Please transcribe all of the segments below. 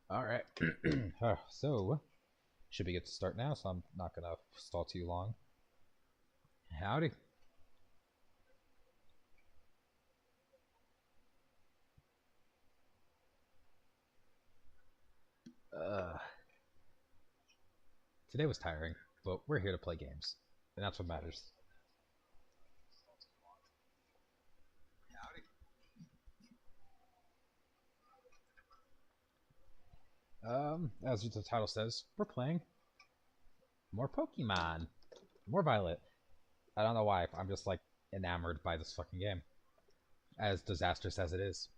All right. So, should we get to start now? So I'm not gonna stall too long. Howdy. Uh, Today was tiring, but we're here to play games, and that's what matters. As the title says, we're playing more Pokemon, more Violet. I don't know why. I'm just like enamored by this fucking game, as disastrous as it is.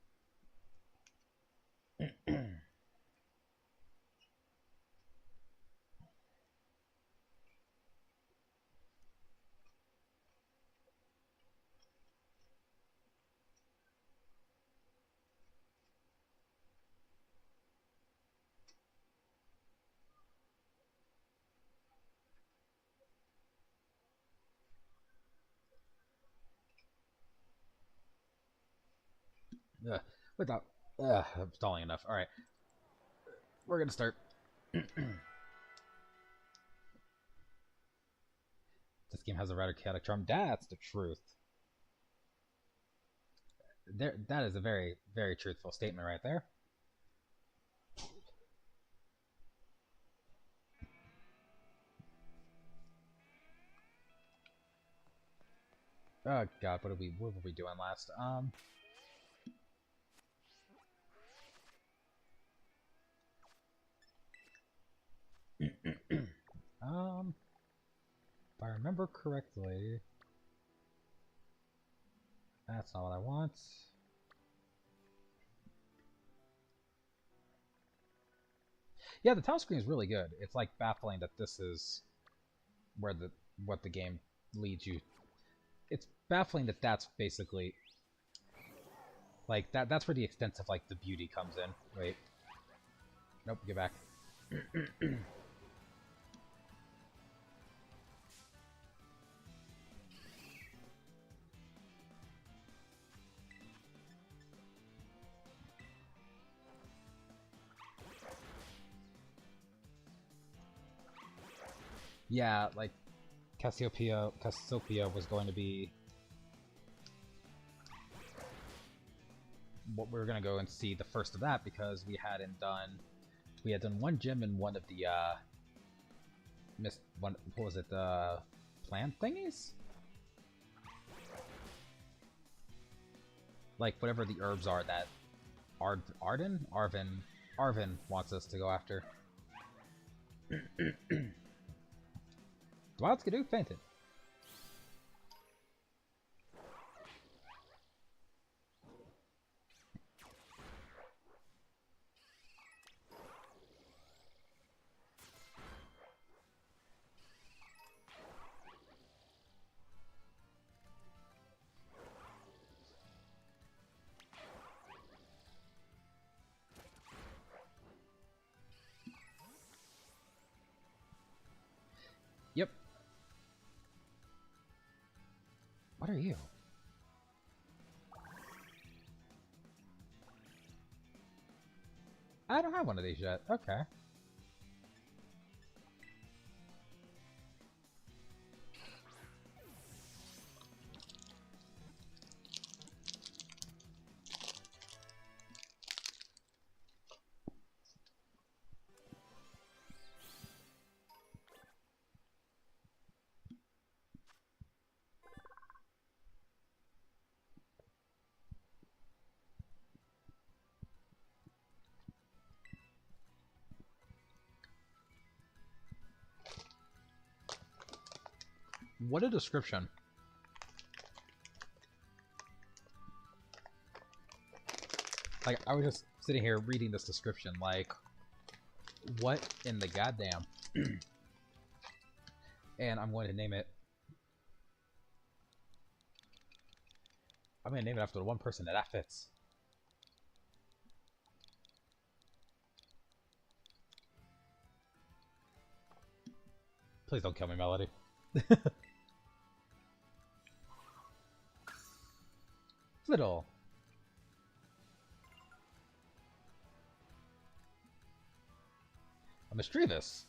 Ugh, without I'm stalling enough. All right, we're gonna start. This game has a rather chaotic charm. That's the truth. That is a very, very truthful statement right there. Oh god, what were we doing last? Um, if I remember correctly, that's not what I want. Yeah, the title screen is really good. It's like baffling that this is where the what the game leads you. It's baffling that that's basically like that's where the extent of like the beauty comes in. Wait. Nope, get back. Yeah, like Cassiopeia was going to be what we were gonna go and see the first of that because we had done one gym in one of the missed one. What was it? The plant thingies? Like whatever the herbs are that Arvin wants us to go after. Wild's Skidoo fainted. Yep. What are you? I don't have one of these yet. Okay. What a description. Like, I was just sitting here reading this description, like, what in the goddamn? And I'm going to name it. I'm going to name it after the one person that fits. Please don't kill me, Melody. Fiddle. Mischievous.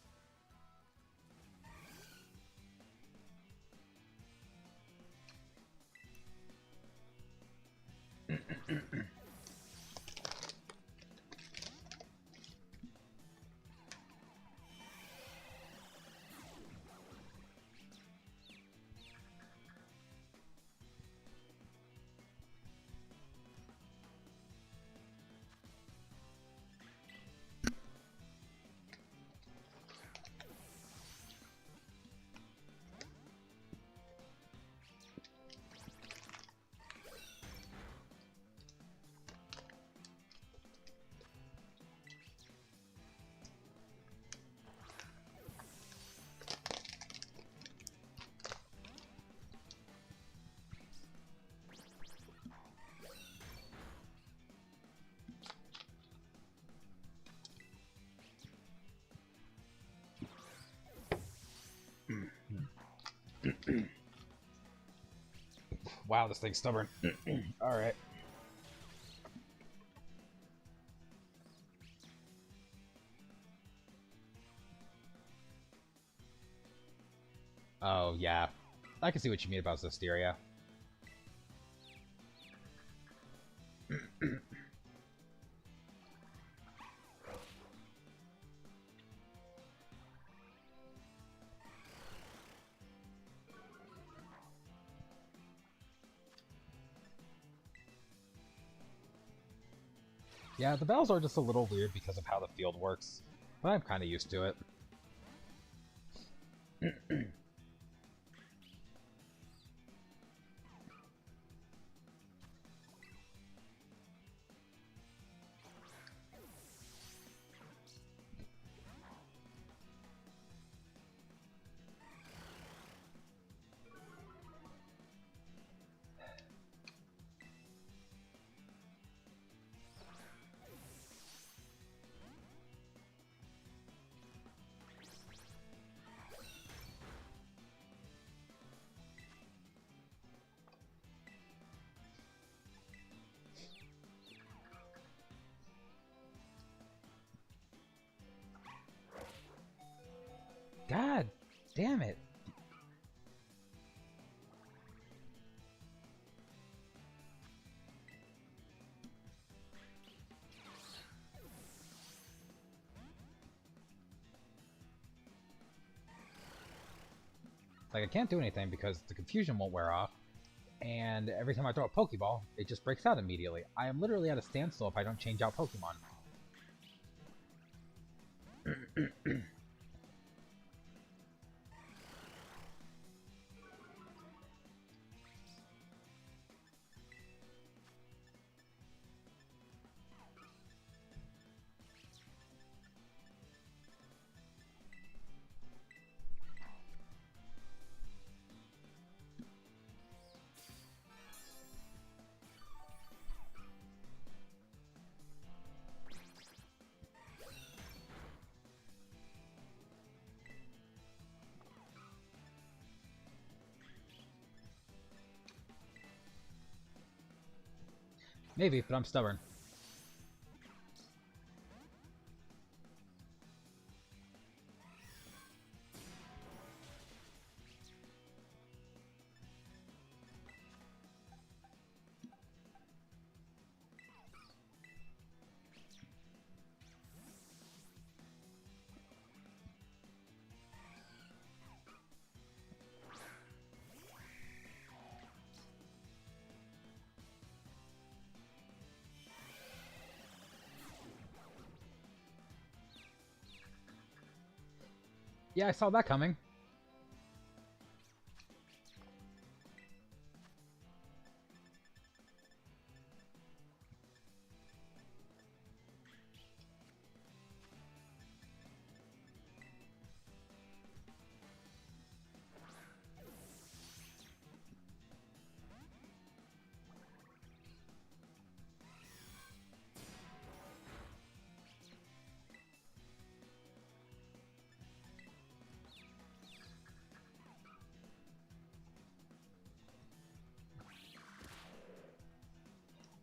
Wow, this thing's stubborn. Alright. Oh, yeah. I can see what you mean about Zestiria. Yeah, the battles are just a little weird because of how the field works, but I'm kind of used to it. God damn it. Like, I can't do anything because the confusion won't wear off, and every time I throw a Pokeball, it just breaks out immediately. I am literally at a standstill if I don't change out Pokemon. Maybe, but I'm stubborn. Yeah, I saw that coming.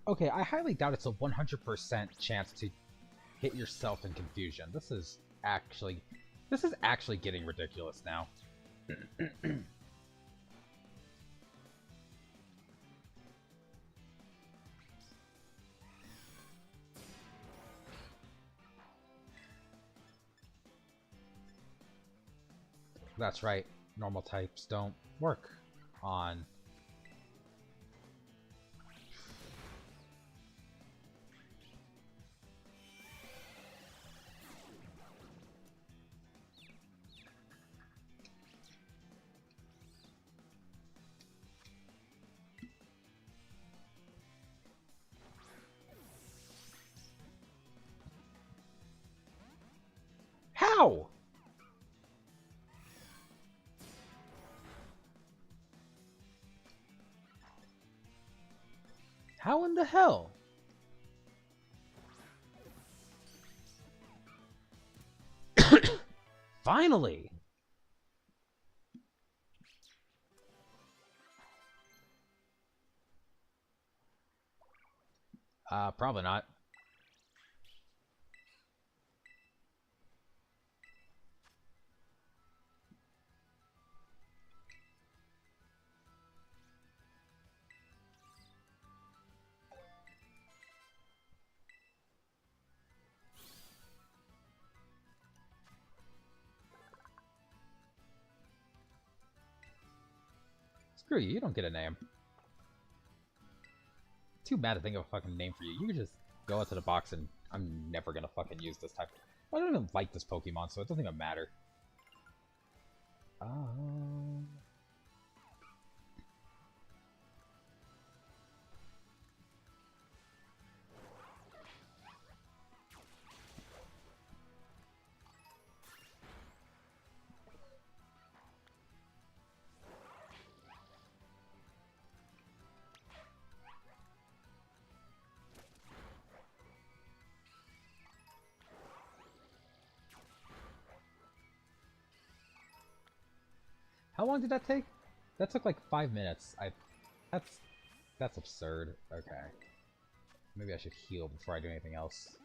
Okay, I highly doubt it's a 100% chance to hit yourself in confusion. This is actually getting ridiculous now. That's right. Normal types don't work on... How? How in the hell? Finally! Probably not. Screw you, you don't get a name. Too bad to think of a fucking name for you. You could just go out to the box and I'm never gonna fucking use this type. I don't even like this Pokemon, so it doesn't even matter. How long did that take? That took like 5 minutes. That's absurd. Okay. Maybe I should heal before I do anything else.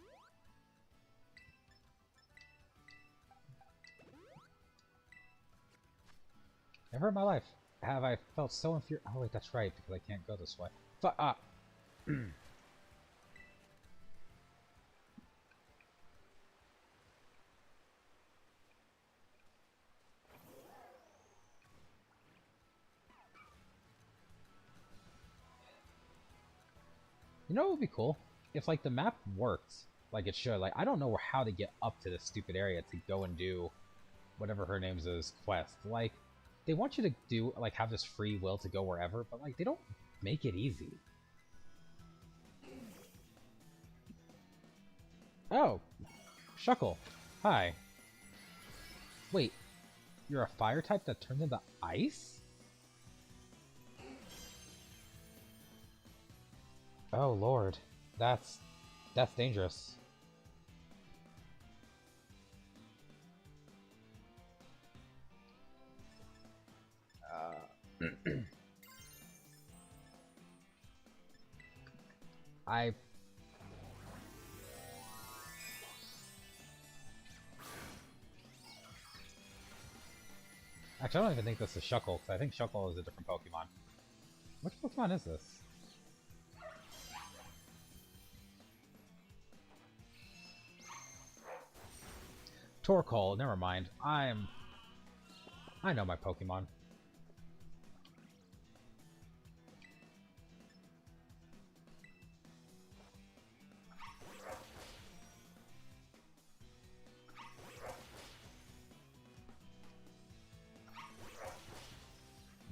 Never in my life have I felt so inferior. Oh wait, that's right, because I can't go this way. You know what would be cool? If, like, the map worked like it should. Like, I don't know how to get up to this stupid area to go and do whatever her name's quest. Like, they want you to do, like, have this free will to go wherever, but, like, they don't make it easy. Oh, Shuckle. Hi. Wait, you're a fire type that turns into ice? Oh lord, that's dangerous. I... Actually, I don't even think this is Shuckle, because I think Shuckle is a different Pokemon. Which Pokemon is this? Torkoal, never mind. I know my Pokemon.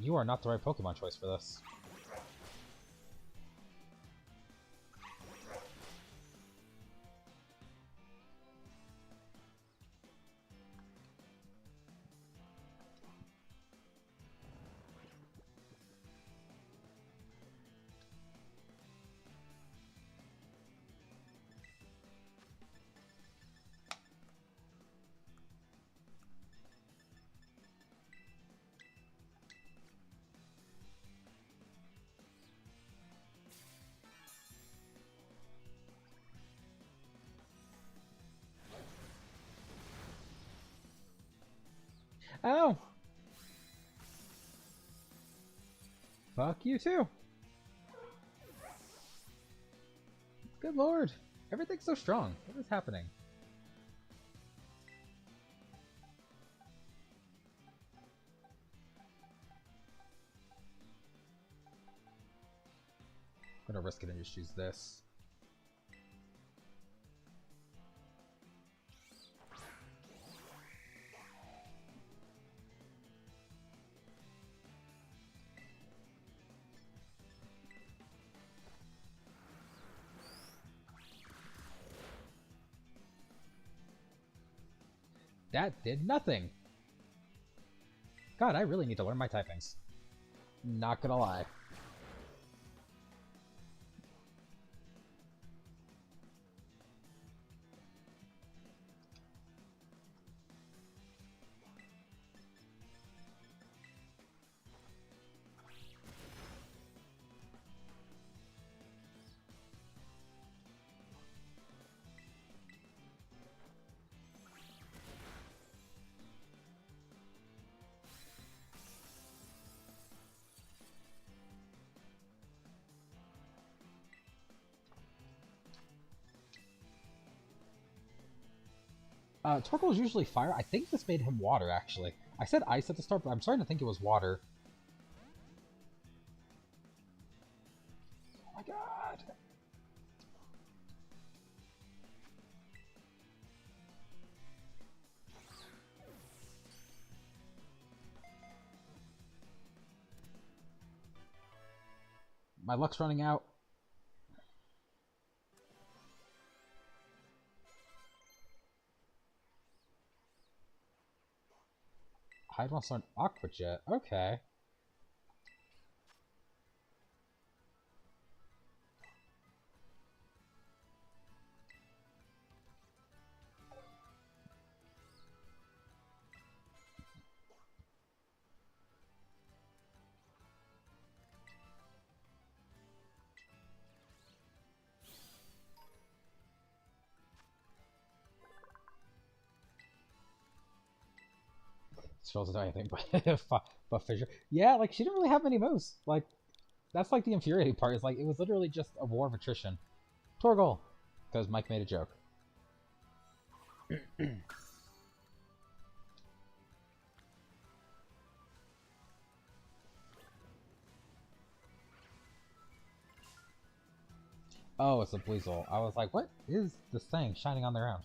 You are not the right Pokemon choice for this. Ow! Fuck you too! Good lord! Everything's so strong. What is happening? I'm gonna risk it and just use this. That did nothing! God, I really need to learn my typings. Not gonna lie. Torkoal is usually fire. I think this made him water, actually. I said ice at the start, but I'm starting to think it was water. Oh my god! My luck's running out. Hyde wants to learn Aqua Jet. Okay. She doesn't do anything but Fissure. Yeah, like, she didn't really have many moves. Like, that's like the infuriating part. Is like, it was literally just a war of attrition. Torgal! Because Mike made a joke. Oh, it's a Buizel. I was like, what is this thing shining on the ground?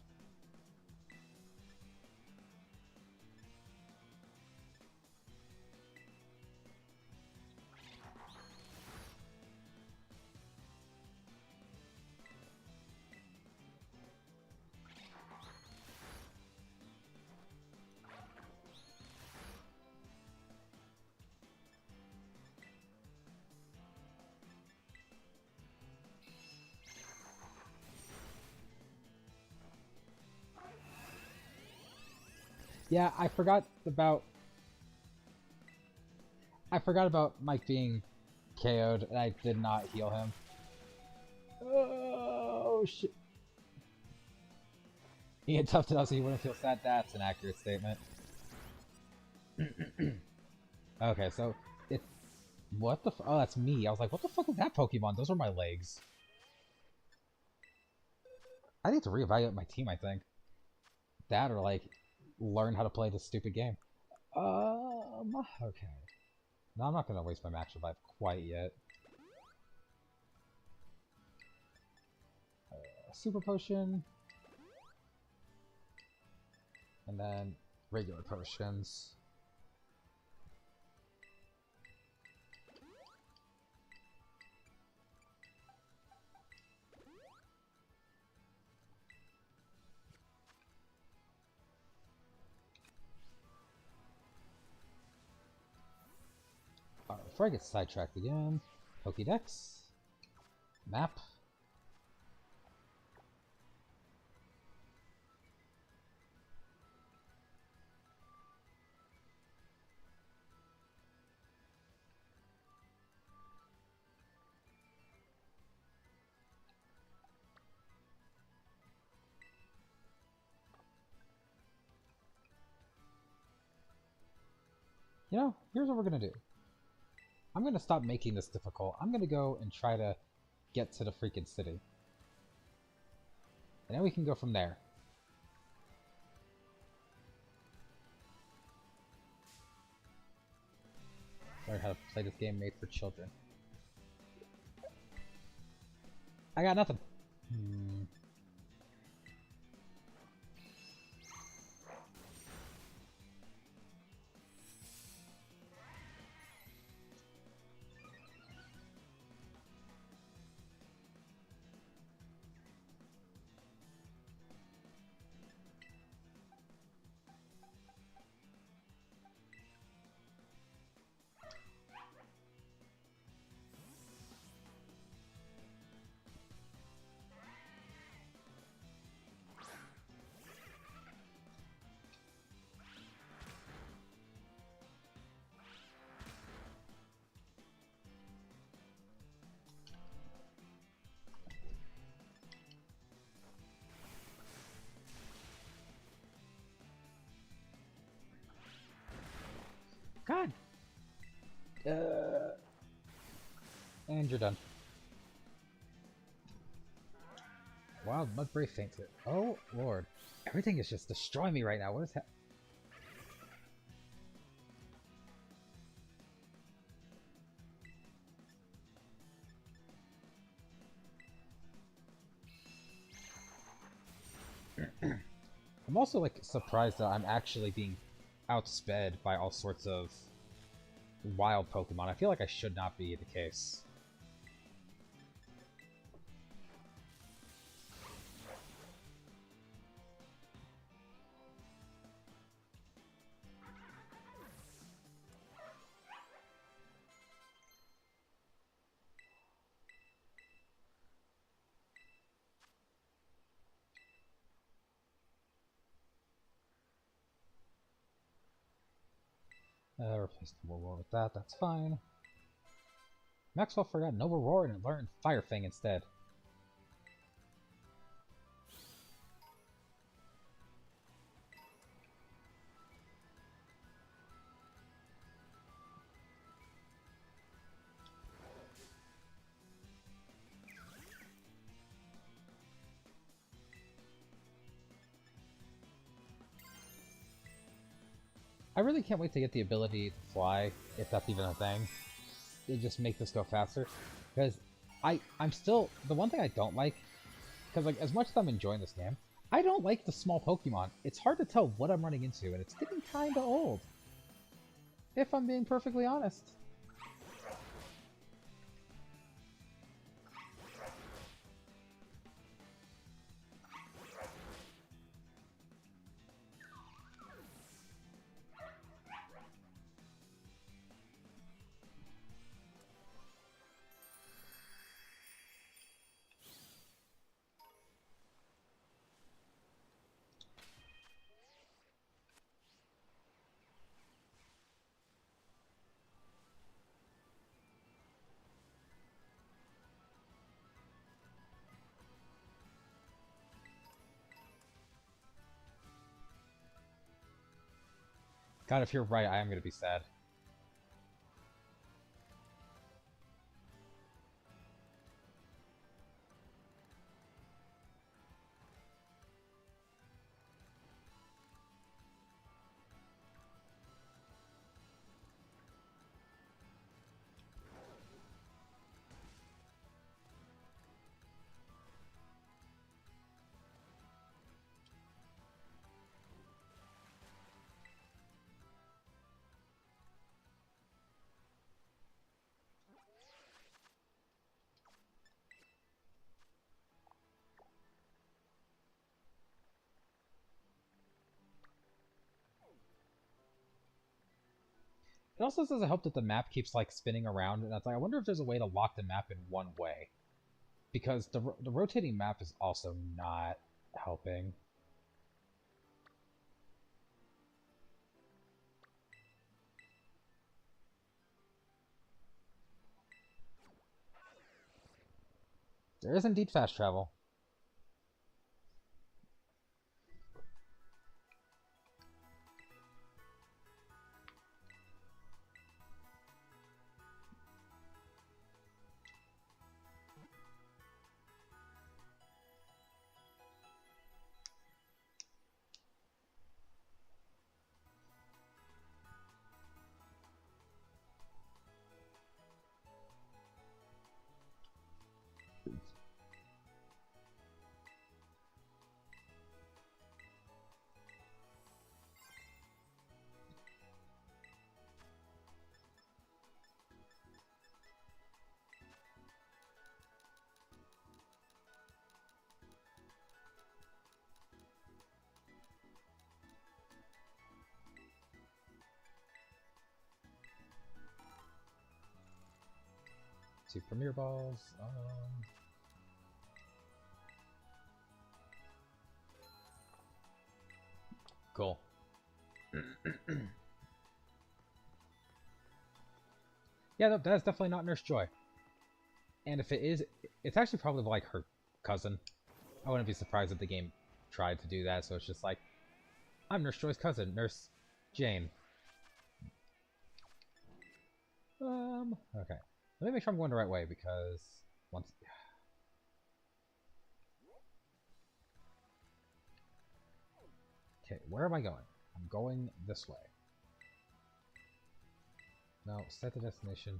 Yeah, I forgot about Mike being KO'd, and I did not heal him. Oh shit! He had toughed it out so he wouldn't feel sad. That's an accurate statement. Okay, so it. What the? Oh, that's me. I was like, what the fuck is that Pokemon? Those are my legs. I need to reevaluate my team. I think that or like learn how to play this stupid game. Okay. No, I'm not gonna waste my max revive quite yet. Super potion, and then regular potions. Alright, before I get sidetracked again, Pokédex, map. You know, here's what we're gonna do. I'm gonna stop making this difficult. I'm gonna go and try to get to the freaking city. And then we can go from there. Learn how to play this game made for children. I got nothing. God. And you're done. Wild Mudbray fainted. Oh, Lord. Everything is just destroying me right now. What is happening? I'm also, like, surprised that I'm actually being outsped by all sorts of wild Pokemon. I feel like I should not be the case. Replace Noble Roar with that, that's fine. Maxwell forgot Noble Roar and learned Fire Fang instead. I really can't wait to get the ability to fly, if that's even a thing. They just make this go faster. Because I'm still... The one thing I don't like... Because, like, as much as I'm enjoying this game, I don't like the small Pokemon. It's hard to tell what I'm running into, and it's getting kinda old. If I'm being perfectly honest. God, if you're right, I am gonna be sad. It also doesn't help that the map keeps, like, spinning around, and I wonder if there's a way to lock the map in one way. Because the rotating map is also not helping. There is indeed fast travel. 2 Premier Balls. Cool. Yeah, no, that's definitely not Nurse Joy. And if it is, it's actually probably like her cousin. I wouldn't be surprised if the game tried to do that, so it's just like, I'm Nurse Joy's cousin, Nurse Jane. Okay. Let me make sure I'm going the right way, because once... Okay, where am I going? I'm going this way. No, set the destination.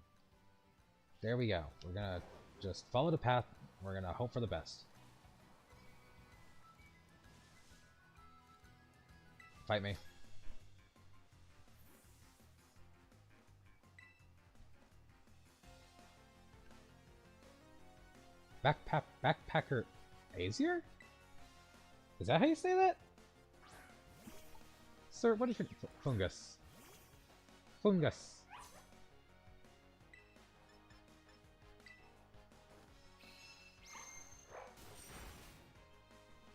There we go. We're gonna just follow the path. We're gonna hope for the best. Fight me. Backpacker Azier? Is that how you say that? Sir, what is your... Fungus. Fungus.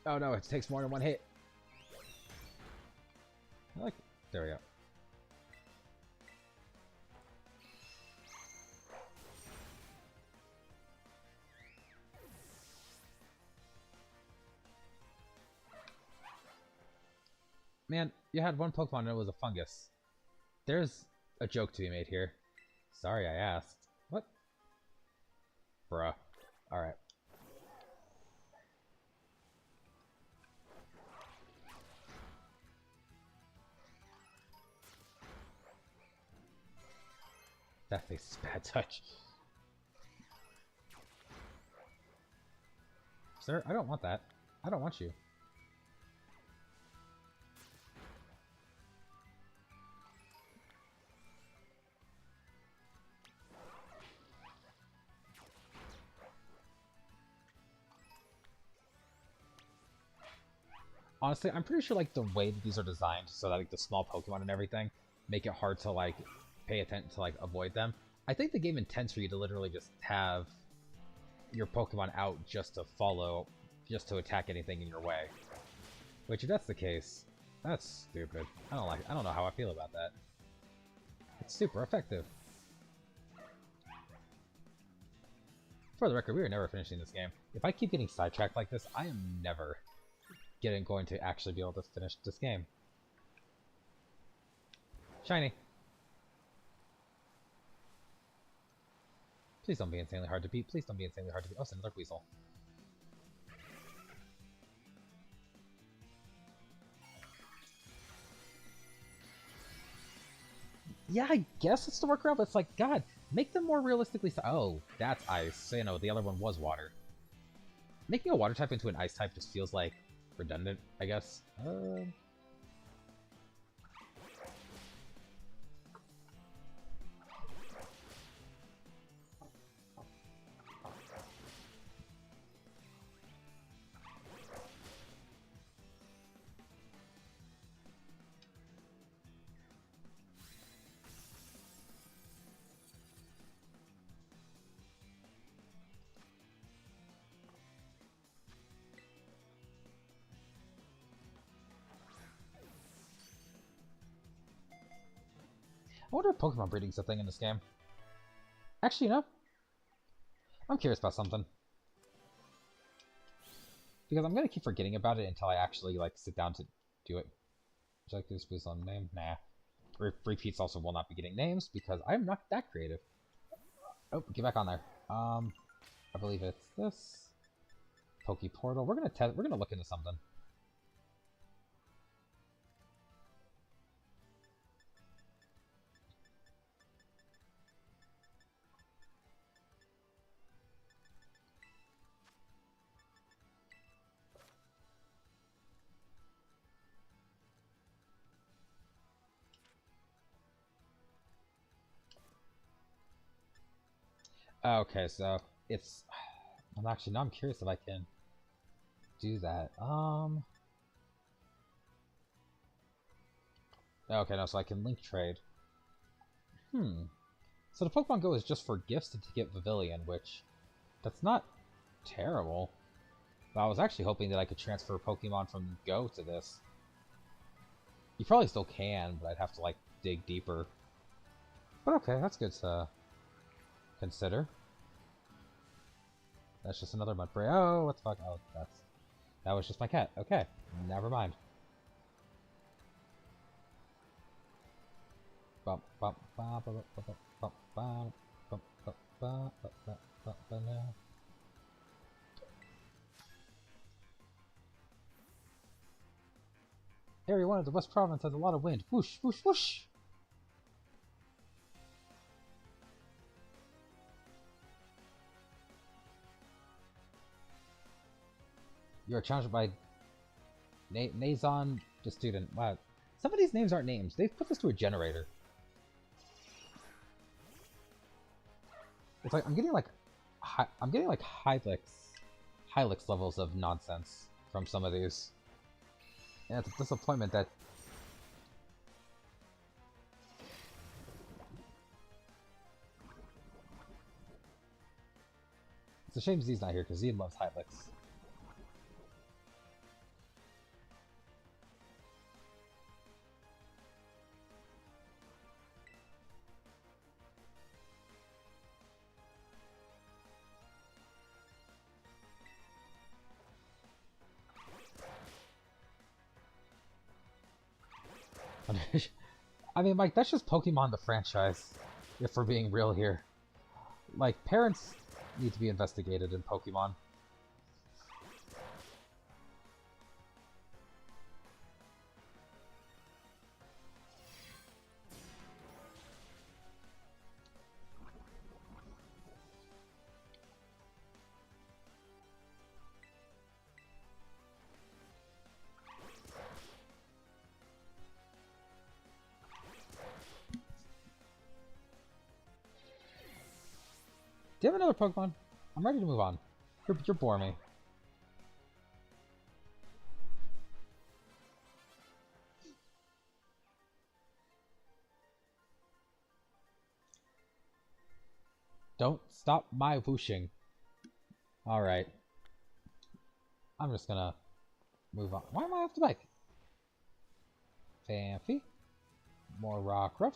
Oh no, it takes more than one hit. I like it. There we go. Man, you had one Pokemon and it was a fungus. There's a joke to be made here. Sorry I asked. What? Bruh. Alright. That face is bad touch. Sir, I don't want that. I don't want you. Honestly, I'm pretty sure like the way that these are designed so that like the small Pokemon and everything make it hard to like pay attention to like avoid them. I think the game intends for you to literally just have your Pokemon out just to follow, just to attack anything in your way. Which if that's the case, that's stupid. I don't know how I feel about that. It's super effective. For the record, we are never finishing this game. If I keep getting sidetracked like this, I am never going to actually be able to finish this game. Shiny. Please don't be insanely hard to beat. Please don't be insanely hard to beat. Oh, it's another Weasel. Yeah, I guess it's the workaround, but it's like, God, make them more realistically. Oh, that's ice. So, you know, the other one was water. Making a water type into an ice type just feels like redundant, I guess. I wonder if Pokemon breeding's a thing in this game. Actually, you know, I'm curious about something. Because I'm gonna keep forgetting about it until I actually like sit down to do it. Would you like to squeeze on name? Nah. Repeats also will not be getting names because I'm not that creative. Oh, get back on there. I believe it's this. Poke Portal. We're gonna look into something. Okay, so it's... I'm curious if I can do that. Okay, no, so I can link trade. So the Pokemon Go is just for gifts to get Pavilion, which that's not terrible. But I was actually hoping that I could transfer Pokemon from Go to this. You probably still can, but I'd have to like dig deeper. But okay, that's good to consider. That's just another Mudbray. Oh, what the fuck? Oh, that was just my cat. Okay, never mind. Bump, bump, bump, bump, bump, bump, bump, bump, bump, bump, bump, bump, bump, now. Area 1 of the West Province has a lot of wind. Whoosh, whoosh, whoosh! You are challenged by Nazon, the student. Wow. Some of these names aren't names. They've put this to a generator. It's like I'm getting like Hylix levels of nonsense from some of these. And it's a disappointment that it's a shame Z's not here because Z loves Hylix. I mean, like, that's just Pokemon the franchise, if we're being real here. Like, parents need to be investigated in Pokemon. Do you have another Pokemon? I'm ready to move on. You're boring me. Don't stop my whooshing. Alright. I'm just gonna move on. Why am I off the bike? Fancy. More Rockruff.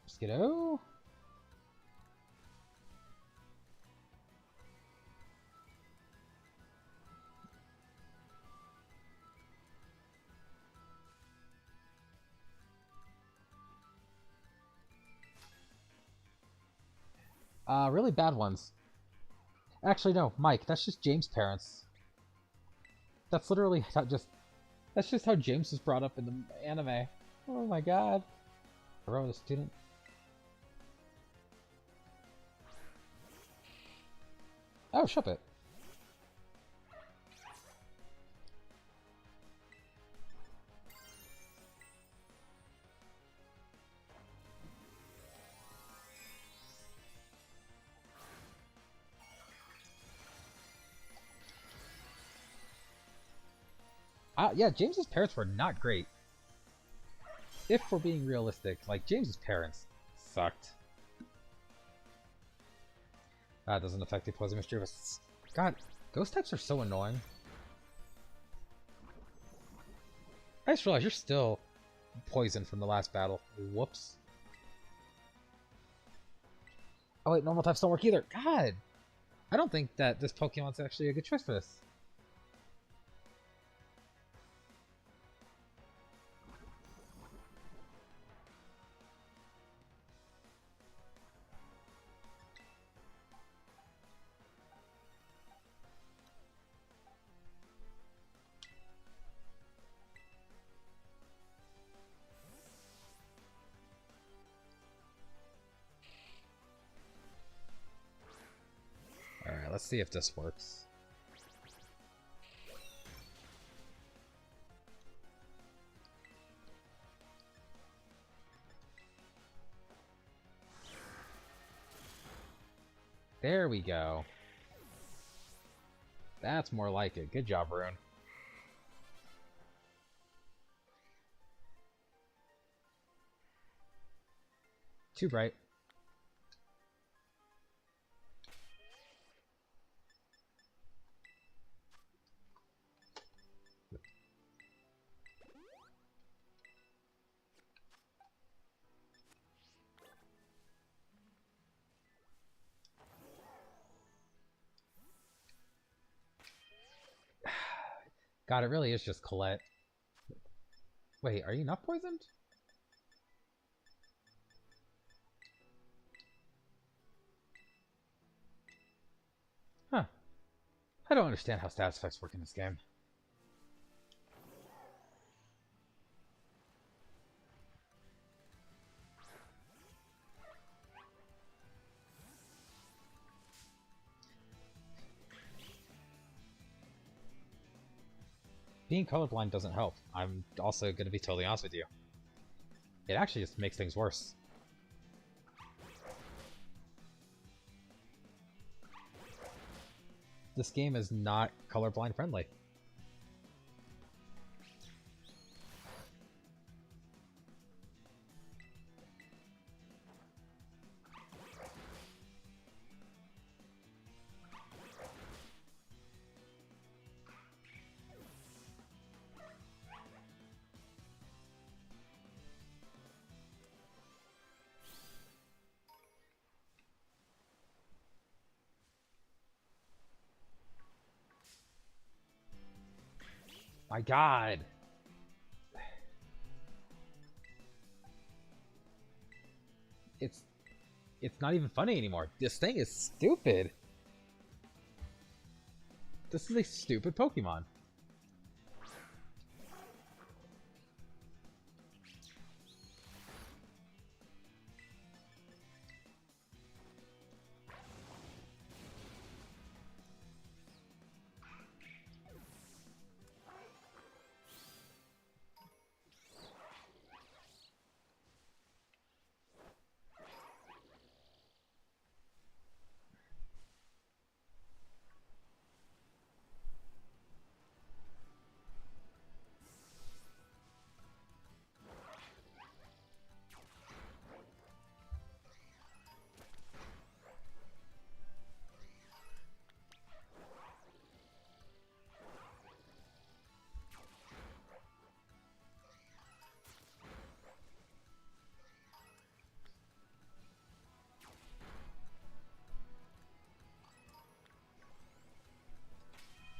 Skiddo. Really bad ones. Actually, no, Mike, that's just James' parents. That's literally that's just how James was brought up in the anime. Oh my god. Hero the student. Oh, shut it. Yeah, James's parents were not great. If we're being realistic, like, James's parents sucked. That doesn't affect the opposing mischievous. God, ghost types are so annoying. I just realized you're still poisoned from the last battle. Whoops. Oh wait, normal types don't work either. God! I don't think that this Pokemon's actually a good choice for this. Alright, let's see if this works. There we go. That's more like it. Good job, Rune. Too bright. God, it really is just Colette. Wait, are you not poisoned? Huh. I don't understand how status effects work in this game. Being colorblind doesn't help. I'm also going to be totally honest with you. It actually just makes things worse. This game is not colorblind friendly. My God. It's not even funny anymore. This thing is stupid. This is a stupid Pokemon.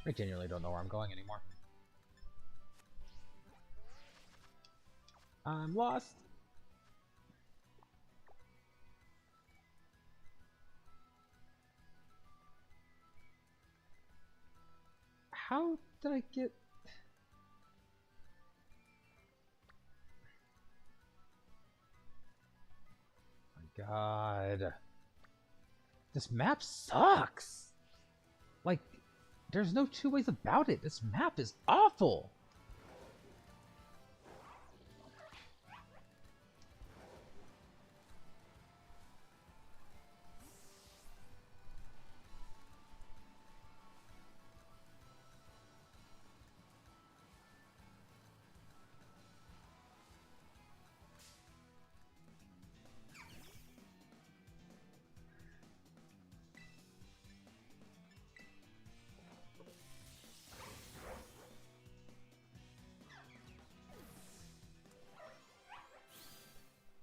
I genuinely don't know where I'm going anymore. I'm lost. How did I get... My God. This map sucks! Like, there's no two ways about it. This map is awful!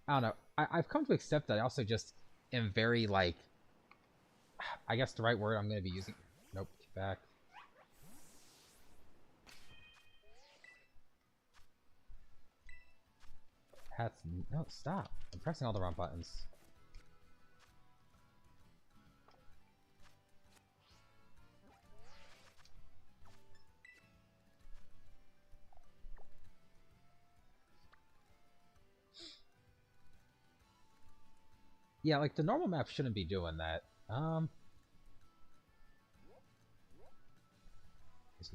I don't know. I've come to accept that I also just am very, like... I guess the right word I'm going to be using... Nope, get back. That's... No, stop. I'm pressing all the wrong buttons. Yeah, like, the normal map shouldn't be doing that. So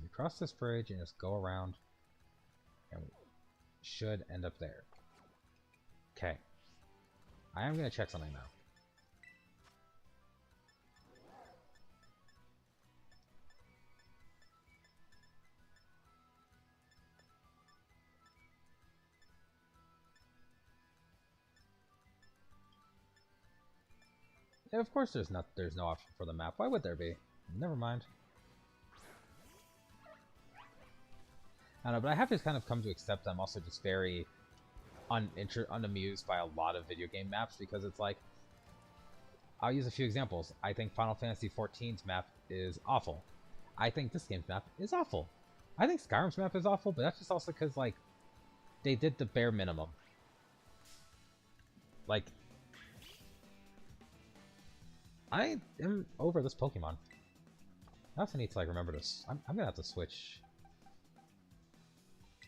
we cross this bridge and just go around. And we should end up there. Okay. I am going to check something now. Yeah, of course there's no option for the map. Why would there be? Never mind. I don't know, but I have to kind of come to accept I'm also just very unamused by a lot of video game maps because it's like, I'll use a few examples. I think Final Fantasy XIV's map is awful. I think this game's map is awful. I think Skyrim's map is awful, but that's just also because, like, they did the bare minimum. Like, I am over this Pokemon. I also need to, like, remember this. I'm gonna have to switch.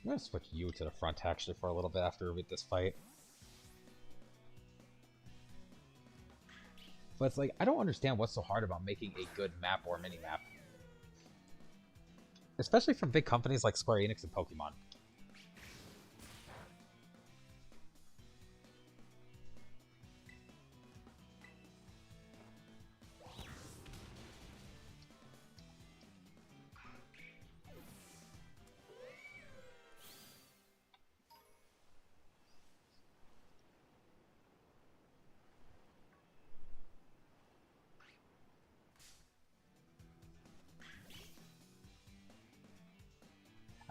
I'm gonna switch you to the front, actually, for a little bit after we beat this fight. But it's like, I don't understand what's so hard about making a good map or mini-map. Especially from big companies like Square Enix and Pokemon.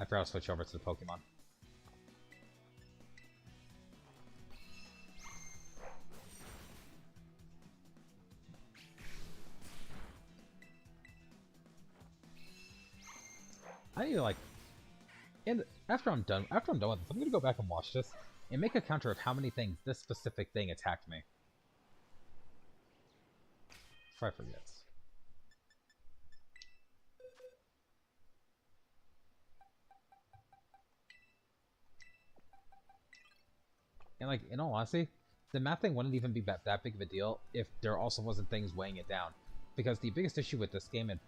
I forgot to switch over to the Pokemon. I need to, like, and after I'm done with this, I'm gonna go back and watch this and make a counter of how many things this specific thing attacked me. Before I forget. And, like, in all honesty, the map thing wouldn't even be that big of a deal if there also wasn't things weighing it down. Because the biggest issue with this game and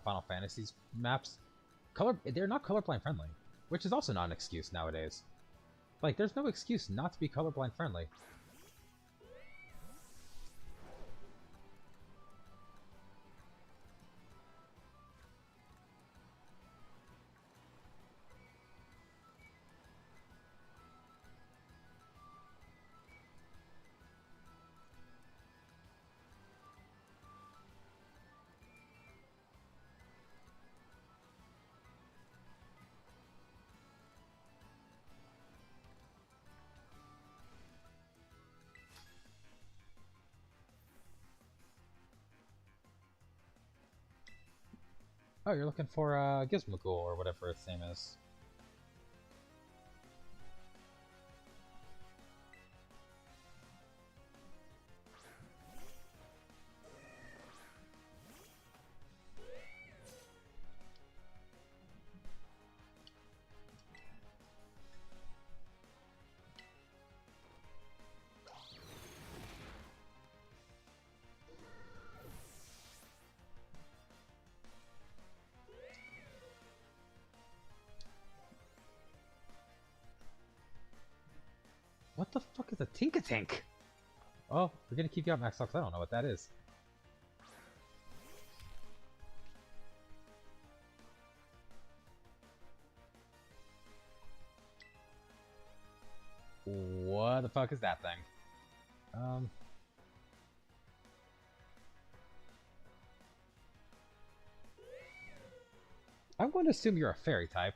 Final Fantasy's maps, they're not colorblind friendly, which is also not an excuse nowadays. Like, there's no excuse not to be colorblind friendly. Oh, you're looking for Gizmogool or whatever its name is. What the fuck is a Tinkatank? Oh, we're gonna keep you out, Max Fox. I don't know what that is. What the fuck is that thing? I'm going to assume you're a fairy type,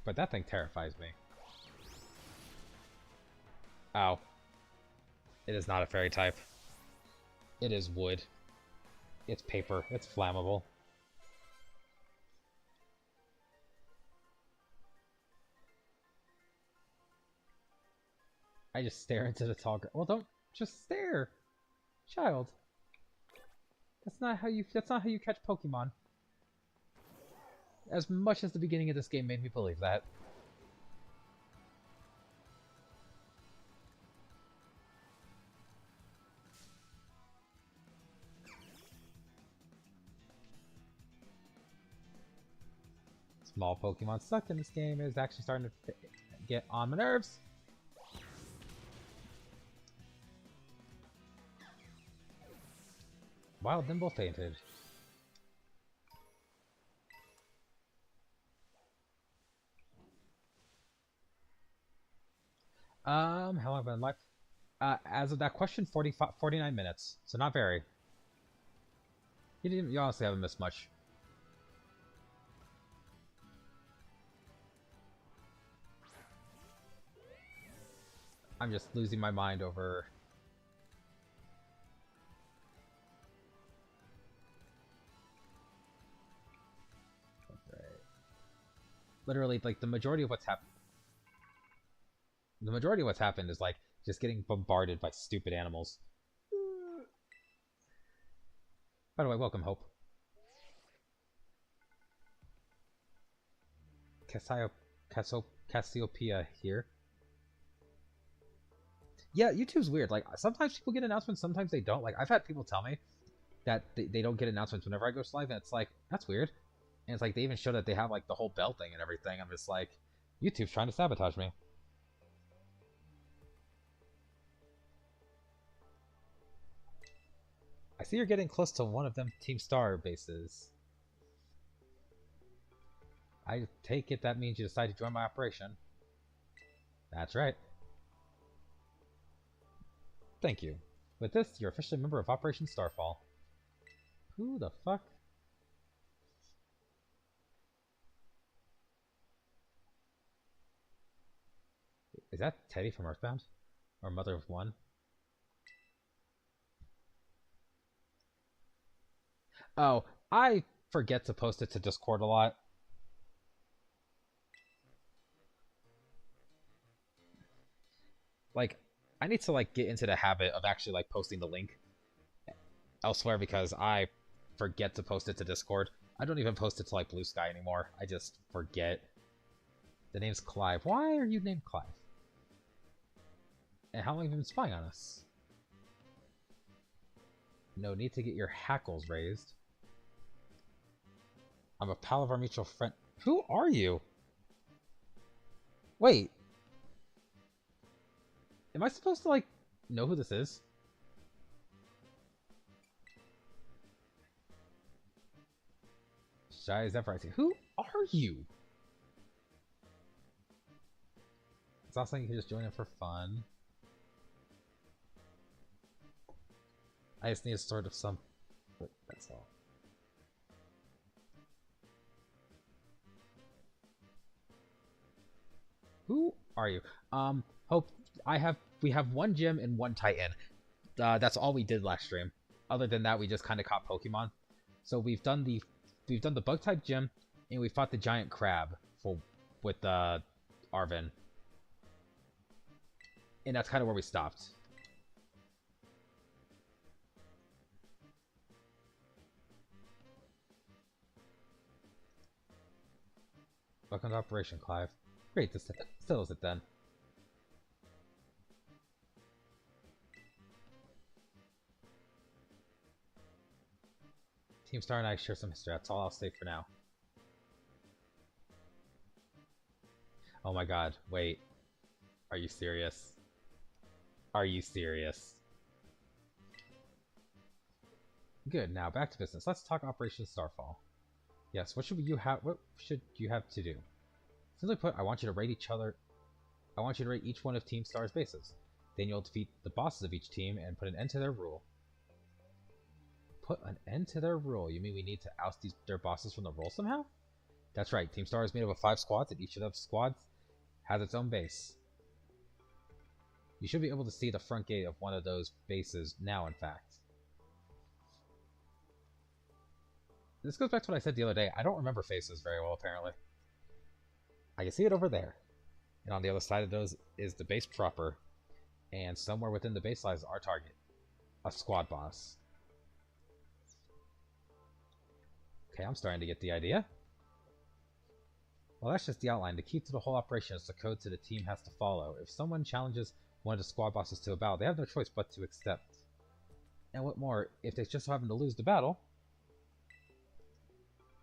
but that thing terrifies me. Ow. It is not a fairy type. It is wood. It's paper. It's flammable. I just stare into the tall. Well, don't just stare, child. That's not how you catch Pokemon. As much as the beginning of this game made me believe that. Small Pokemon suck in this game is actually starting to get on my nerves. Wild Nimble fainted. How long have I been live? As of that question, 49 minutes. So not very. You honestly haven't missed much. I'm just losing my mind over... Right. Literally, like, the majority of what's happened... The majority of what's happened is, like, just getting bombarded by stupid animals. By the way, welcome, Hope. Cassiopeia here. Yeah, YouTube's weird. Like, sometimes people get announcements, sometimes they don't. Like, I've had people tell me that they don't get announcements whenever I go live, and it's like, that's weird. And it's like, they even show that they have, like, the whole bell thing and everything. I'm just like, YouTube's trying to sabotage me. I see you're getting close to one of them Team Star bases. I take it that means you decided to join my operation. That's right. Thank you. With this, you're officially a member of Operation Starfall. Who the fuck? Is that Teddy from Earthbound? Or Mother of One? Oh, I forget to post it to Discord a lot. Like, I need to, like, get into the habit of actually, like, posting the link elsewhere because I forget to post it to Discord. I don't even post it to, like, Blue Sky anymore. I just forget. The name's Clive. Why are you named Clive? And how long have you been spying on us? No need to get your hackles raised. I'm a pal of our mutual friend. Who are you? Wait. Am I supposed to, like, know who this is? Shy as ever I see. Who are you? It's not something you can just join in for fun. I just need a sort of some... That's all. Who are you? Hope we have one gym and one Titan. That's all we did last stream. Other than that, we just kind of caught Pokemon. So we've done the bug type gym, and we fought the giant crab with Arven. And that's kind of where we stopped. Welcome to Operation Clive. Great, this settles it then. Team Star and I share some history. That's all I'll say for now. Oh my god, wait. Are you serious? Are you serious? Good, now back to business. Let's talk Operation Starfall. Yes, what should you have to do? Simply put, I want you to raid each one of Team Star's bases. Then you'll defeat the bosses of each team and put an end to their rule. Put an end to their rule? You mean we need to oust their bosses from the role somehow? That's right, Team Star is made up of 5 squads, and each of those squads has its own base. You should be able to see the front gate of one of those bases now, in fact. This goes back to what I said the other day. I don't remember faces very well, apparently. I can see it over there. And on the other side of those is the base proper. And somewhere within the base lies our target. A squad boss. Okay, I'm starting to get the idea. Well, that's just the outline. The key to the whole operation is the code the team has to follow. If someone challenges one of the squad bosses to a battle, they have no choice but to accept. And what more, if they just happen to lose the battle,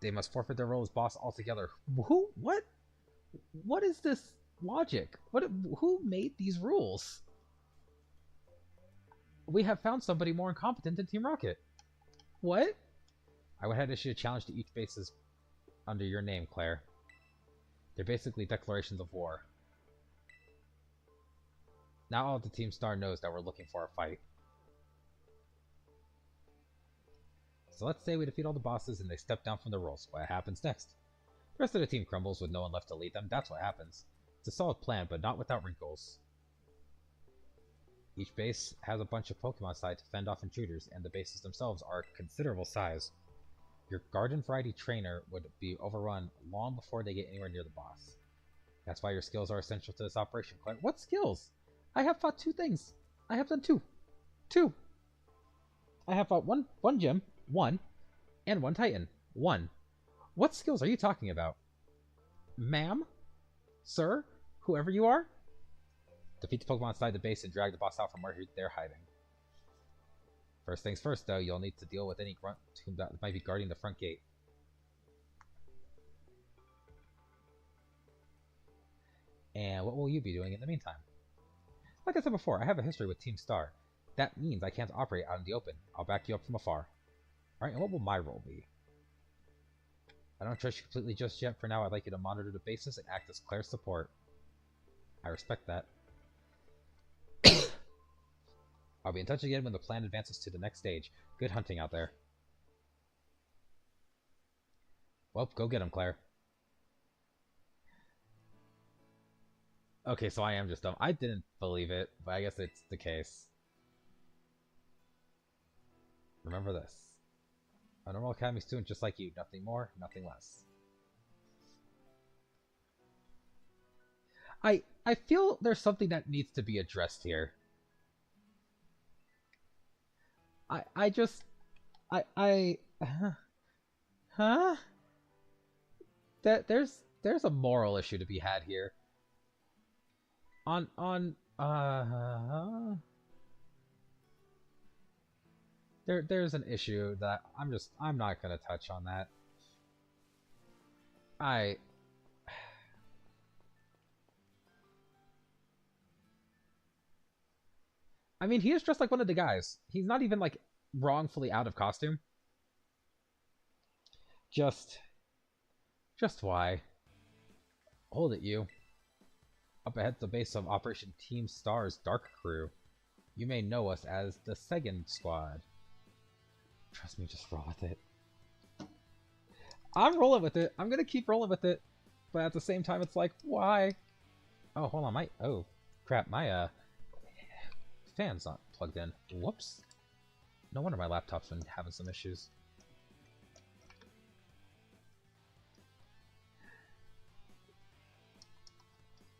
they must forfeit their role as boss altogether. Who? What? What is this logic? Who made these rules? We have found somebody more incompetent than Team Rocket. What? I went ahead and issued a challenge to each bases under your name, Claire. They're basically declarations of war. Now all the Team Star knows that we're looking for a fight. So let's say we defeat all the bosses and they step down from the roles. What happens next? The rest of the team crumbles with no one left to lead them. That's what happens. It's a solid plan, but not without wrinkles. Each base has a bunch of Pokemon side to fend off intruders, and the bases themselves are considerable size. Your garden variety trainer would be overrun long before they get anywhere near the boss. That's why your skills are essential to this operation, Claire. What skills? I have fought 2 things. I have done 2. 2. I have fought one gym, 1, and 1 Titan, 1. What skills are you talking about? Ma'am? Sir? Whoever you are? Defeat the Pokemon inside the base and drag the boss out from where they're hiding. First things first, though, you'll need to deal with any grunt that might be guarding the front gate. And what will you be doing in the meantime? Like I said before, I have a history with Team Star. That means I can't operate out in the open. I'll back you up from afar. Alright, and what will my role be? I don't trust you completely just yet. For now, I'd like you to monitor the bases and act as Claire's support. I respect that. I'll be in touch again when the plan advances to the next stage. Good hunting out there. Well, go get him, Claire. Okay, so I am just dumb. I didn't believe it, but I guess it's the case. Remember this. A normal academy student just like you. Nothing more, nothing less. I feel there's something that needs to be addressed here. Huh? There's a moral issue to be had here. There's an issue that I'm not gonna touch on that. I mean, he is dressed like one of the guys. He's not even, like, wrongfully out of costume. Just why? Hold it, you. Up ahead, the base of Operation Team Star's Dark Crew. You may know us as the Second Squad. Trust me, just roll with it. I'm rolling with it. I'm gonna keep rolling with it. But at the same time, it's like, why? Oh, hold on, oh, crap, my, fan's not plugged in. Whoops. No wonder my laptop's been having some issues.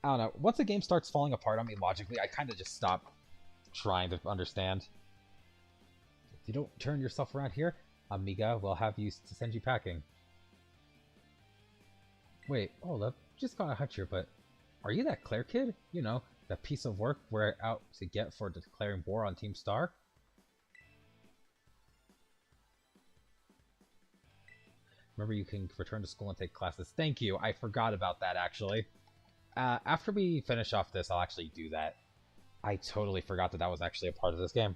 I don't know. Once a game starts falling apart on me logically, I kind of just stop trying to understand. If you don't turn yourself around here, Amiga will have you to send you packing. Wait, hold up. Just got a hunch here, but are you that Claire kid? You know, that piece of work we're out to get for declaring war on Team Star? Remember, you can return to school and take classes. Thank you. I forgot about that, actually. After we finish off this, I'll actually do that. I totally forgot that that was actually a part of this game.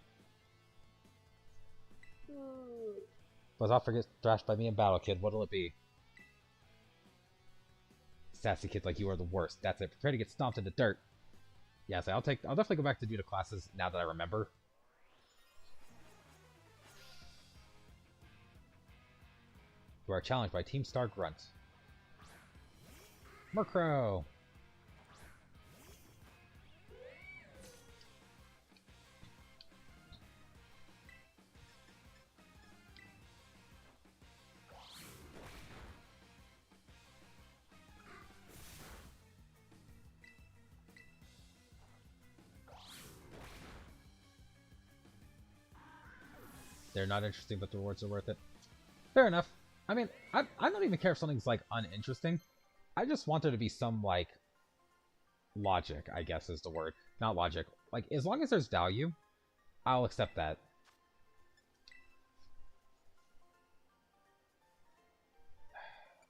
Was I'll forget thrashed by me in battle, kid. What'll it be? Sassy kids like you are the worst. That's it. Prepare to get stomped in the dirt. Yeah, so I'll definitely go back to do the classes now that I remember. You are challenged by Team Star Grunt. Murkrow! They're not interesting, but the rewards are worth it. Fair enough. I mean, I don't even care if something's, like, uninteresting. I just want there to be some, like, logic, I guess is the word. Not logic. Like, as long as there's value, I'll accept that.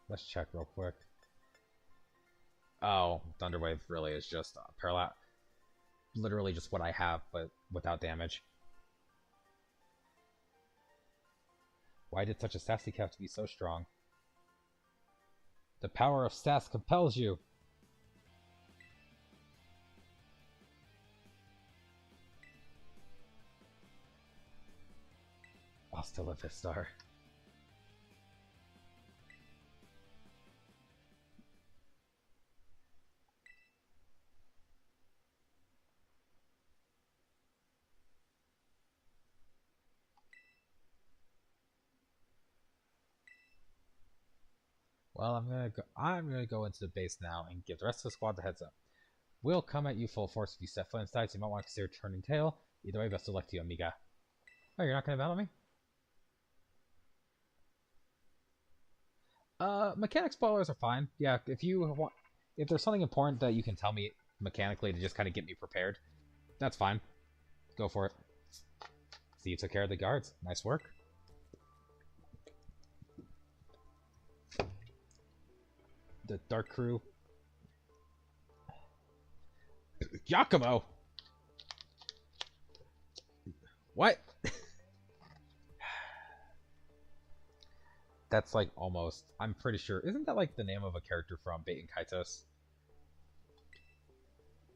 Let's check real quick. Oh, Thunderwave really is just Paralyze. Literally just what I have, but without damage. Why did such a sassy have to be so strong? The power of sass compels you. I'll still live this star. Well, I'm gonna go into the base now and give the rest of the squad the heads up. We'll come at you full force if you step foot inside, so you might want to consider turning tail. Either way, best of luck to you, amiga. Oh, you're not gonna battle me? Mechanic spoilers are fine. Yeah, if there's something important that you can tell me mechanically to just kind of get me prepared, that's fine. Go for it. See, you took care of the guards. Nice work. The Dark Crew. Giacomo! What? That's like almost... I'm pretty sure... Isn't that like the name of a character from Baten Kaitos?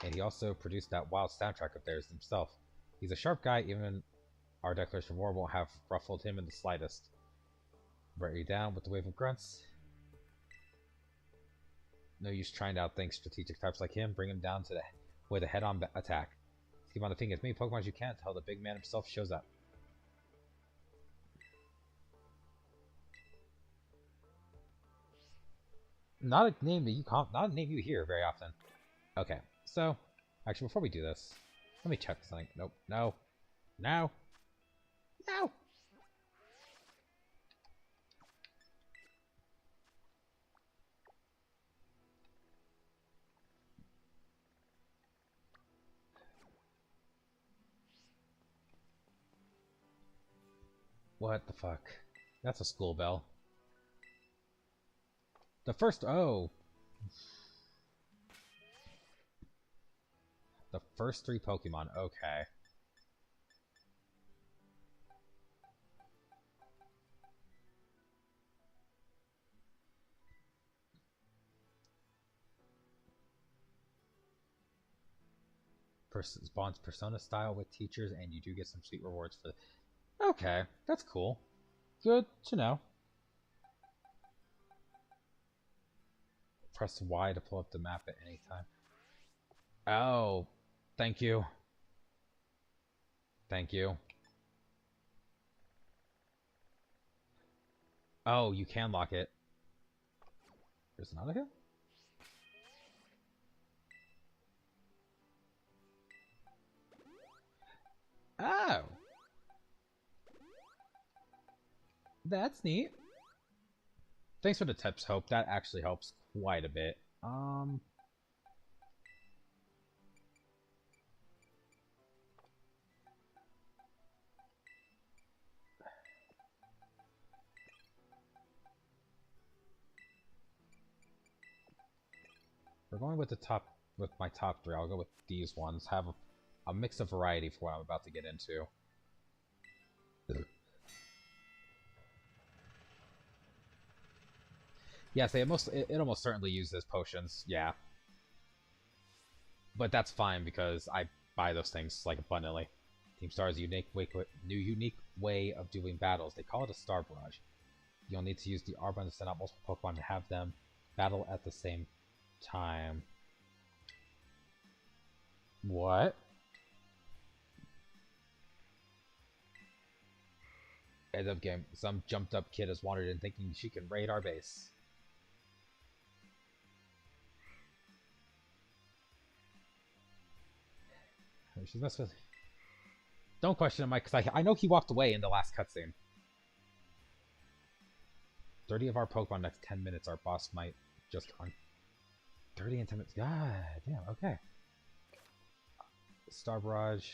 And he also produced that wild soundtrack of theirs himself. He's a sharp guy, even our declaration of war won't have ruffled him in the slightest. Wear you down with the wave of grunts. No use trying to outthink strategic types like him. Bring him down to with a head-on attack. Keep on defeating as many Pokemon as you can until the big man himself shows up. Not a name that you hear very often. Okay, so actually before we do this, let me check something. Nope, no, no, no. What the fuck? That's a school bell. The first the first 3 Pokemon. Okay. Spawns Persona style with teachers, and you do get some sweet rewards for. Okay, that's cool. Good to know. Press Y to pull up the map at any time. Oh, thank you. Thank you. Oh, you can lock it. There's another hill? Oh. That's neat. Thanks for the tips, Hope. That actually helps quite a bit. We're going with my top 3. I'll go with these ones. Have a mix of variety for what I'm about to get into. Yes, it almost certainly uses potions. Yeah, but that's fine because I buy those things like abundantly. Team Star's unique way of doing battles. They call it a Star Barrage. You'll need to use the R button to send out multiple Pokemon to have them battle at the same time. What? End up game. Some jumped up kid has wandered in thinking she can raid our base. She's messing with. Don't question him, Mike, because I know he walked away in the last cutscene. 30 of our Pokemon next 10 minutes. Our boss might just run. 30 in 10 minutes. God damn. Okay. Star Barrage.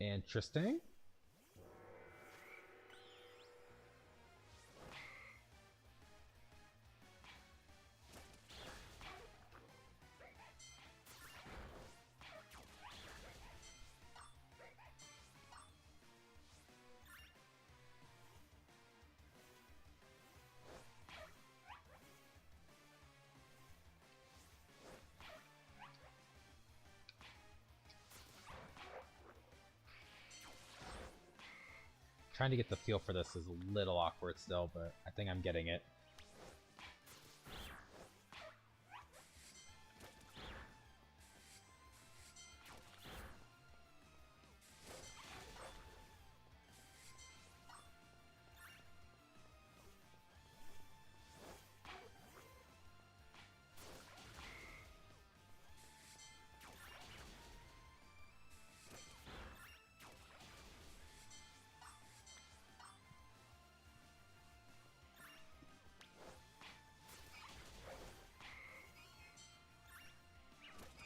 Interesting. Trying to get the feel for this is a little awkward still, but I think I'm getting it.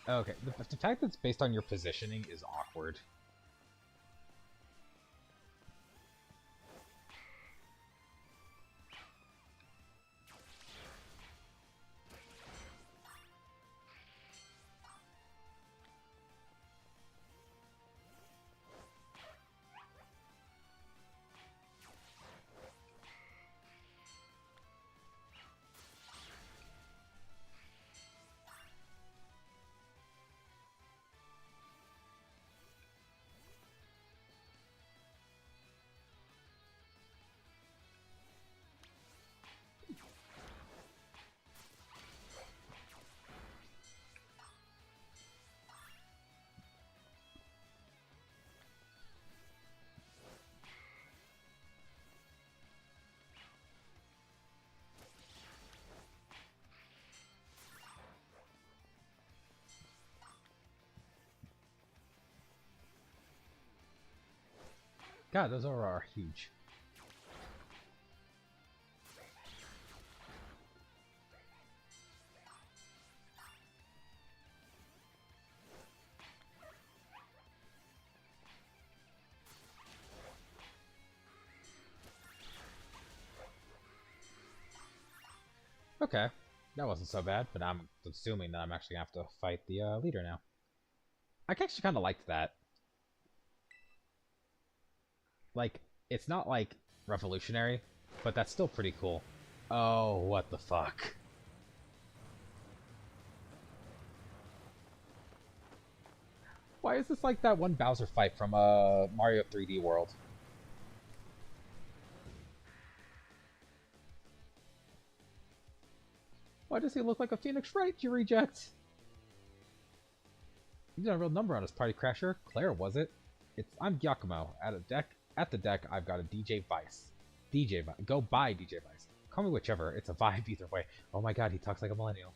Okay, the fact that it's based on your positioning is awkward. God, those Aurora are huge. Okay, that wasn't so bad, but I'm assuming that I'm actually gonna have to fight the leader now. I actually kind of liked that. Like, it's not like revolutionary, but that's still pretty cool. Oh, what the fuck? Why is this like that one Bowser fight from Mario 3D World? Why does he look like a Phoenix Wright, you reject? You got a real number on us, Party Crasher. Claire, was it? I'm Giacomo. At the deck, I've got a DJ Vice. DJ Vice. Go buy DJ Vice. Call me whichever. It's a vibe either way. Oh my god, he talks like a millennial.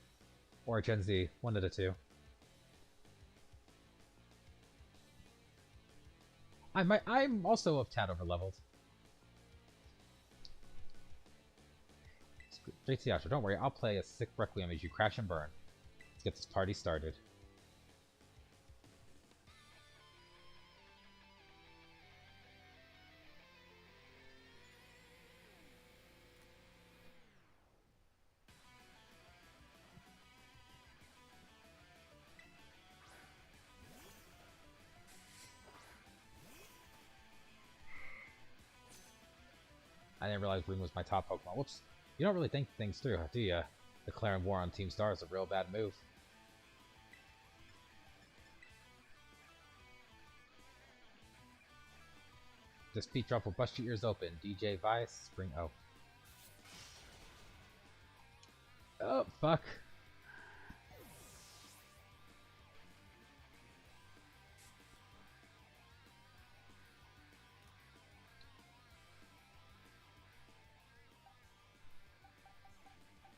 Or a Gen Z. One of the two. I'm also a tad over leveled. JT Asher, don't worry, I'll play a sick Requiem as you crash and burn. Let's get this party started. I didn't realize Ring was my top Pokemon. Whoops. You don't really think things through, do ya? Declaring war on Team Star is a real bad move. This beat drop will bust your ears open. DJ Vice, Spring. Oh. Oh, fuck.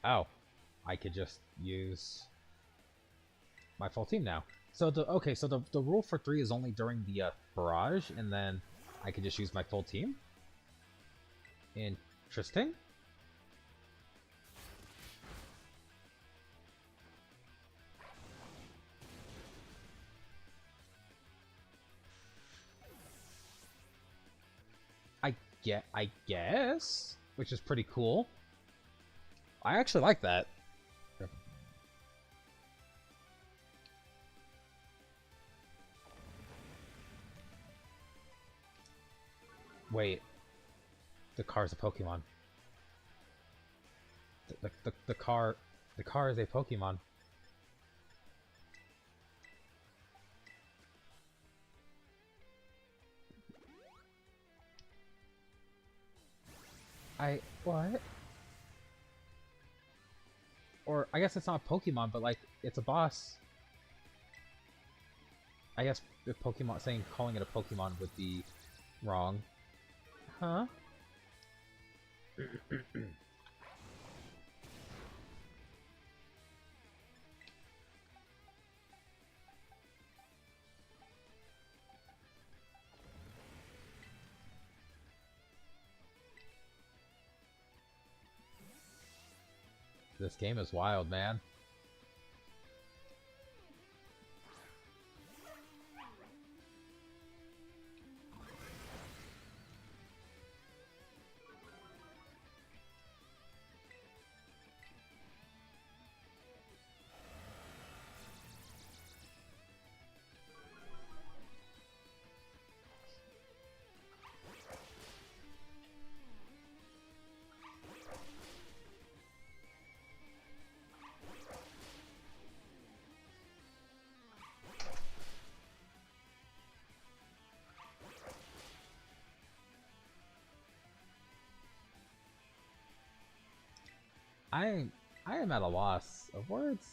Oh. I could just use my full team now. So the rule for 3 is only during the barrage, and then I can just use my full team. Interesting. I guess, which is pretty cool. I actually like that. Wait, the car's a Pokemon. The car is a Pokemon. What? Or I guess it's not Pokemon, but like it's a boss. I guess if Pokemon calling it a Pokemon would be wrong. Huh? This game is wild, man. I I am at a loss of words.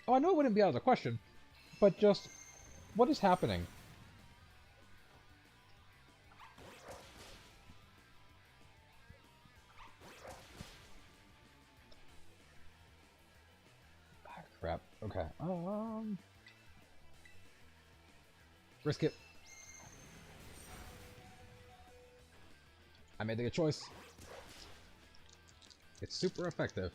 Oh, I know it wouldn't be out of the question, but just what is happening? Ah, crap. Okay. Risk it. I made the good choice. It's super effective.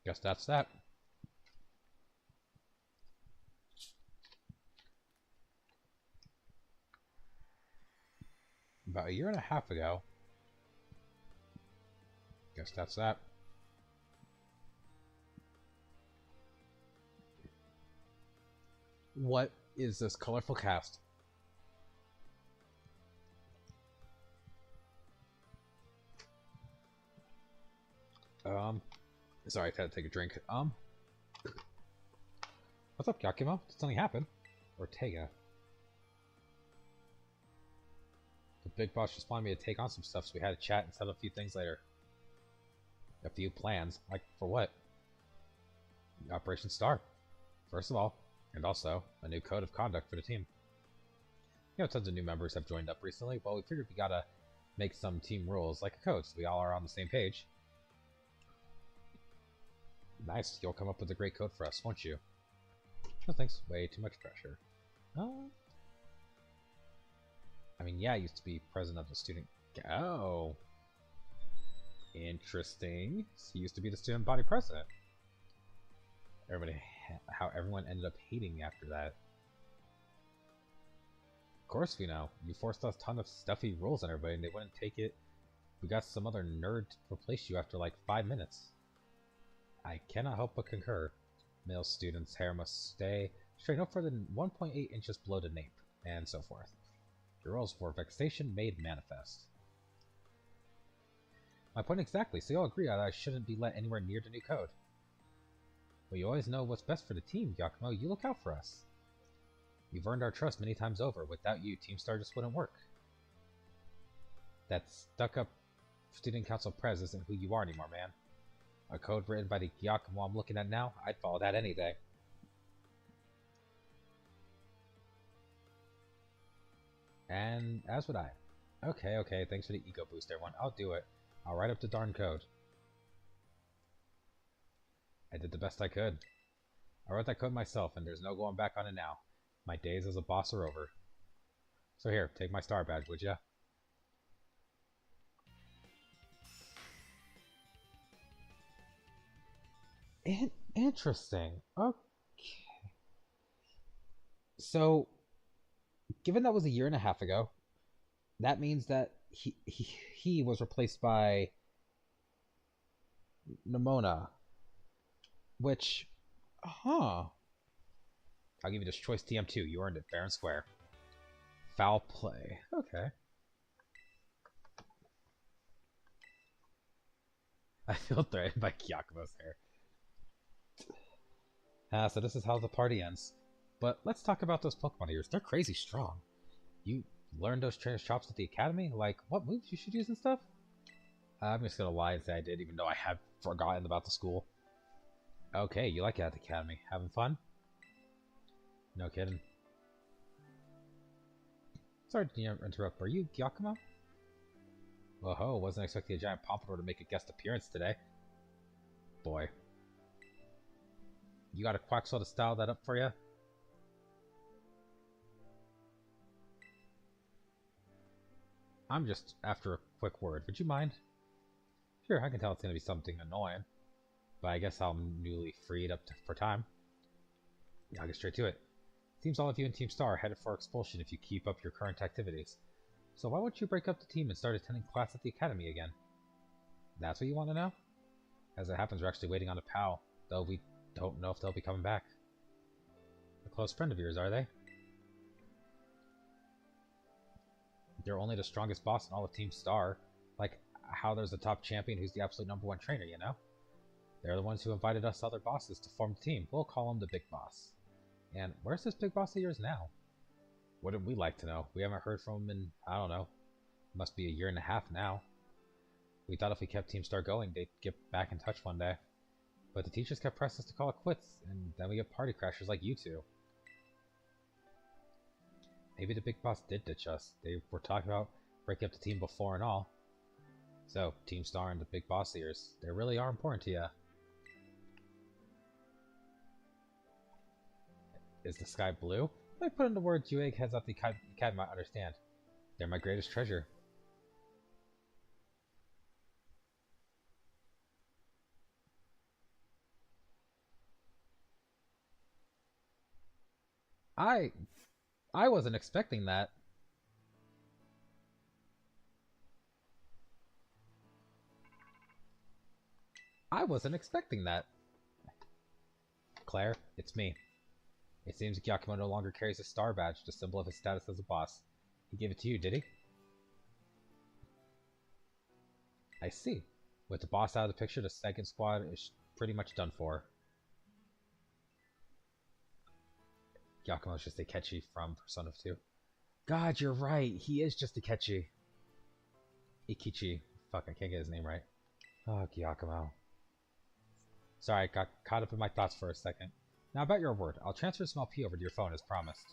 Guess that's that. About a year and a half ago. Guess that's that. What is this colorful cast? Sorry, I had to take a drink. What's up, Yakimo? Did something happen? Ortega. The big boss just wanted me to take on some stuff, so we had a chat and settle a few things later. A few plans. Like, for what? Operation Star. First of all, and also, a new code of conduct for the team. You know, tons of new members have joined up recently. Well, we figured we gotta make some team rules, like a code, so we all are on the same page. Nice, you'll come up with a great code for us, won't you? No thanks, way too much pressure. I mean, yeah, I used to be president of the student... Oh. Interesting. So he used to be the student body president. How everyone ended up hating me after that. Of course we know. You forced us a ton of stuffy rules on everybody and they wouldn't take it. We got some other nerd to replace you after like 5 minutes. I cannot help but concur. Male students' hair must stay straight no further than 1.8 inches below the nape, and so forth. The rules for vexation made manifest. My point exactly, so you all agree that I shouldn't be let anywhere near the new code. But you always know what's best for the team, Yakumo. You look out for us. You've earned our trust many times over. Without you, Team Star just wouldn't work. That stuck-up student council prez isn't who you are anymore, man. A code written by the Yakumo I'm looking at now, I'd follow that any day. And as would I. Okay, thanks for the ego boost, everyone. I'll do it. I'll write up the darn code. I did the best I could. I wrote that code myself, and there's no going back on it now. My days as a boss are over. So here, take my star badge, would ya? Interesting. Okay. So, given that was a year and a half ago, that means that he was replaced by Nemona, which, I'll give you this choice TM2. You earned it fair and square. Foul play. Okay. I feel threatened by Kyakumo's hair. So this is how the party ends. But let's talk about those Pokemon of yours. They're crazy strong. You learned those trainers' chops at the academy? Like, what moves you should use and stuff? I'm just gonna lie and say I did, even though I had forgotten about the school. Okay, you like it at the academy. Having fun? No kidding. Sorry to interrupt. Are you Gyakumo? Whoa, wasn't expecting a giant pompadour to make a guest appearance today. Boy. You got a Quaxo to style that up for you? I'm just after a quick word. Would you mind? Sure, I can tell it's going to be something annoying. But I guess I'm newly freed up for time. Yeah, I'll get straight to it. Seems all of you in Team Star are headed for expulsion if you keep up your current activities. So why won't you break up the team and start attending class at the academy again? That's what you want to know? As it happens, we're actually waiting on a pal, though we don't know if they'll be coming back. A close friend of yours, are they? They're only the strongest boss in all of Team Star. Like how there's a top champion who's the absolute #1 trainer, you know? They're the ones who invited us other bosses to form the team. We'll call him the Big Boss. And where's this Big Boss of yours now? Wouldn't we like to know? We haven't heard from him in, I don't know, must be a year and a half now. We thought if we kept Team Star going, they'd get back in touch one day. But the teachers kept pressing us to call it quits, and then we get party crashers like you two. Maybe the Big Boss did ditch us. They were talking about breaking up the team before and all. So, Team Star and the Big Boss ears, they really are important to you. Is the sky blue? Let me put into words you eggheads at the academy might understand. They're my greatest treasure. I wasn't expecting that. I wasn't expecting that. Claire, it's me. It seems Gyakumo no longer carries a star badge, the symbol of his status as a boss. He gave it to you, did he? I see. With the boss out of the picture, the second squad is pretty much done for. Gyakumo's just Akechi from Persona 2. God, you're right. He is just Akechi. Ikichi. Fuck, I can't get his name right. Oh, Gyakumo. Sorry, I got caught up in my thoughts for a second. Now about your award. I'll transfer some LP over to your phone as promised.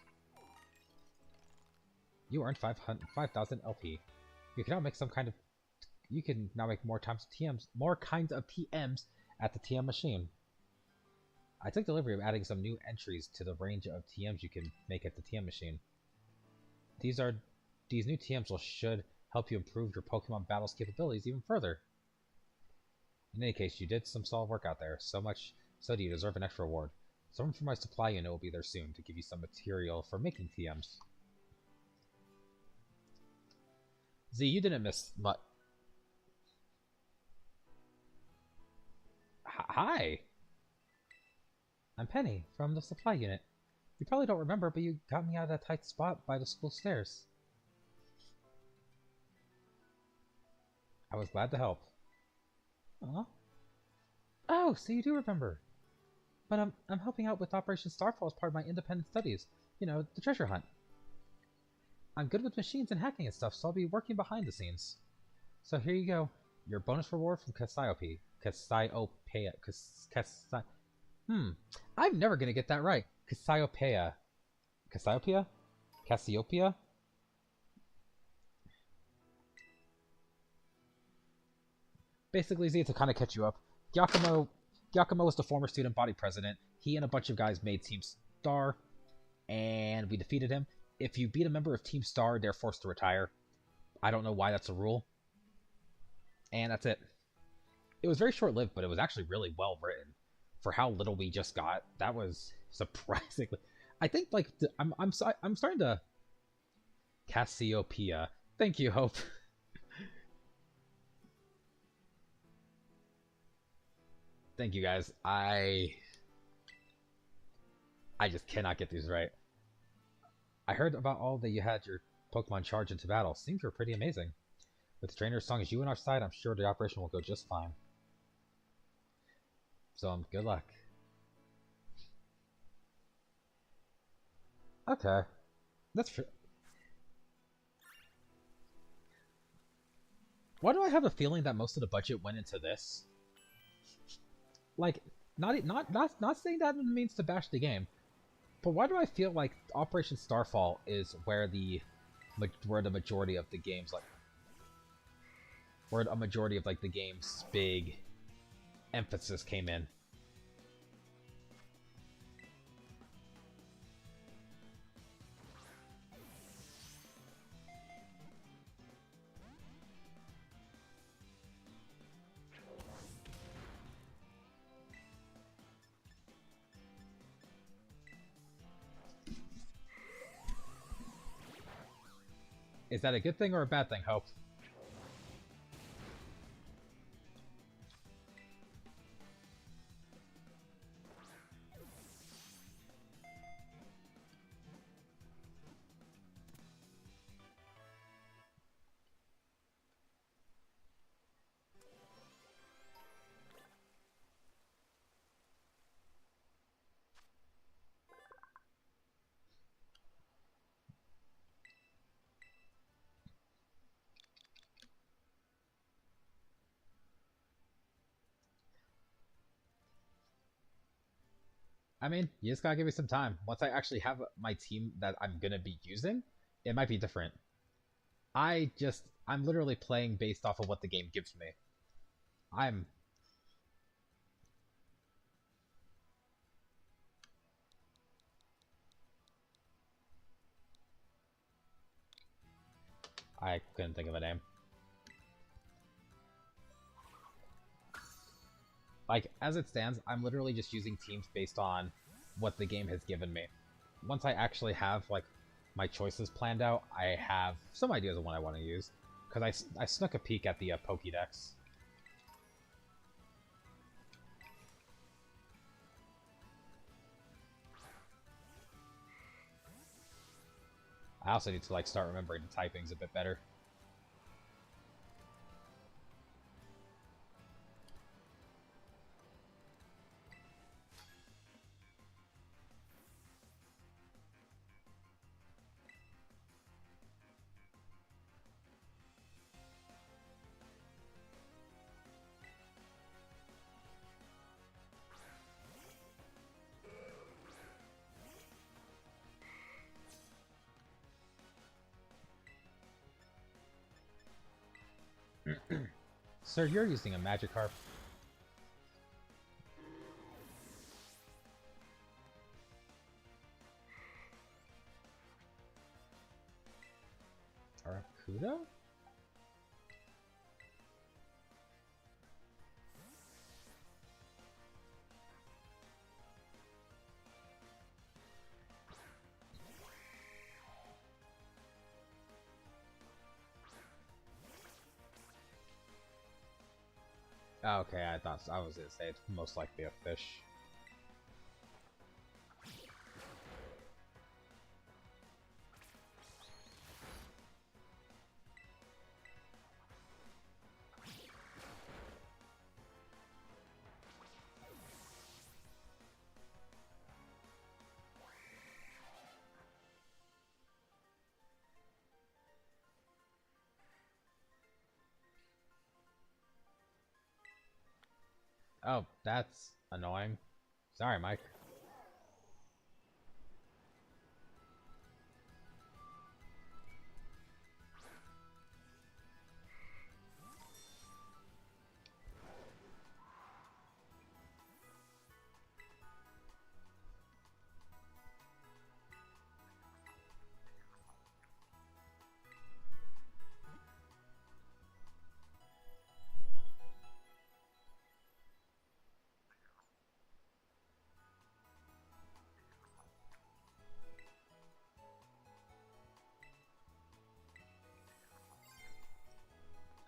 You earned 5,000 LP. You can now make more kinds of TMs at the TM machine. I took delivery of adding some new entries to the range of TMs you can make at the TM machine. These new TMs should help you improve your Pokemon battles capabilities even further. In any case, you did some solid work out there, so much so do you deserve an extra reward. Someone from my supply unit will be there soon to give you some material for making TMs. Z, you didn't miss much. Hi! I'm Penny, from the supply unit. You probably don't remember, but you got me out of that tight spot by the school stairs. I was glad to help. Aw. Oh, so you do remember. But I'm helping out with Operation Starfall as part of my independent studies. You know, the treasure hunt. I'm good with machines and hacking and stuff, so I'll be working behind the scenes. So here you go. Your bonus reward from Cassiopeia. I'm never gonna get that right. Cassiopeia. Cassiopeia? Cassiopeia? Basically, Z, to kind of catch you up, Gyakumo was the former student body president. He and a bunch of guys made Team Star, and we defeated him. If you beat a member of Team Star, they're forced to retire. I don't know why that's a rule. And that's it. It was very short-lived, but it was actually really well written. For how little we just got, that was surprisingly... I think, like, I'm starting to... Cassiopeia. Thank you, Hope. Thank you, guys. I just cannot get these right. I heard about all that you had your Pokemon charge into battle. Seems you're pretty amazing. With the trainer as strong as you on our side, I'm sure the operation will go just fine. So, good luck. Okay. That's true. Why do I have a feeling that most of the budget went into this? Like, not saying that it means to bash the game, but why do I feel like Operation Starfall is where the majority of the game's where a majority of the game's big emphasis came in? Is that a good thing or a bad thing, Hope? I mean, you just gotta give me some time. Once I actually have my team that I'm gonna be using, it might be different. I'm literally playing based off of what the game gives me. I'm I couldn't think of a name. Like, as it stands, I'm literally just using teams based on what the game has given me. Once I actually have, like, my choices planned out, I have some ideas of what I want to use. Because I snuck a peek at the Pokédex. I also need to, like, start remembering the typings a bit better. Sir, you're using a Magikarp. Arcuda? Oh, okay, I was gonna say it's most likely a fish. Oh, that's annoying. Sorry, Mike.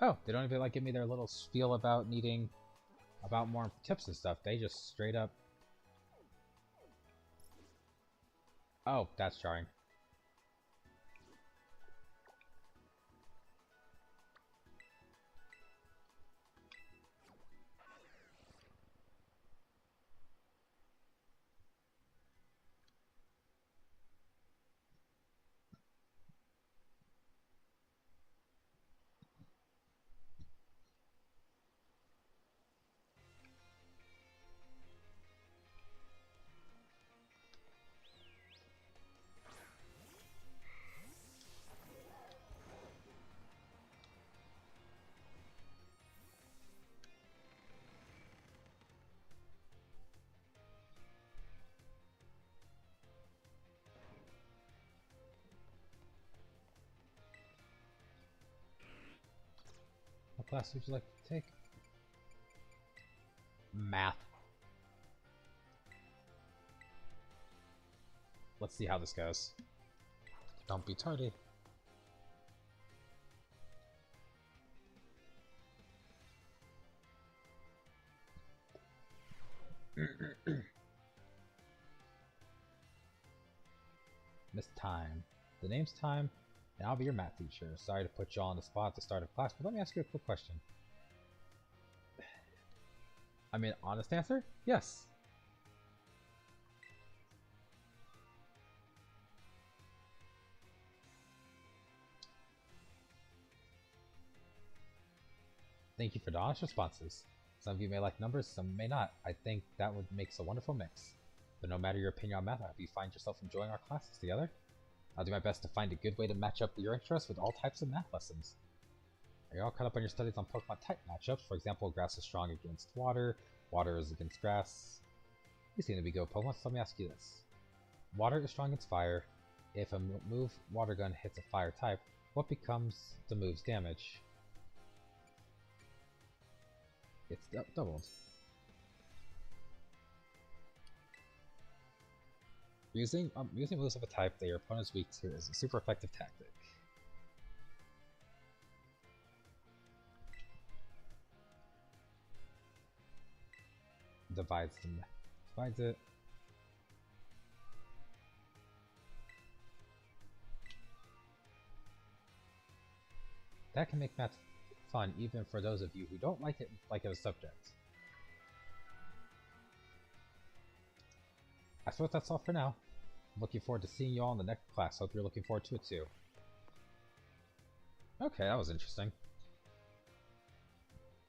Oh, they don't even like give me their little spiel about needing about more tips and stuff. They just straight up. Oh, that's jarring. What class would you like to take? Math. Let's see how this goes. Don't be tardy. Miss Time. The name's Time, and I'll be your math teacher. Sorry to put you all on the spot at the start of class, but let me ask you a quick question. I mean, honest answer? Yes. Thank you for the honest responses. Some of you may like numbers, some may not. I think that would make a wonderful mix. But no matter your opinion on math, I hope you find yourself enjoying our classes together. I'll do my best to find a good way to match up your interests with all types of math lessons. Are you all caught up on your studies on Pokemon type matchups? For example, grass is strong against water, water is against grass. You seem to be good Pokemon, so let me ask you this. Water is strong against fire. If a move Water Gun hits a fire type, what becomes the move's damage? It's doubled. Using moves of a type that your opponent is weak to is a super effective tactic. Divides it. That can make math fun even for those of you who don't like it as a subject. I suppose that's all for now. I'm looking forward to seeing you all in the next class. Hope you're looking forward to it too. Okay, that was interesting.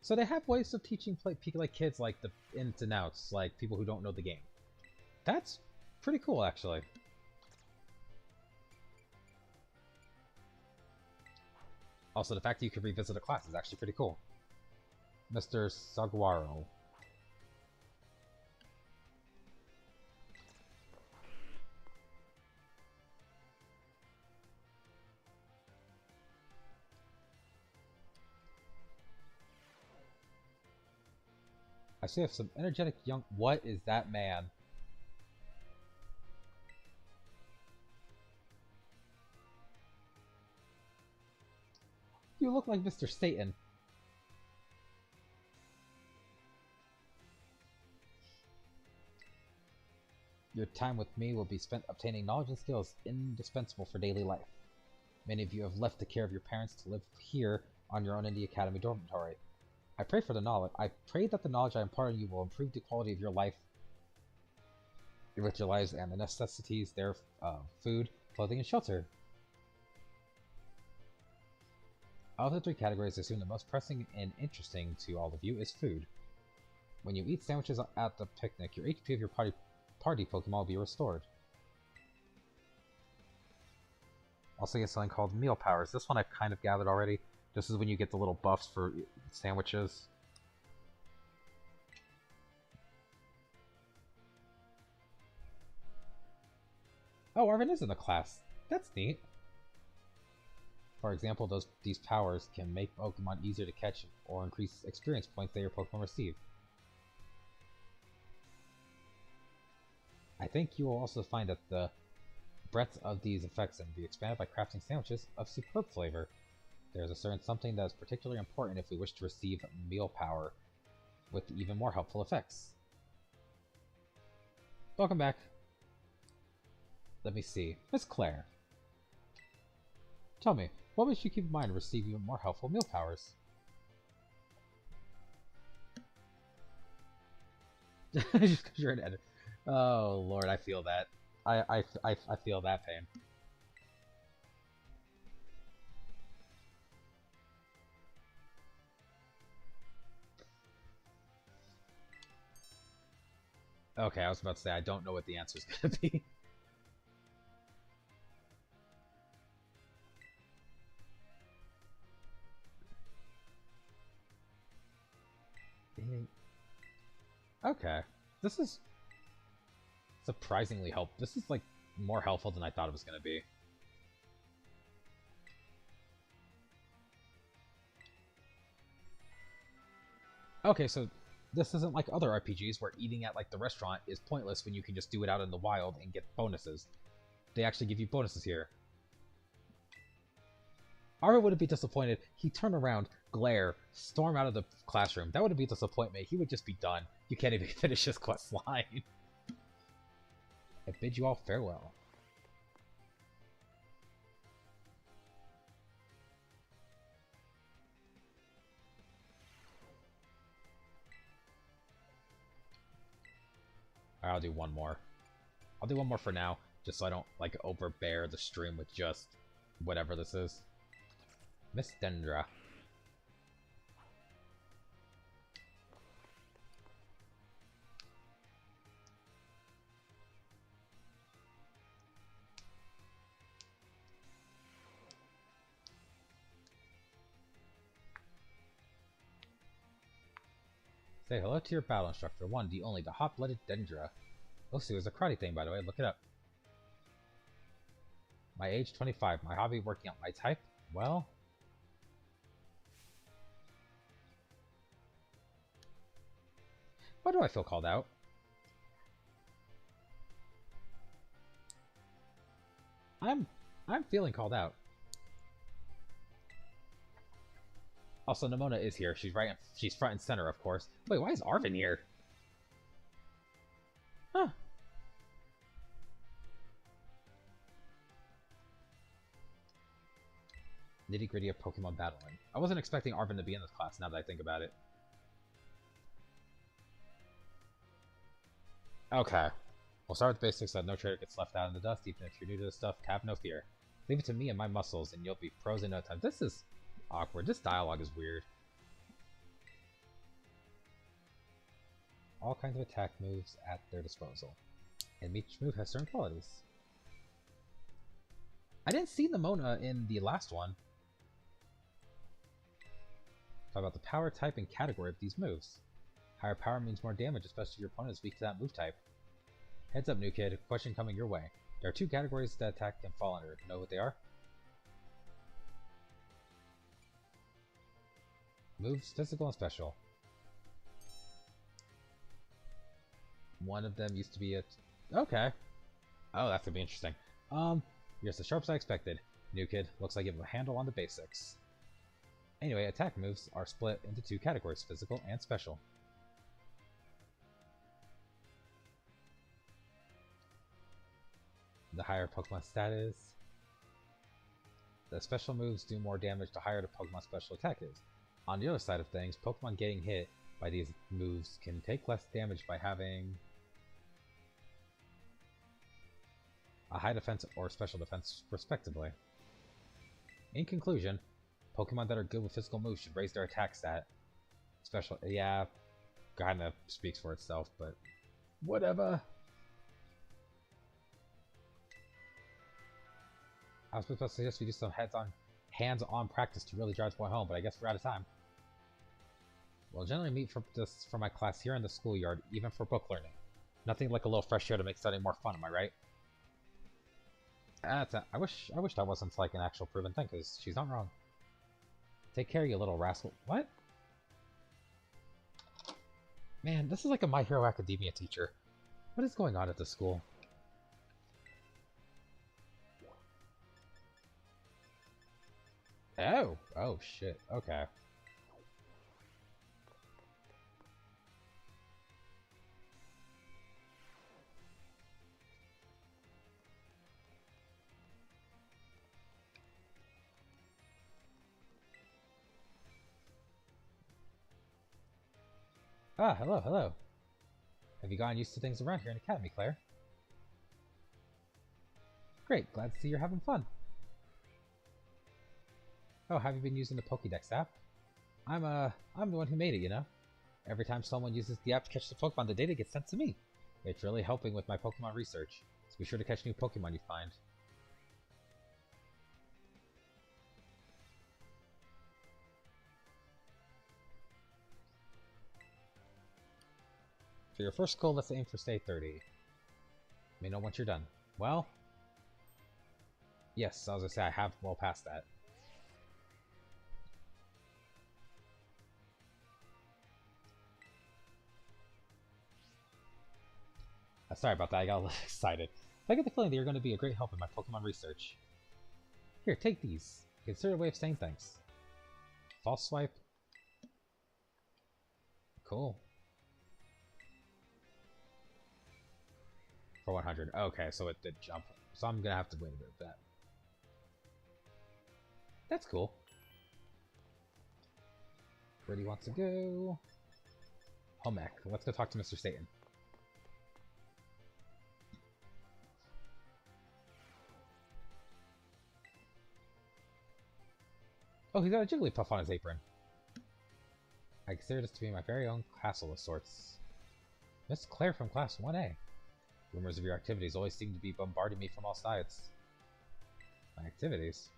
So they have ways of teaching kids like the ins and outs, like people who don't know the game. That's pretty cool, actually. Also, the fact that you can revisit a class is actually pretty cool. Mr. Saguaro. I see have some energetic young... What is that man? You look like Mr. Satan. Your time with me will be spent obtaining knowledge and skills indispensable for daily life. Many of you have left the care of your parents to live here on your own in the Academy dormitory. I pray that the knowledge I impart on you will improve the quality of your life, enrich your lives, and the necessities thereof, food, clothing, and shelter. Of the three categories, I assume the most pressing and interesting to all of you is food. When you eat sandwiches at the picnic, your HP of your party Pokemon will be restored. Also get something called Meal Powers. This one I've kind of gathered already. This is when you get the little buffs for sandwiches. Oh, Arven is in the class. That's neat. For example, these powers can make Pokemon easier to catch or increase experience points that your Pokemon receive. I think you will also find that the breadth of these effects can be expanded by crafting sandwiches of superb flavor. There is a certain something that is particularly important if we wish to receive meal power with even more helpful effects. Welcome back. Let me see. Miss Claire. Tell me, what would you keep in mind to receive even more helpful meal powers? Just because you're an editor. Oh Lord, I feel that. I feel that pain. Okay, I was about to say I don't know what the answer is gonna be. Okay, this is surprisingly helpful. This is like more helpful than I thought it was gonna be. Okay, so this isn't like other RPGs where eating at like the restaurant is pointless when you can just do it out in the wild and get bonuses. They actually give you bonuses here. Arven wouldn't be disappointed. He turned around, glare, storm out of the classroom. That would be disappointment. He would just be done. You can't even finish his quest line. I bid you all farewell. Alright, I'll do one more. I'll do one more for now, just so I don't, like, overbear the stream with just whatever this is. Miss Dendra. Say hello to your battle instructor, one, the only, the hot-blooded Dendra. Osu is a karate thing, by the way, look it up. My age, 25. My hobby, working out. My type, well... Why do I feel called out? I'm feeling called out. Also, Nemona is here. She's front and center, of course. Wait, why is Arven here? Huh. Nitty-gritty of Pokemon battling. I wasn't expecting Arven to be in this class, now that I think about it. Okay. We'll start with the basics so no trader gets left out in the dust. Even if you're new to this stuff, have no fear. Leave it to me and my muscles, and you'll be pros in no time. This is awkward. This dialogue is weird. All kinds of attack moves at their disposal. And each move has certain qualities. I didn't see Nemona in the last one. Talk about the power type and category of these moves. Higher power means more damage, especially if your opponent is weak to that move type. Heads up, new kid. Question coming your way. There are two categories that attack can fall under. Know what they are? Moves, physical and special. One of them used to be a... Okay. Oh, that's gonna be interesting. You're as sharp as I expected. New kid, looks like you have a handle on the basics. Anyway, attack moves are split into two categories, physical and special. The higher Pokemon status. The special moves do more damage the higher the Pokemon special attack is. On the other side of things, Pokemon getting hit by these moves can take less damage by having a high defense or special defense, respectively. In conclusion, Pokemon that are good with physical moves should raise their attack stat. Special, yeah, kinda speaks for itself, but whatever. I was supposed to suggest we do some hands-on practice to really drive the point home, but I guess we're out of time. We'll generally meet for my class here in the schoolyard, even for book learning. Nothing like a little fresh air to make studying more fun, am I right? I wish that wasn't like an actual proven thing, because she's not wrong. Take care, you little rascal. What? Man, this is like a My Hero Academia teacher. What is going on at the school? Oh shit, okay. Ah, hello. Have you gotten used to things around here in Academy, Claire? Great, glad to see you're having fun. Oh, have you been using the Pokédex app? I'm the one who made it, you know? Every time someone uses the app to catch the Pokemon, the data gets sent to me. It's really helping with my Pokemon research, so be sure to catch new Pokemon you find. For your first goal, let's aim for stage 30. Let me know once you're done. Well, yes, I was gonna say I have well past that. Sorry about that, I got a little excited. I get the feeling that you're going to be a great help in my Pokemon research. Here, take these. Consider a way of saying thanks. False Swipe, Cool. For 100. Okay, so it did jump. So I'm gonna have to wait a bit of that. That's cool. Where do you want to go? Home ec. Let's go talk to Mr. Satan. Oh, he's got a Jigglypuff on his apron. I consider this to be my very own castle of sorts. Miss Claire from Class 1A. Rumors of your activities always seem to be bombarding me from all sides. My activities?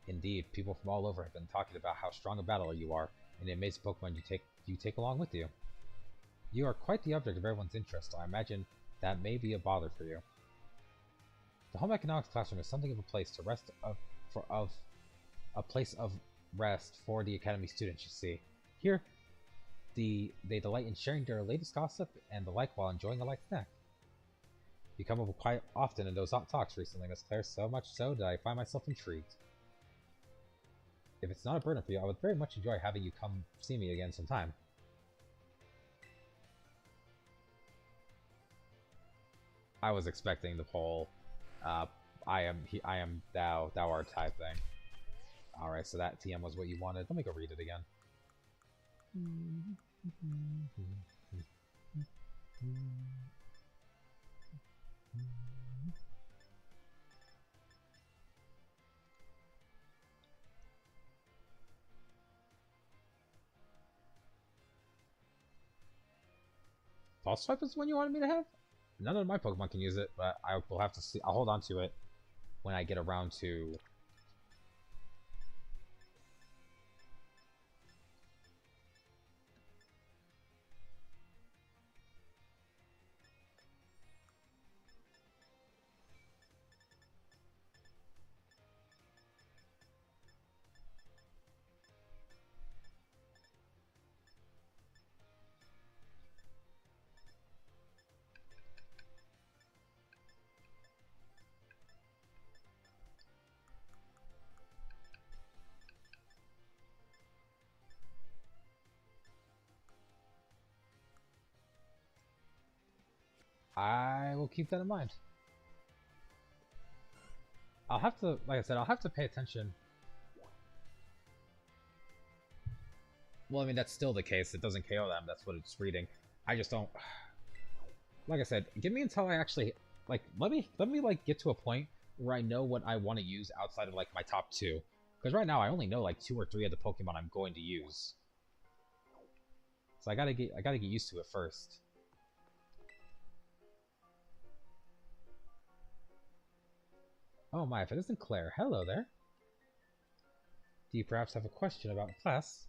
Indeed, people from all over have been talking about how strong a battler you are, and the amazing Pokemon you take along with you. You are quite the object of everyone's interest, so I imagine that may be a bother for you. The home economics classroom is something of a place to rest a place of rest for the academy students. You see, here they delight in sharing their latest gossip and the like while enjoying a light snack. You come up quite often in those hot talks recently, Miss Claire, so much so that I find myself intrigued. If it's not a burden for you, I would very much enjoy having you come see me again sometime. I was expecting the whole I am thou art type thing. Alright, so that TM was what you wanted. Let me go read it again. False Swipe is the one you wanted me to have? None of my Pokemon can use it, but I will have to see. I'll hold on to it when I get around to... I will keep that in mind. I'll have to, like I said, I'll have to pay attention. Well, I mean, that's still the case. It doesn't KO them. That's what it's reading. I just don't... Like I said, give me until I actually... Like, let me like, get to a point where I know what I want to use outside of, like, my top two. Because right now, I only know, like, 2 or 3 of the Pokemon I'm going to use. So I gotta get used to it first. Oh my, if it isn't Claire. Hello there. Do you perhaps have a question about class?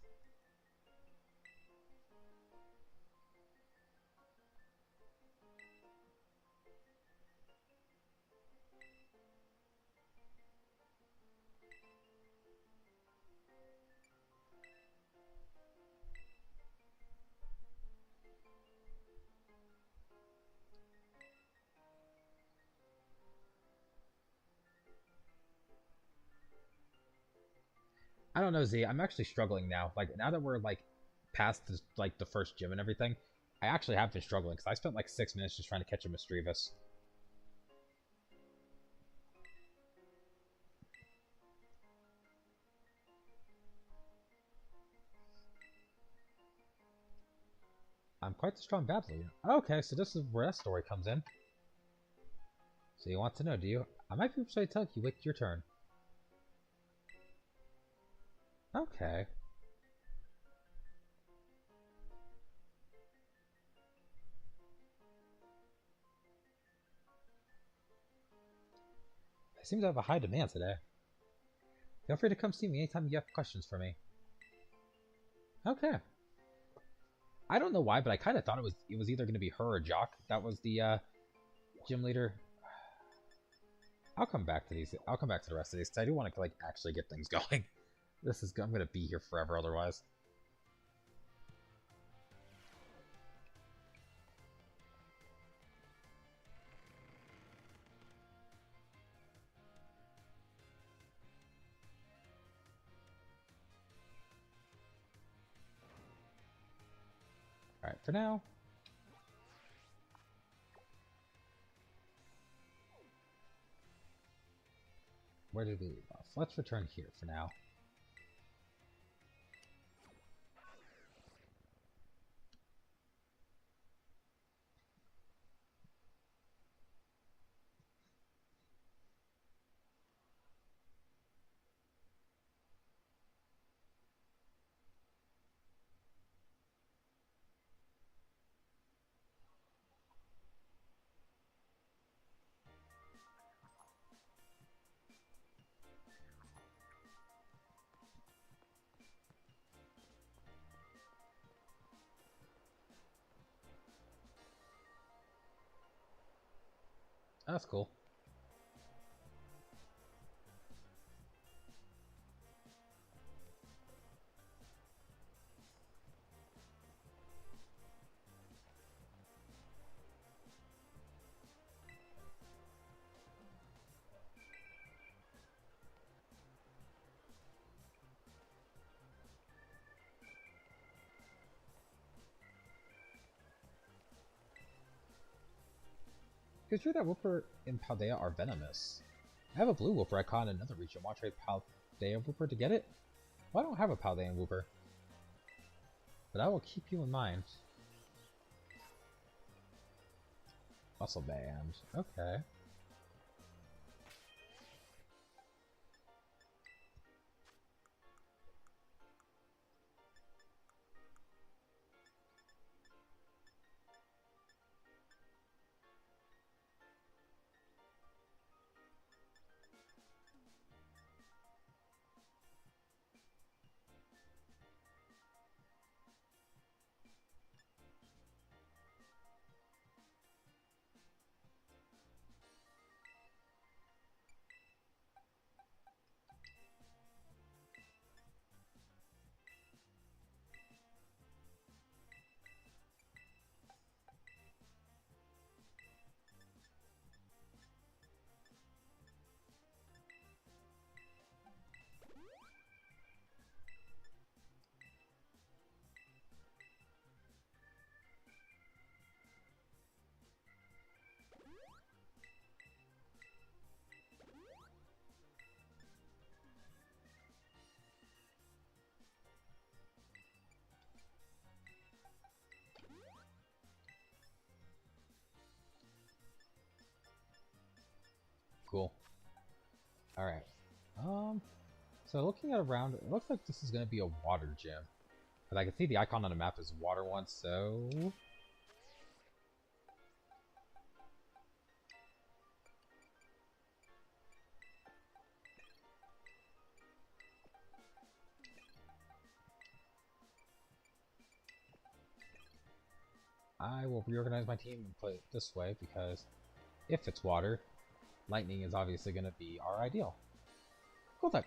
I don't know, Z. I'm actually struggling now. Like, now that we're, like, past this, like, the first gym and everything, I actually have been struggling, because I spent, like, 6 minutes just trying to catch a Misdreavus. I'm quite the strong battler. Okay, so this is where that story comes in. So you want to know, do you? I might be persuaded to tell you, wait your turn. Okay. I seem to have a high demand today. Feel free to come see me anytime you have questions for me. Okay. I don't know why, but I kind of thought it was either going to be her or Jock. That was the gym leader. I'll come back to these. I'll come back to the rest of these because I do want to like actually get things going. I'm going to be here forever otherwise. for now. Where did we leave off? Let's return here for now. That's cool. It's true that Wooper and Paldea are venomous. I have a blue Wooper I caught in another region. Want to trade Paldea Wooper to get it? Well, I don't have a Paldean Wooper. But I will keep you in mind. Muscle Band. Okay. Cool. Alright. So looking at around, it looks like this is going to be a water gym. But I can see the icon on the map is water one, so... I will reorganize my team and play it this way, because if it's water, lightning is obviously going to be our ideal. Cool type.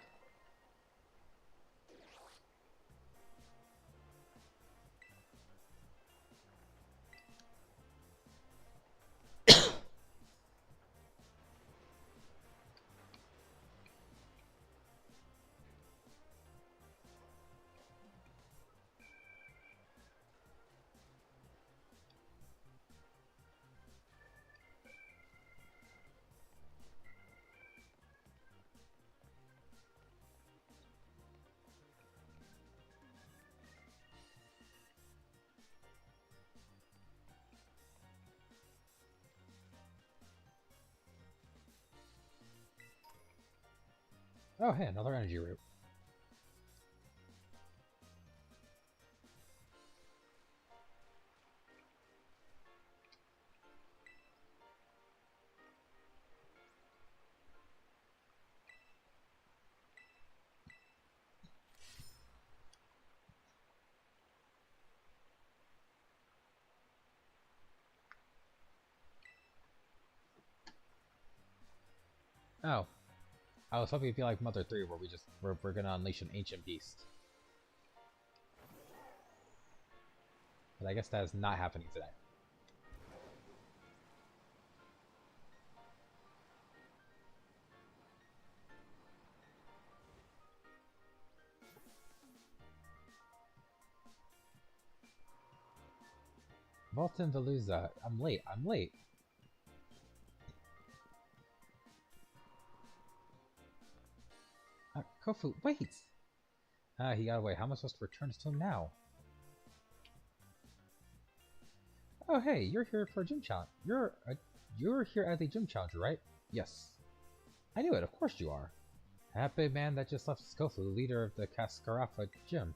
Oh, hey, another energy root. Oh. I was hoping it'd be like Mother 3, where we're gonna unleash an ancient beast. But I guess that is not happening today. Molten Veluza. I'm late. I'm late. Kofu, wait! He got away. How am I supposed to return this to him now? Oh, hey, you're here for a gym challenge. You're here as a gym challenger, right? Yes. I knew it. Of course you are. That big man that just left is Kofu, leader of the Cascarafa gym.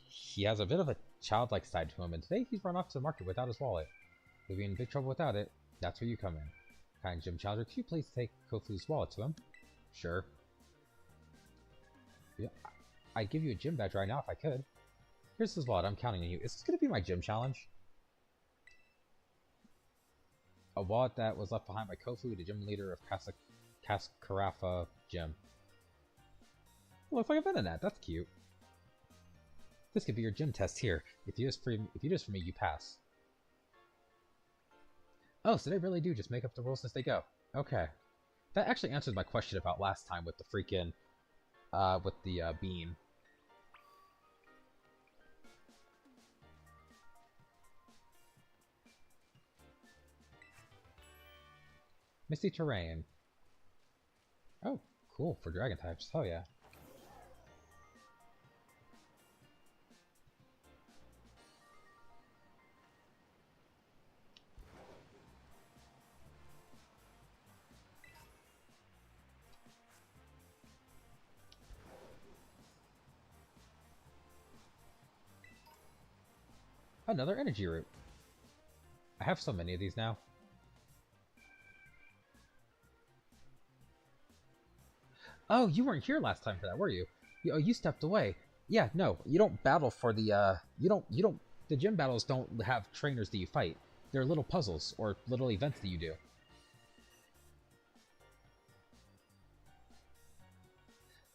He has a bit of a childlike side to him, and today he's run off to the market without his wallet. He'll be in big trouble without it. That's where you come in. Kind gym challenger, could you please take Kofu's wallet to him? Sure. Yeah, I'd give you a gym badge right now if I could. Here's his wallet. I'm counting on you. Is this going to be my gym challenge? A wallet that was left behind by Kofu, the gym leader of Cascarafa Gym. Looks like I've been in that. That's cute. This could be your gym test here. If you do this for me, you pass. Oh, so they really do just make up the rules as they go. Okay. That actually answers my question about last time with the freaking, with the, bean. Misty Terrain. Oh, cool, for dragon types. Hell yeah. Another energy root. I have so many of these now. Oh, you weren't here last time for that, were you? Oh, you stepped away. Yeah, no, you don't battle for the, the gym battles don't have trainers that you fight. They're little puzzles, or little events that you do.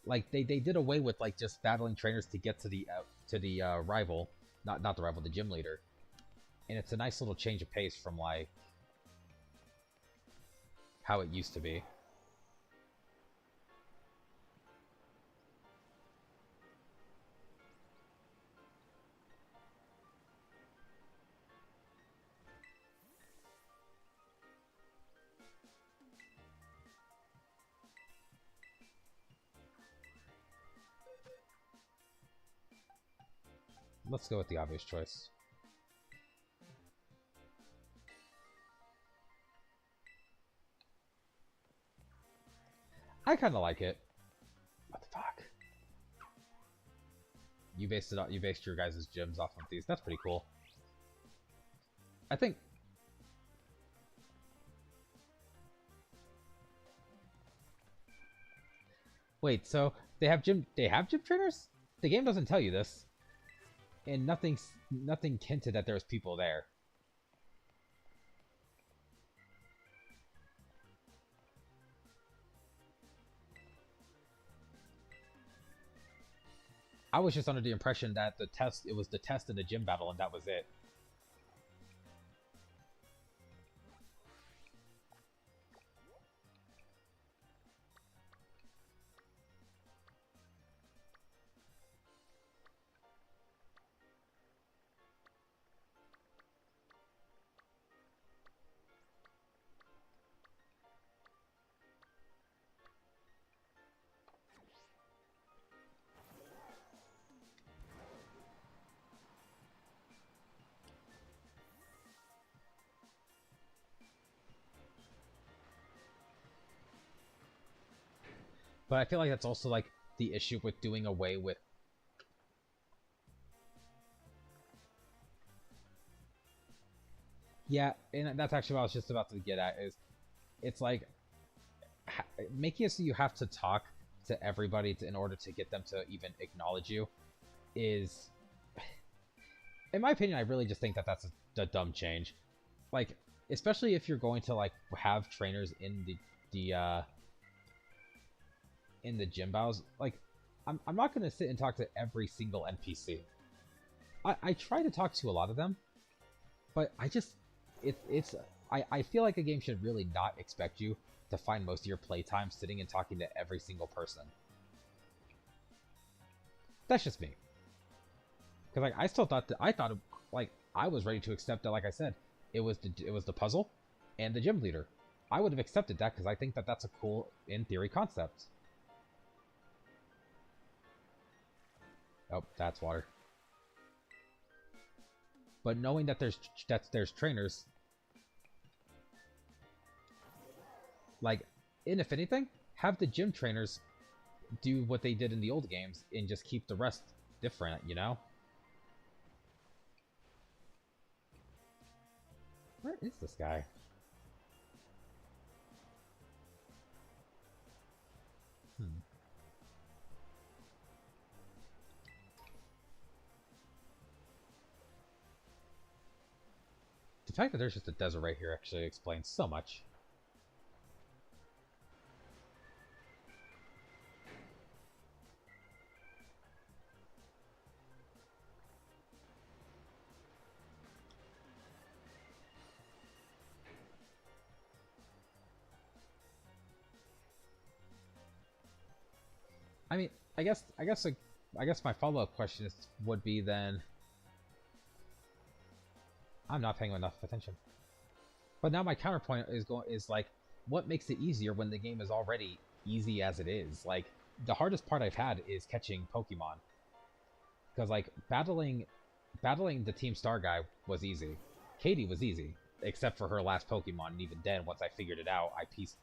Like, they did away with, like, just battling trainers to get to the rival. Not the rival, the gym leader. And it's a nice little change of pace from, like, how it used to be. Let's go with the obvious choice. I kind of like it. What the fuck? You based your guys' gyms off of these. That's pretty cool. I think. Wait, so they have gym trainers? The game doesn't tell you this. And nothing hinted that there was people there. I was just under the impression that it was the test in the gym battle and that was it. But I feel like that's also like the issue with doing away with. Yeah, and that's actually what I was just about to get at. Is it's like making it so you have to talk to everybody in order to get them to even acknowledge you is, in my opinion, I really just think that that's a dumb change. Like, especially if you're going to like have trainers in the gym battles. Like, I'm not going to sit and talk to every single NPC. I try to talk to a lot of them, but I just I feel like a game should really not expect you to find most of your playtime sitting and talking to every single person. That's just me. Because like I still thought that like I was ready to accept that. Like I said, it was the puzzle and the gym leader. I would have accepted that because I think that that's a cool, in theory, concept. Oh, that's water. But knowing that there's trainers, like, and if anything, have the gym trainers do what they did in the old games and just keep the rest different, you know? Where is this guy? Hmm. The fact that there's just a desert right here actually explains so much. I mean, I guess my follow-up question would be then, I'm not paying enough attention. But now my counterpoint is like, what makes it easier when the game is already easy as it is? Like, the hardest part I've had is catching Pokemon, because like battling the Team Star guy was easy. Katie was easy, except for her last Pokemon, and even then, once I figured it out,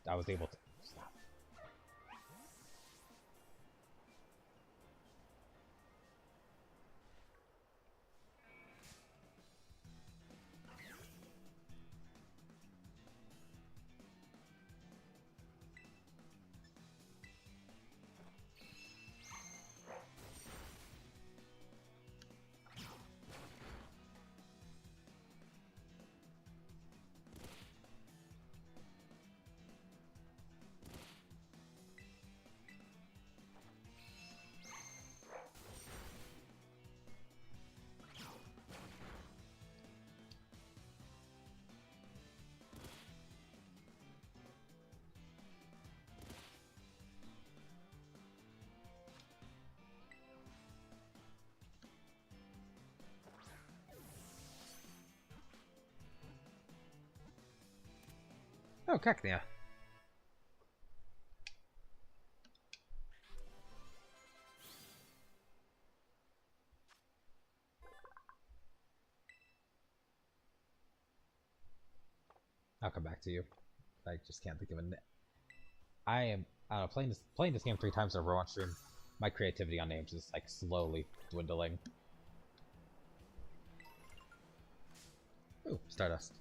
I was able to stop. Oh, Cacnea. I'll come back to you. I just can't think of a. I am playing this game 3 times in a row on stream. My creativity on names is like slowly dwindling. Ooh, Stardust.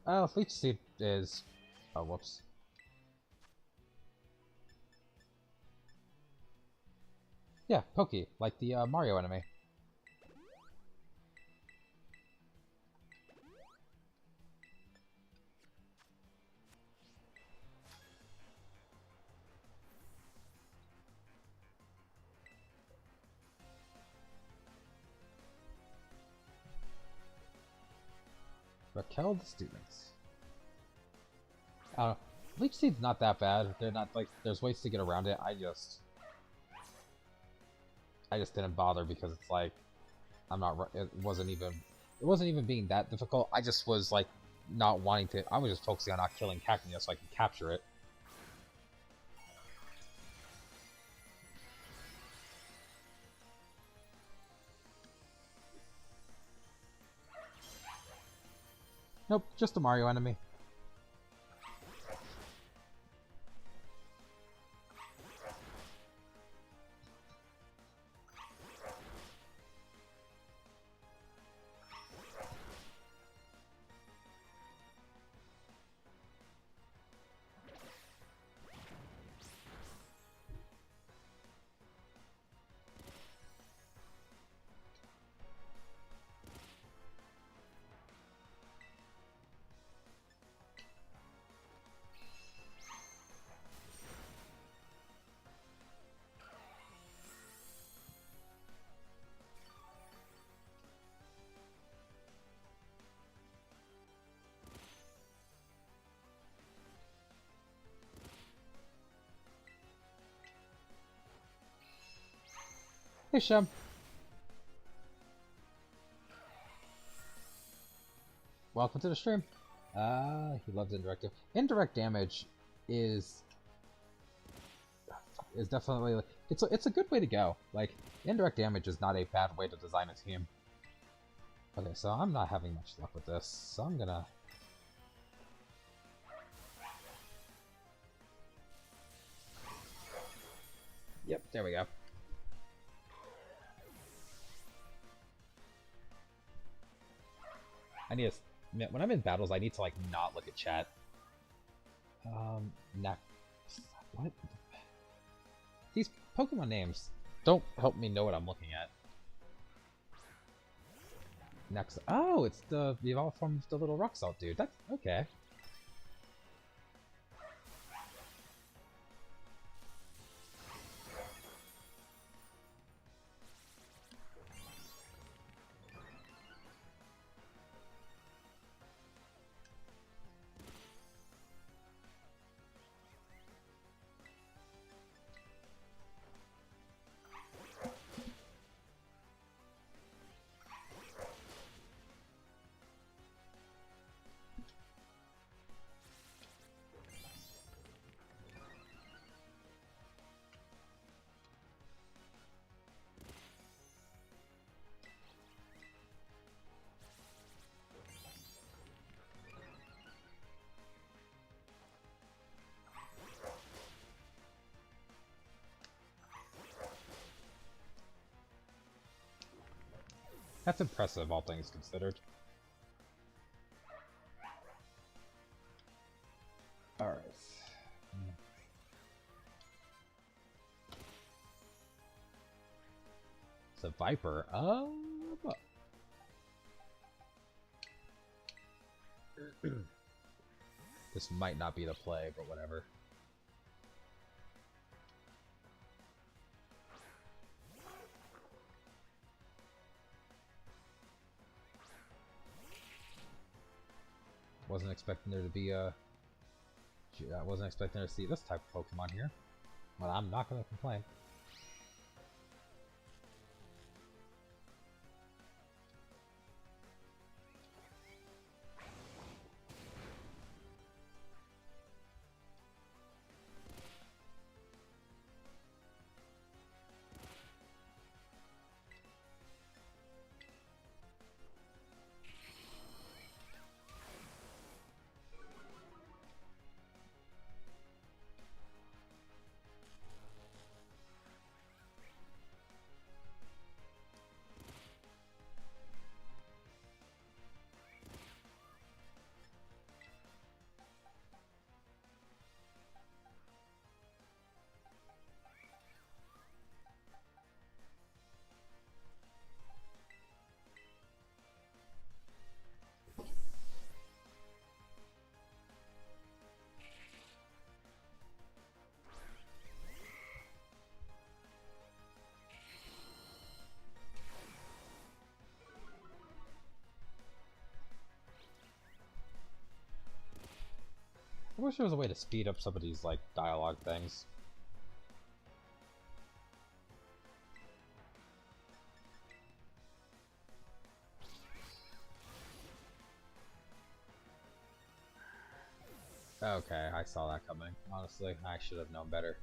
Oh, Leech Seed is... Oh, whoops. Yeah, Pokey, like the Mario enemy. Raquel the students. Leech Seed's not that bad. They're not like there's ways to get around it. I just didn't bother because it's like it wasn't even being that difficult. I just was like not wanting to. I was just focusing on not killing Cacnea so I could capture it. Nope, just a Mario enemy. Hey, Shem. Welcome to the stream. He loves indirect. Indirect damage is definitely it's a good way to go. Like indirect damage is not a bad way to design a team. Okay, so I'm not having much luck with this, so I'm gonna. Yep, there we go. I need to. When I'm in battles, I need to like not look at chat. Nah. What? These Pokemon names don't help me know what I'm looking at. Next. Oh, it's the evolved from the little rock salt dude. That's okay. That's impressive, all things considered. Alright. It's a Viper. This might not be the play, but whatever. Wasn't expecting there to be a... I wasn't expecting to see this type of Pokemon here. But I'm not going to complain. wish there was a way to speed up some of these, like, dialogue things. Okay, I saw that coming. Honestly, I should have known better.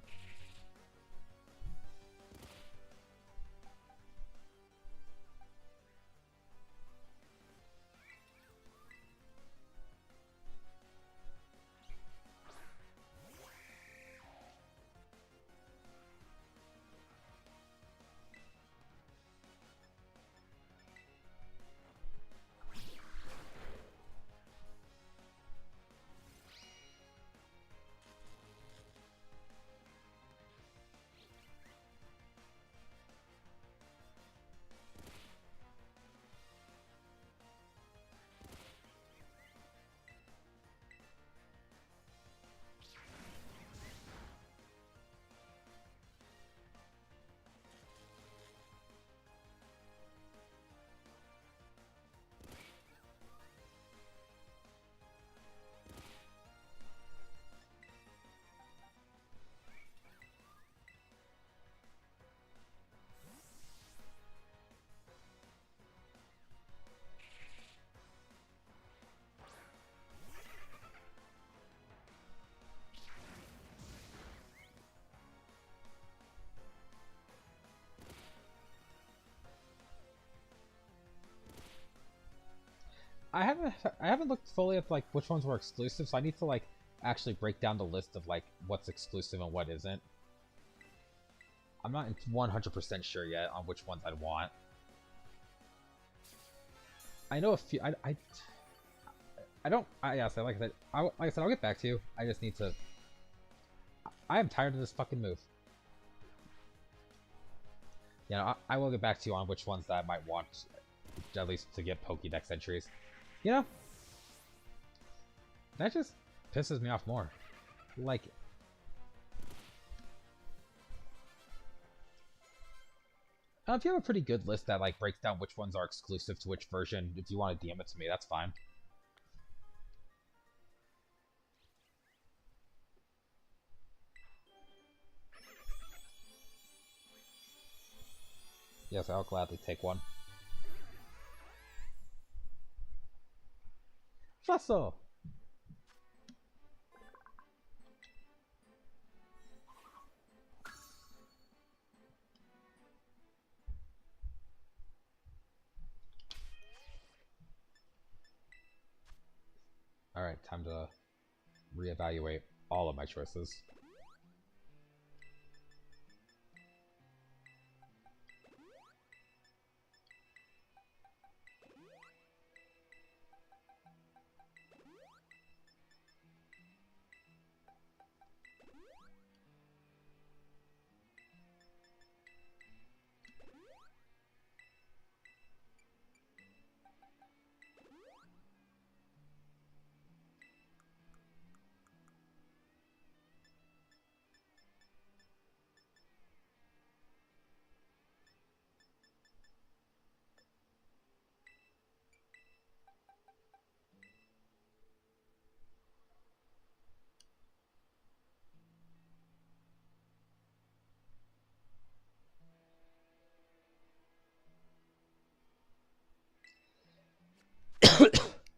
I haven't looked fully at like which ones were exclusive, so I need to like actually break down the list of like what's exclusive and what isn't. I'm not 100% sure yet on which ones I'd want. I know a few. I don't. Yes, like I said. Like I said, I'll get back to you. I just need to. I am tired of this fucking move. You know, I will get back to you on which ones that I might want, at least to get Pokédex entries. You know, that just pisses me off more. Like, if you have a pretty good list that like breaks down which ones are exclusive to which version, if you want to DM it to me, that's fine. Yes, I'll gladly take one. Fossil! Alright, time to reevaluate all of my choices.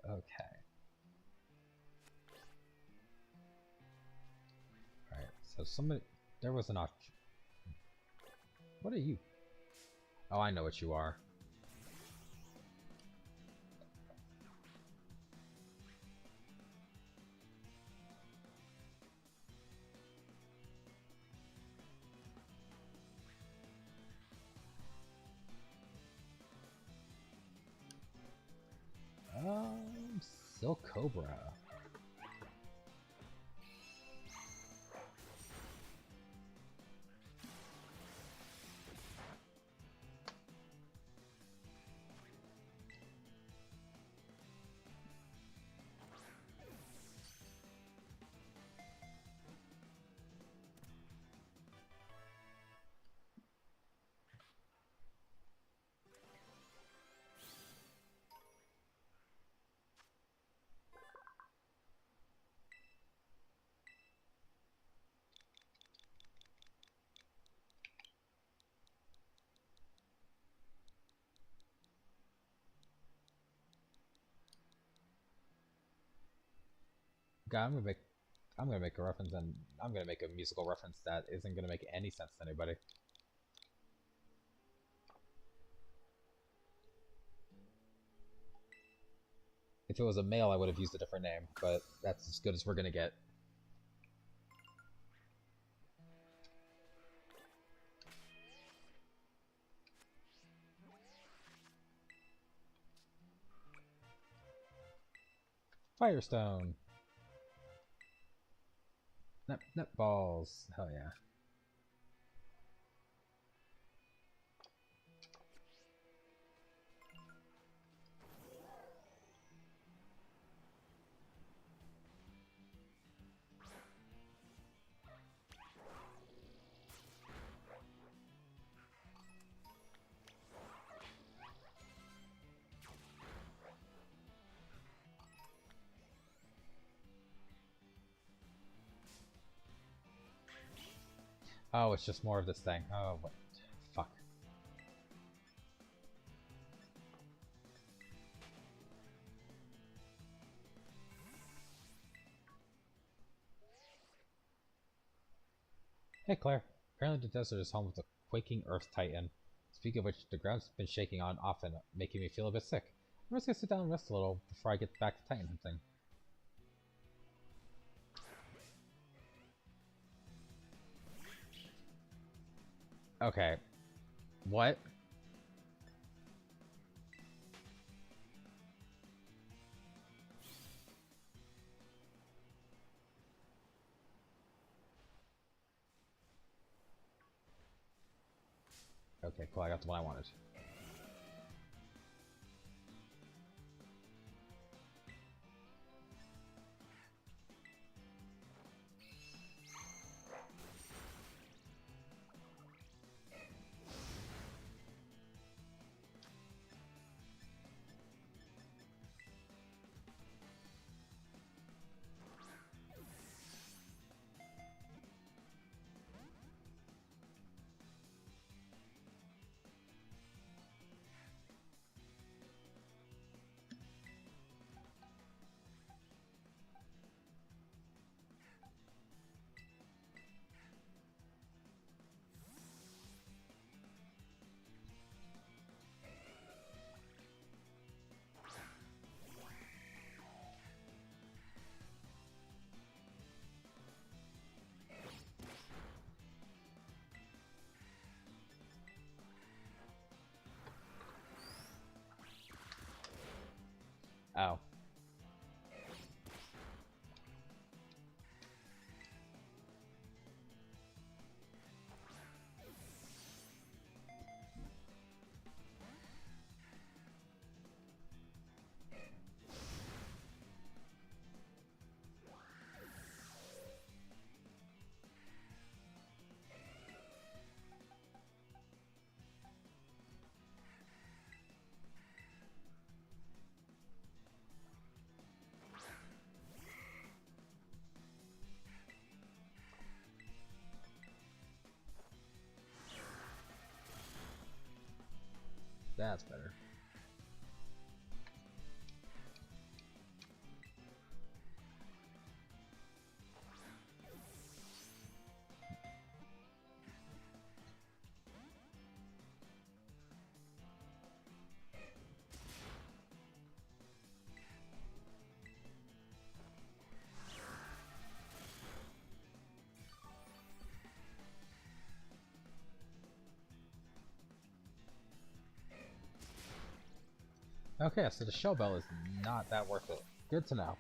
Okay. Alright, so somebody... There was an option. What are you? Oh, I know what you are. Silk Cobra. God, I'm gonna make a reference, and I'm gonna make a musical reference that isn't gonna make any sense to anybody. If it was a male, I would have used a different name, but that's as good as we're gonna get. Firestone. Nutballs. Hell yeah. Oh, it's just more of this thing. Oh, what? Fuck. Hey, Claire. Apparently the desert is home with a quaking earth titan. Speaking of which, the ground's been shaking on often, making me feel a bit sick. I'm just gonna sit down and rest a little before I get back to titan hunting. Okay. What? Okay, cool. I got the one I wanted. Oh. That's better. Okay, so the shell bell is not that worth it. Good to know.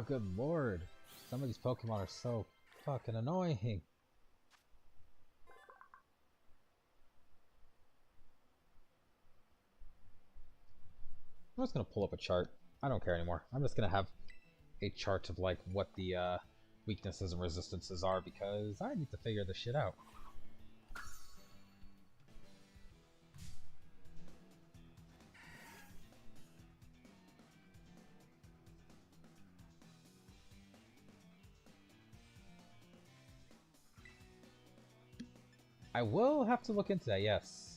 Oh, good lord. Some of these Pokemon are so fucking annoying. I'm just gonna pull up a chart. I don't care anymore. I'm just gonna have a chart of like what the weaknesses and resistances are because I need to figure this shit out. I will have to look into that, yes.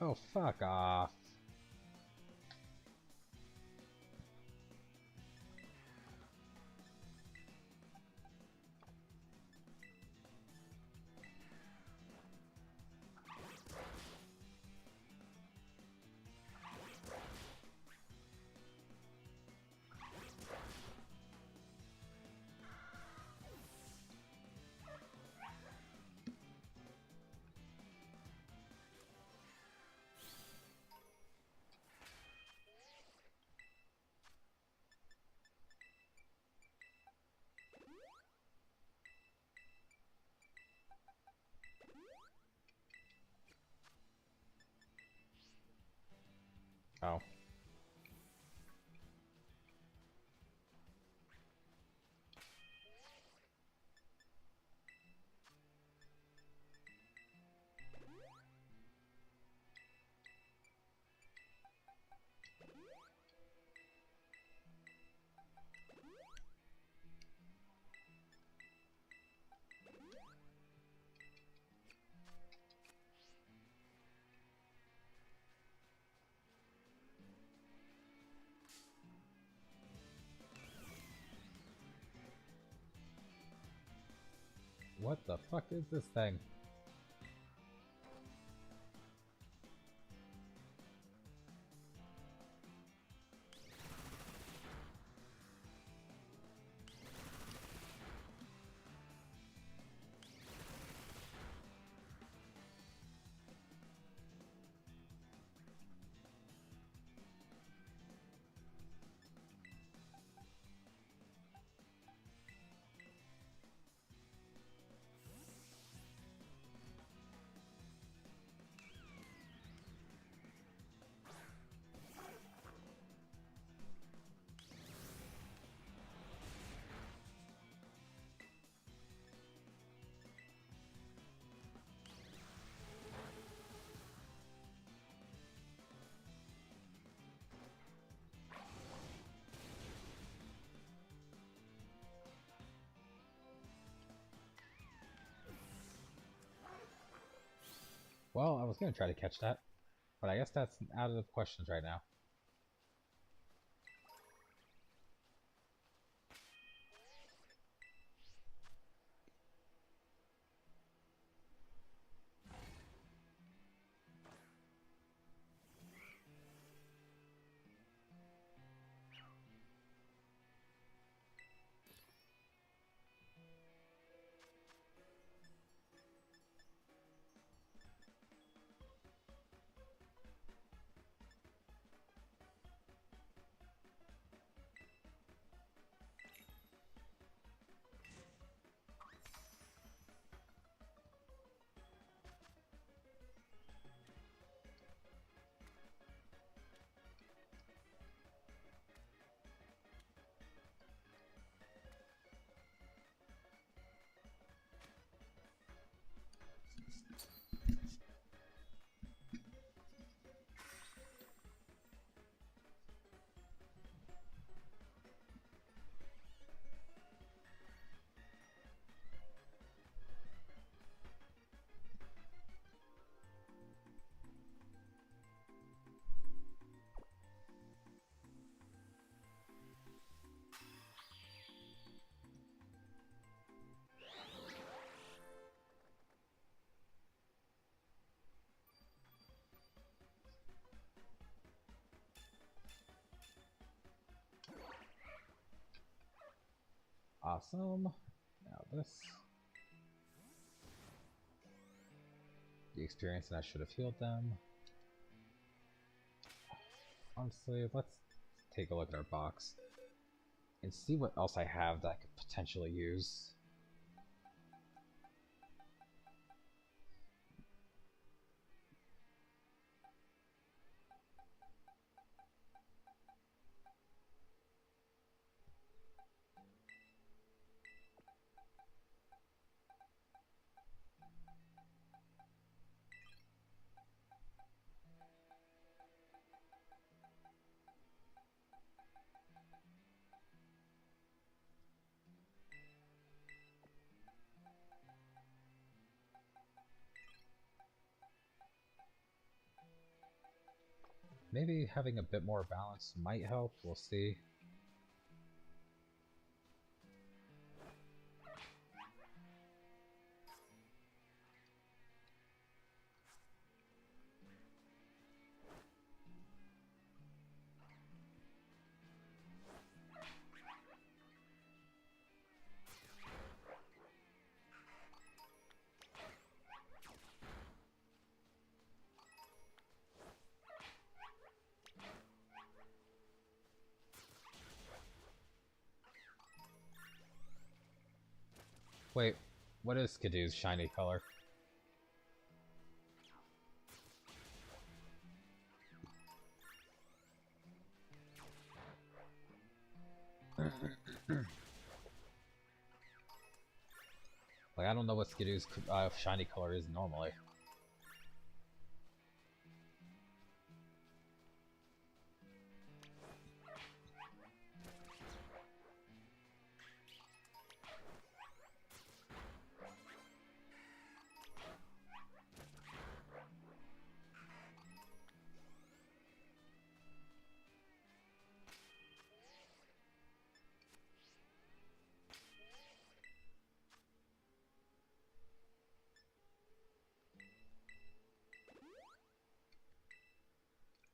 Oh, fuck off. Oh. What the fuck is this thing? Well, I was gonna try to catch that, but I guess that's out of the questions right now. Awesome. Now this. The experience, and I should have healed them. Honestly, let's take a look at our box and see what else I have that I could potentially use. Maybe having a bit more balance might help, we'll see. Wait, what is Skidoo's shiny color? Like, I don't know what Skidoo's shiny color is normally.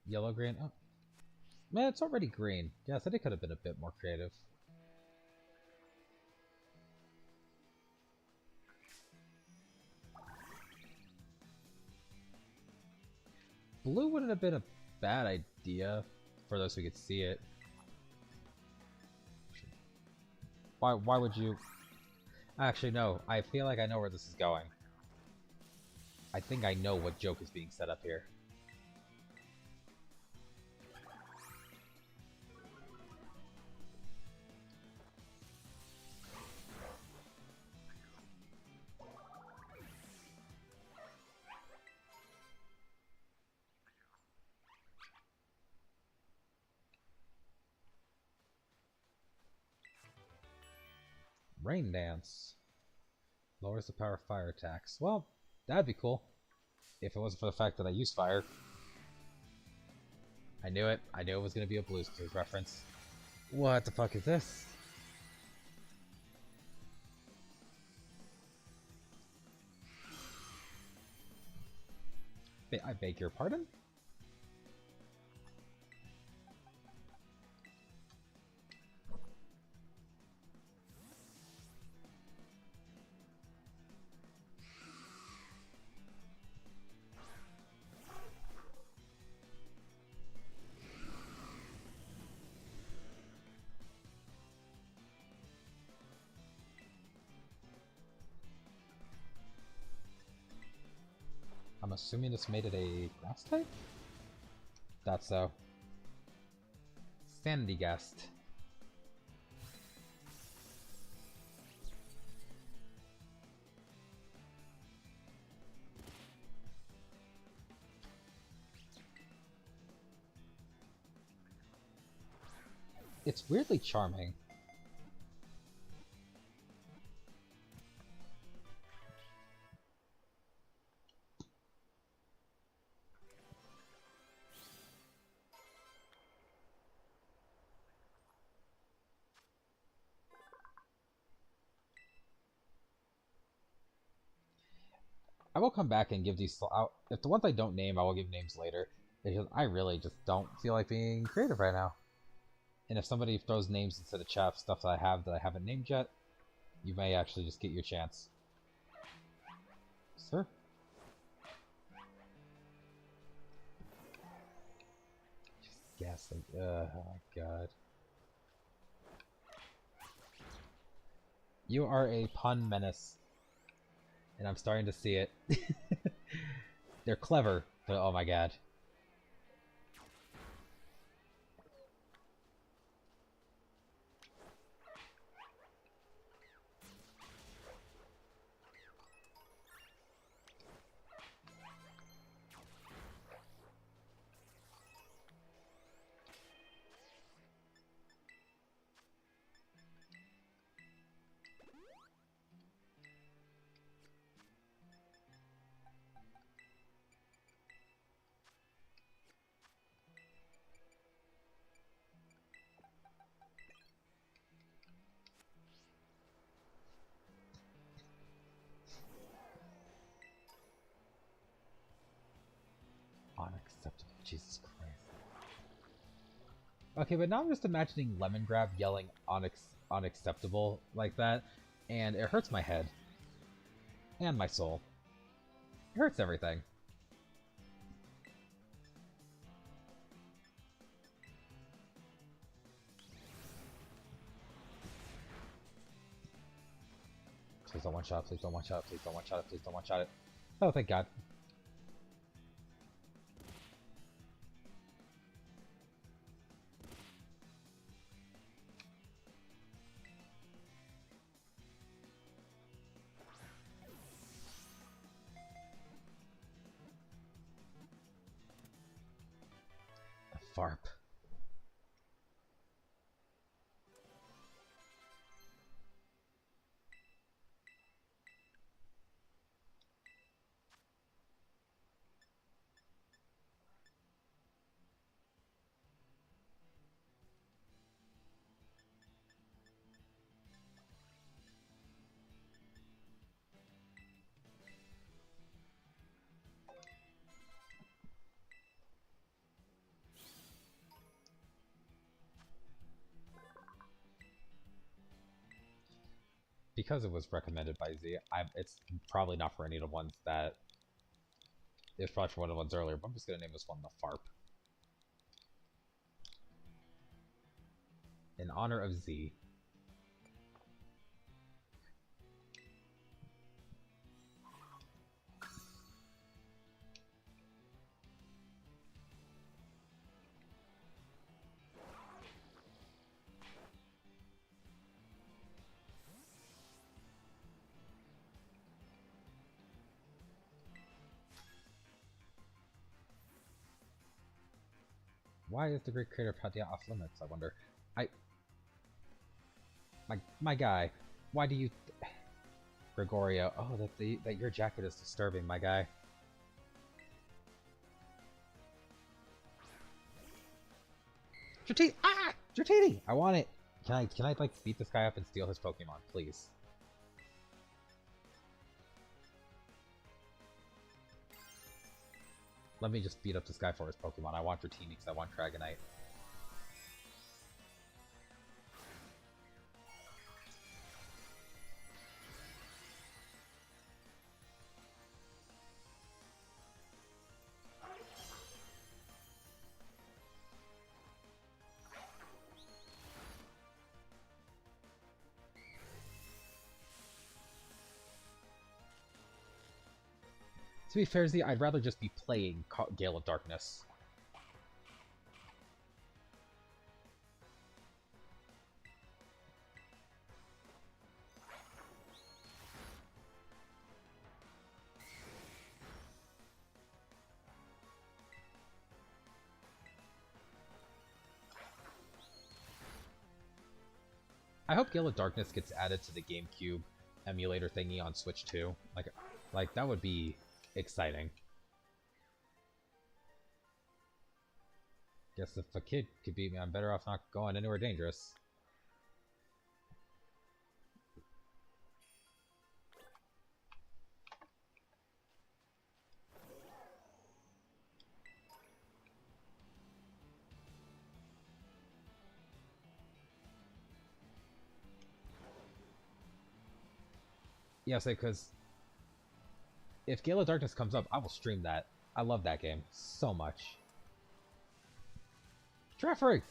Yellow green? Oh. Man, it's already green. Yeah, I said it could have been a bit more creative. Blue wouldn't have been a bad idea for those who could see it. Why would you... Actually, no. I feel like I know where this is going. I think I know what joke is being set up here. Rain Dance. Lowers the power of fire attacks. Well, that'd be cool. If it wasn't for the fact that I use fire. I knew it. I knew it was going to be a Blue's Clues reference. What the fuck is this? I beg your pardon? I'm assuming this made it a grass type? That's so. Sandy Gust. It's weirdly charming. I will come back and give these out. If the ones I don't name, I will give names later. Because I really just don't feel like being creative right now. And if somebody throws names into the chat, stuff that I have that I haven't named yet, You may actually just get your chance. Sir? Just guessing. Oh my god. You are a pun menace. And I'm starting to see it. They're clever, but oh my god. Unacceptable. Jesus Christ. Okay, but now I'm just imagining Lemongrab yelling unacceptable like that, and it hurts my head. And my soul. It hurts everything. Please don't one-shot it, please don't one-shot it, please don't one-shot it, please don't one-shot it. Oh, thank God. A farp. Because it was recommended by Z, it's probably not for any of the ones that... It's probably for one of the ones earlier, but I'm just going to name this one the Farp. In honor of Z. Why is the great creator of Paldea off limits, I wonder? My guy, why do you... Gregorio, oh, that your jacket is disturbing, my guy. Dratini! Ah! Dratini! I want it! Can I, like, beat this guy up and steal his Pokemon, please? Let me just beat up this guy for his Pokemon. I want Dratini because I want Dragonite. To be fair, Z, I'd rather just be playing Gale of Darkness. I hope Gale of Darkness gets added to the GameCube emulator thingy on Switch too. Like that would be exciting. Guess if a kid could beat me, I'm better off not going anywhere dangerous. Yes, because if Gale of Darkness comes up, I will stream that. I love that game so much. Jeffrey!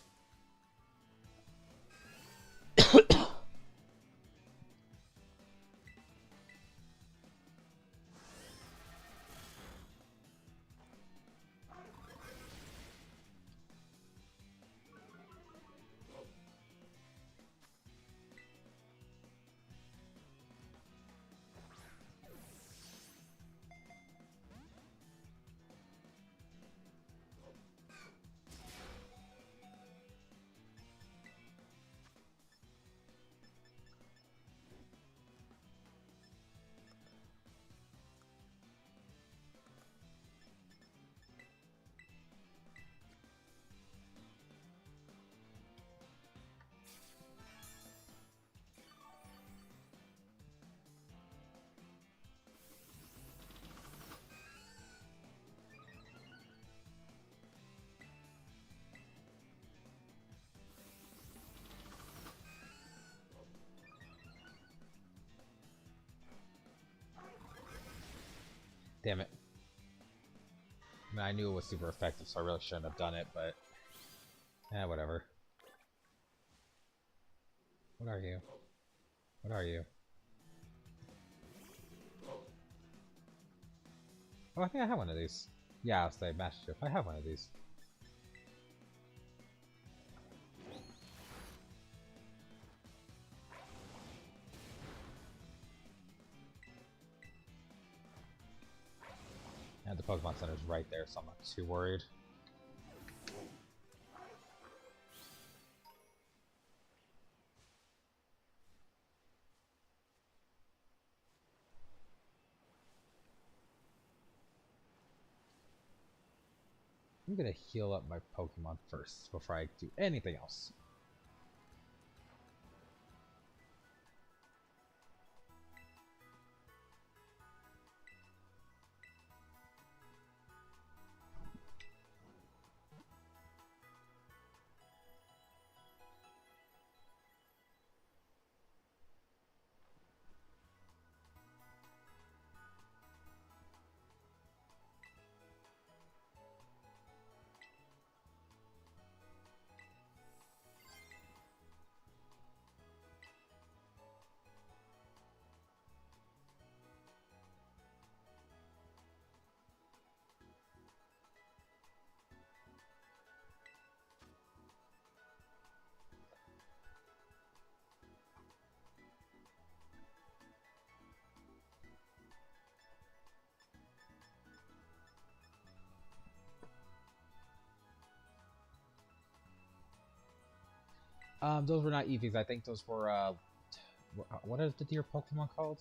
Damn it. I mean, I knew it was super effective, so I really shouldn't have done it, but... whatever. What are you? What are you? Oh, I think I have one of these. Yeah, I'll say Master Chief. I have one of these. And the Pokemon Center's right there, so I'm not too worried. I'm gonna heal up my Pokemon first before I do anything else. Those were not Eevees. I think those were, what are the deer Pokemon called?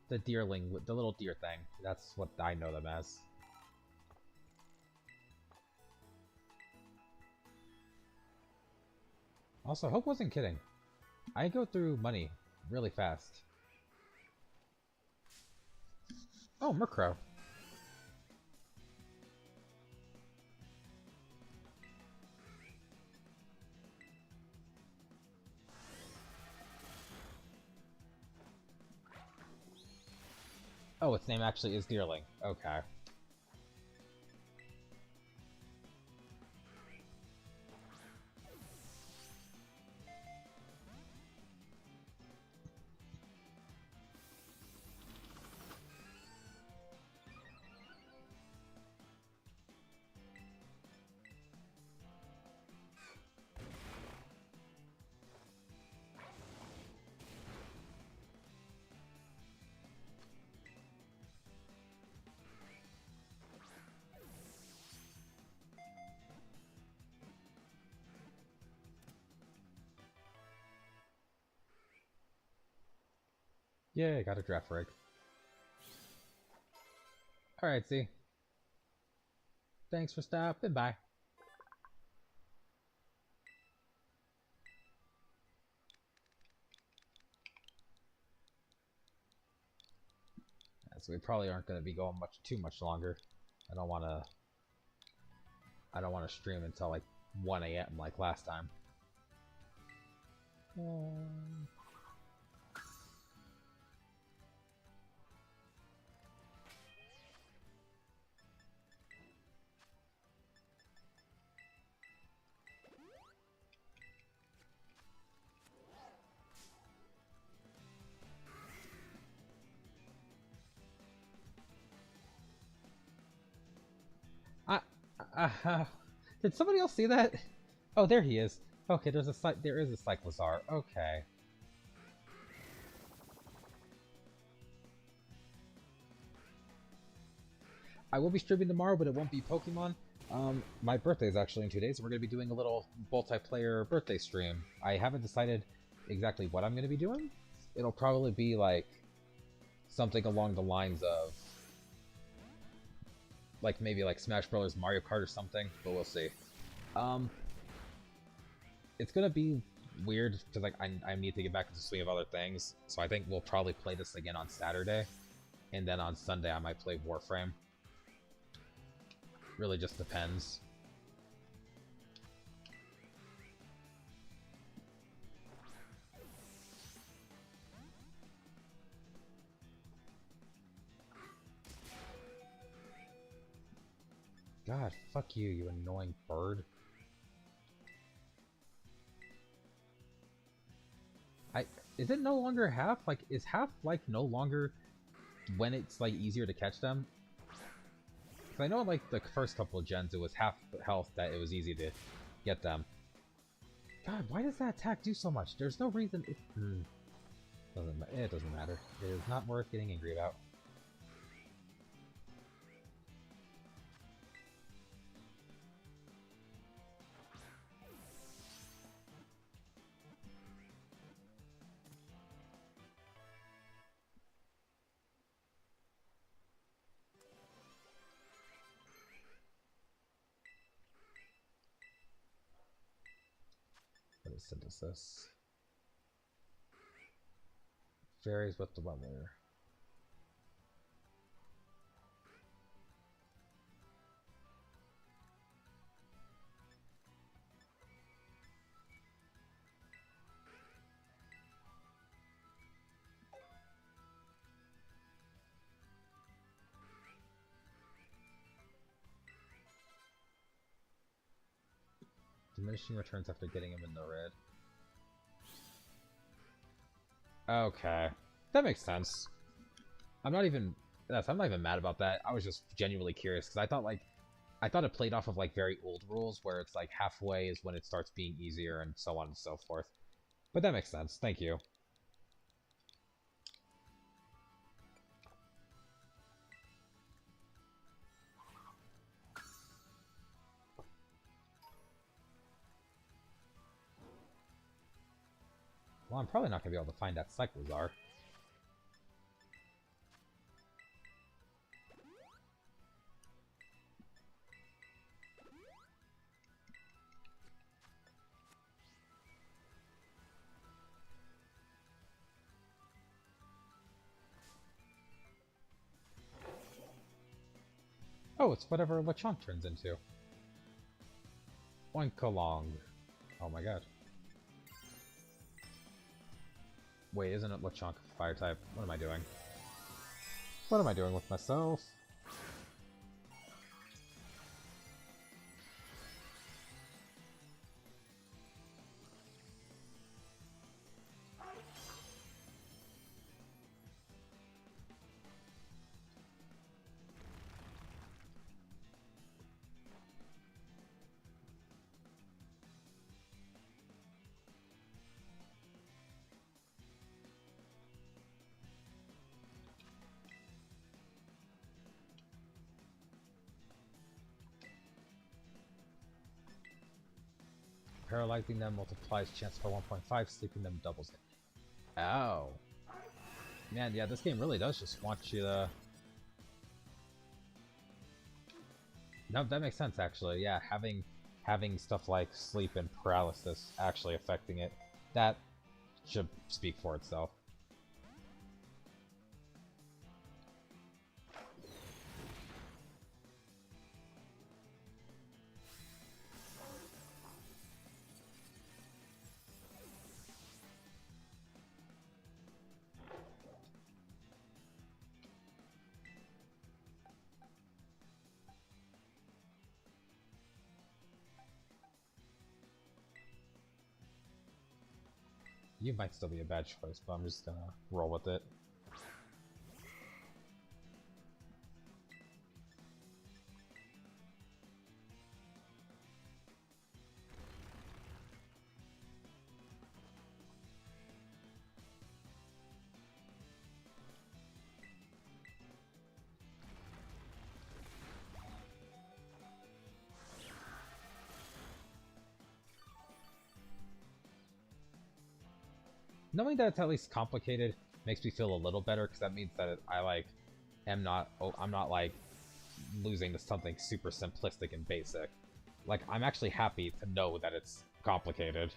The deerling, the little deer thing. That's what I know them as. Also, Hope wasn't kidding. I go through money really fast. Oh, Murkrow. Oh, its name actually is Deerling. Okay. Yeah, I got a draft rig. Alright, see. Thanks for stopping by. So we probably aren't going to be going too much longer. I don't want to I don't want to stream until like 1 a.m. like last time. Did somebody else see that? Oh, there he is. Okay, there is a Cyclozar. Okay. I will be streaming tomorrow, but it won't be Pokemon. My birthday is actually in 2 days, and we're going to be doing a little multiplayer birthday stream. I haven't decided exactly what I'm going to be doing. It'll probably be like something along the lines of like maybe like Smash Bros, Mario Kart or something, but we'll see. It's gonna be weird because like I need to get back into the swing of other things, so I think we'll probably play this again on Saturday, and then on Sunday I might play Warframe. Really just depends. God, fuck you, you annoying bird. Is it no longer half? Like, is half, like, no longer when it's, like, easier to catch them? Because I know, like, the first couple of gens, it was half health that it was easy to get them. God, why does that attack do so much? There's no reason it... it doesn't matter. It is not worth getting angry about. What is synthesis? Varies with the weather. Diminishing returns after getting him in the red. Okay. That makes sense. I'm not even mad about that. I was just genuinely curious because I thought it played off of like very old rules where it's like halfway is when it starts being easier and so on and so forth. But that makes sense. Thank you. Well, I'm probably not going to be able to find that Cyclozar. Oh, it's whatever Lechonk turns into. Oinkalong. Oh my god. Wait, isn't it Lechonk fire type? What am I doing? What am I doing with myself? Paralyzing them multiplies chance by 1.5, sleeping them doubles it. Oh. Man, yeah, this game really does just want you to... No, that makes sense, actually. Yeah, having stuff like sleep and paralysis actually affecting it, that should speak for itself. You might still be a bad choice, but I'm just gonna roll with it. Knowing that it's at least complicated makes me feel a little better, because that means that I like am not I'm not like losing to something super simplistic and basic. Like, I'm actually happy to know that it's complicated.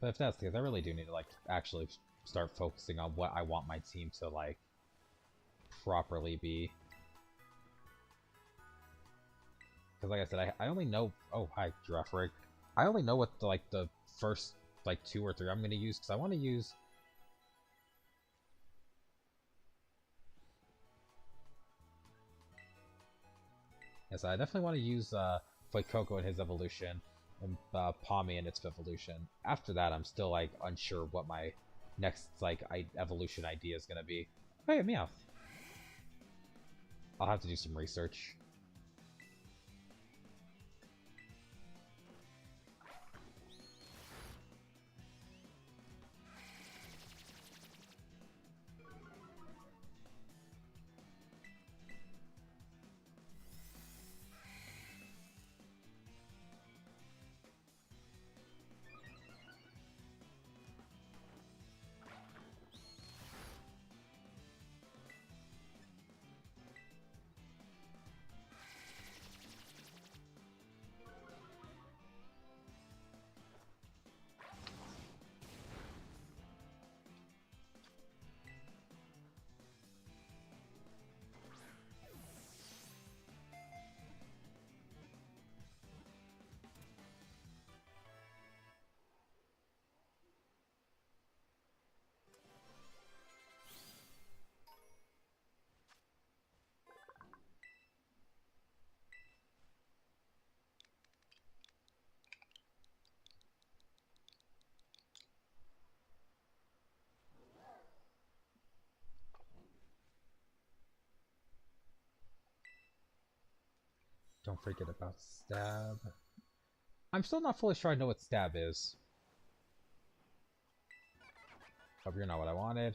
But if that's the case, I really do need to like actually start focusing on what I want my team to like properly be. Because like I said, I only know... Oh, hi, Giraffe Rig. I only know what the, like the first like 2 or 3 I'm going to use, because I want to use... Yes, I definitely want to use Fuecoco in his evolution, and Pawmi in its evolution. After that, I'm still like unsure what my next like evolution idea is going to be. Hey, Meowth. I'll have to do some research. Don't forget about stab. I'm still not fully sure I know what stab is. Hope you're not what I wanted.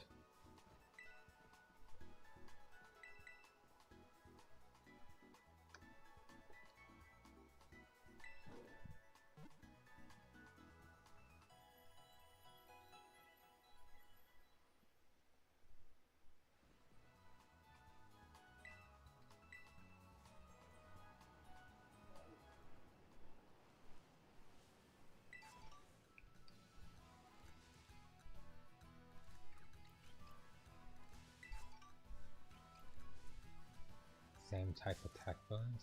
Same type attack bonus.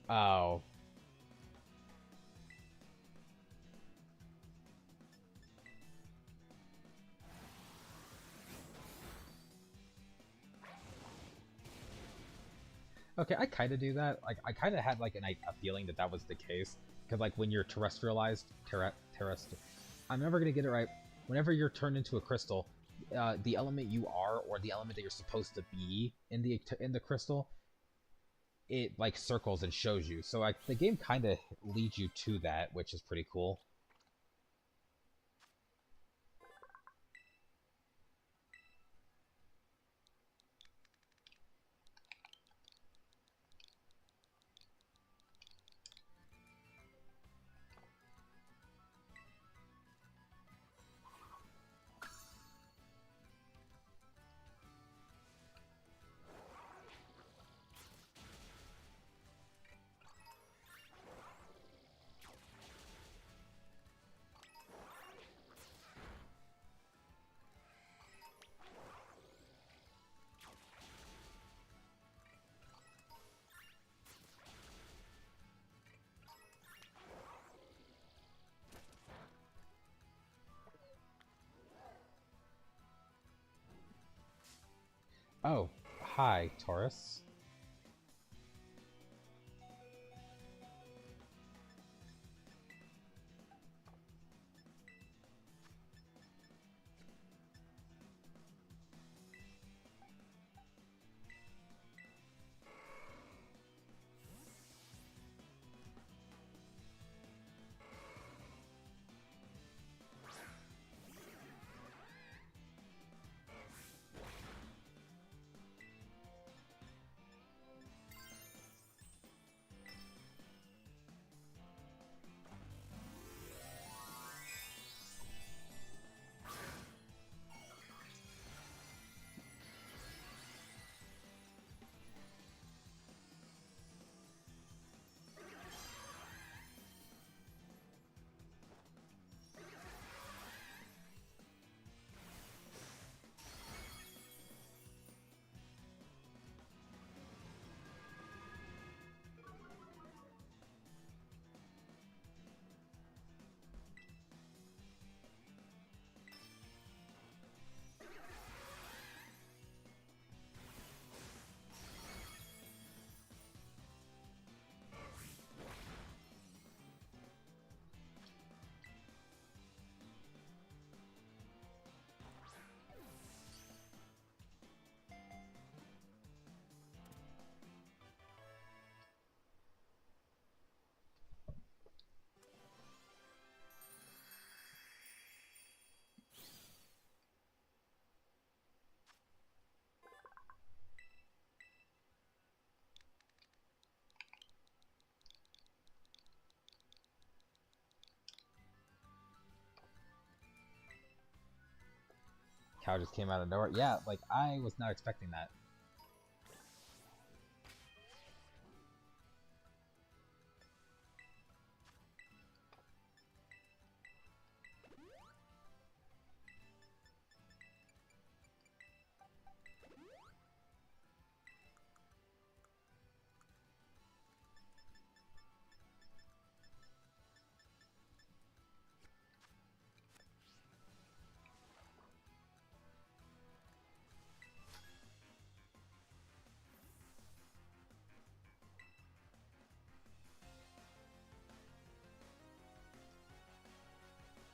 Oh. Okay, I kind of do that. Like, I kind of had like a feeling that that was the case, because like when you're terrestrialized, I'm never gonna get it right. Whenever you're turned into a crystal, the element you are, or the element that you're supposed to be in the crystal, it like circles and shows you. So like the game kind of leads you to that, which is pretty cool. Oh, hi, Taurus. Cow just came out of nowhere. Yeah, like, I was not expecting that.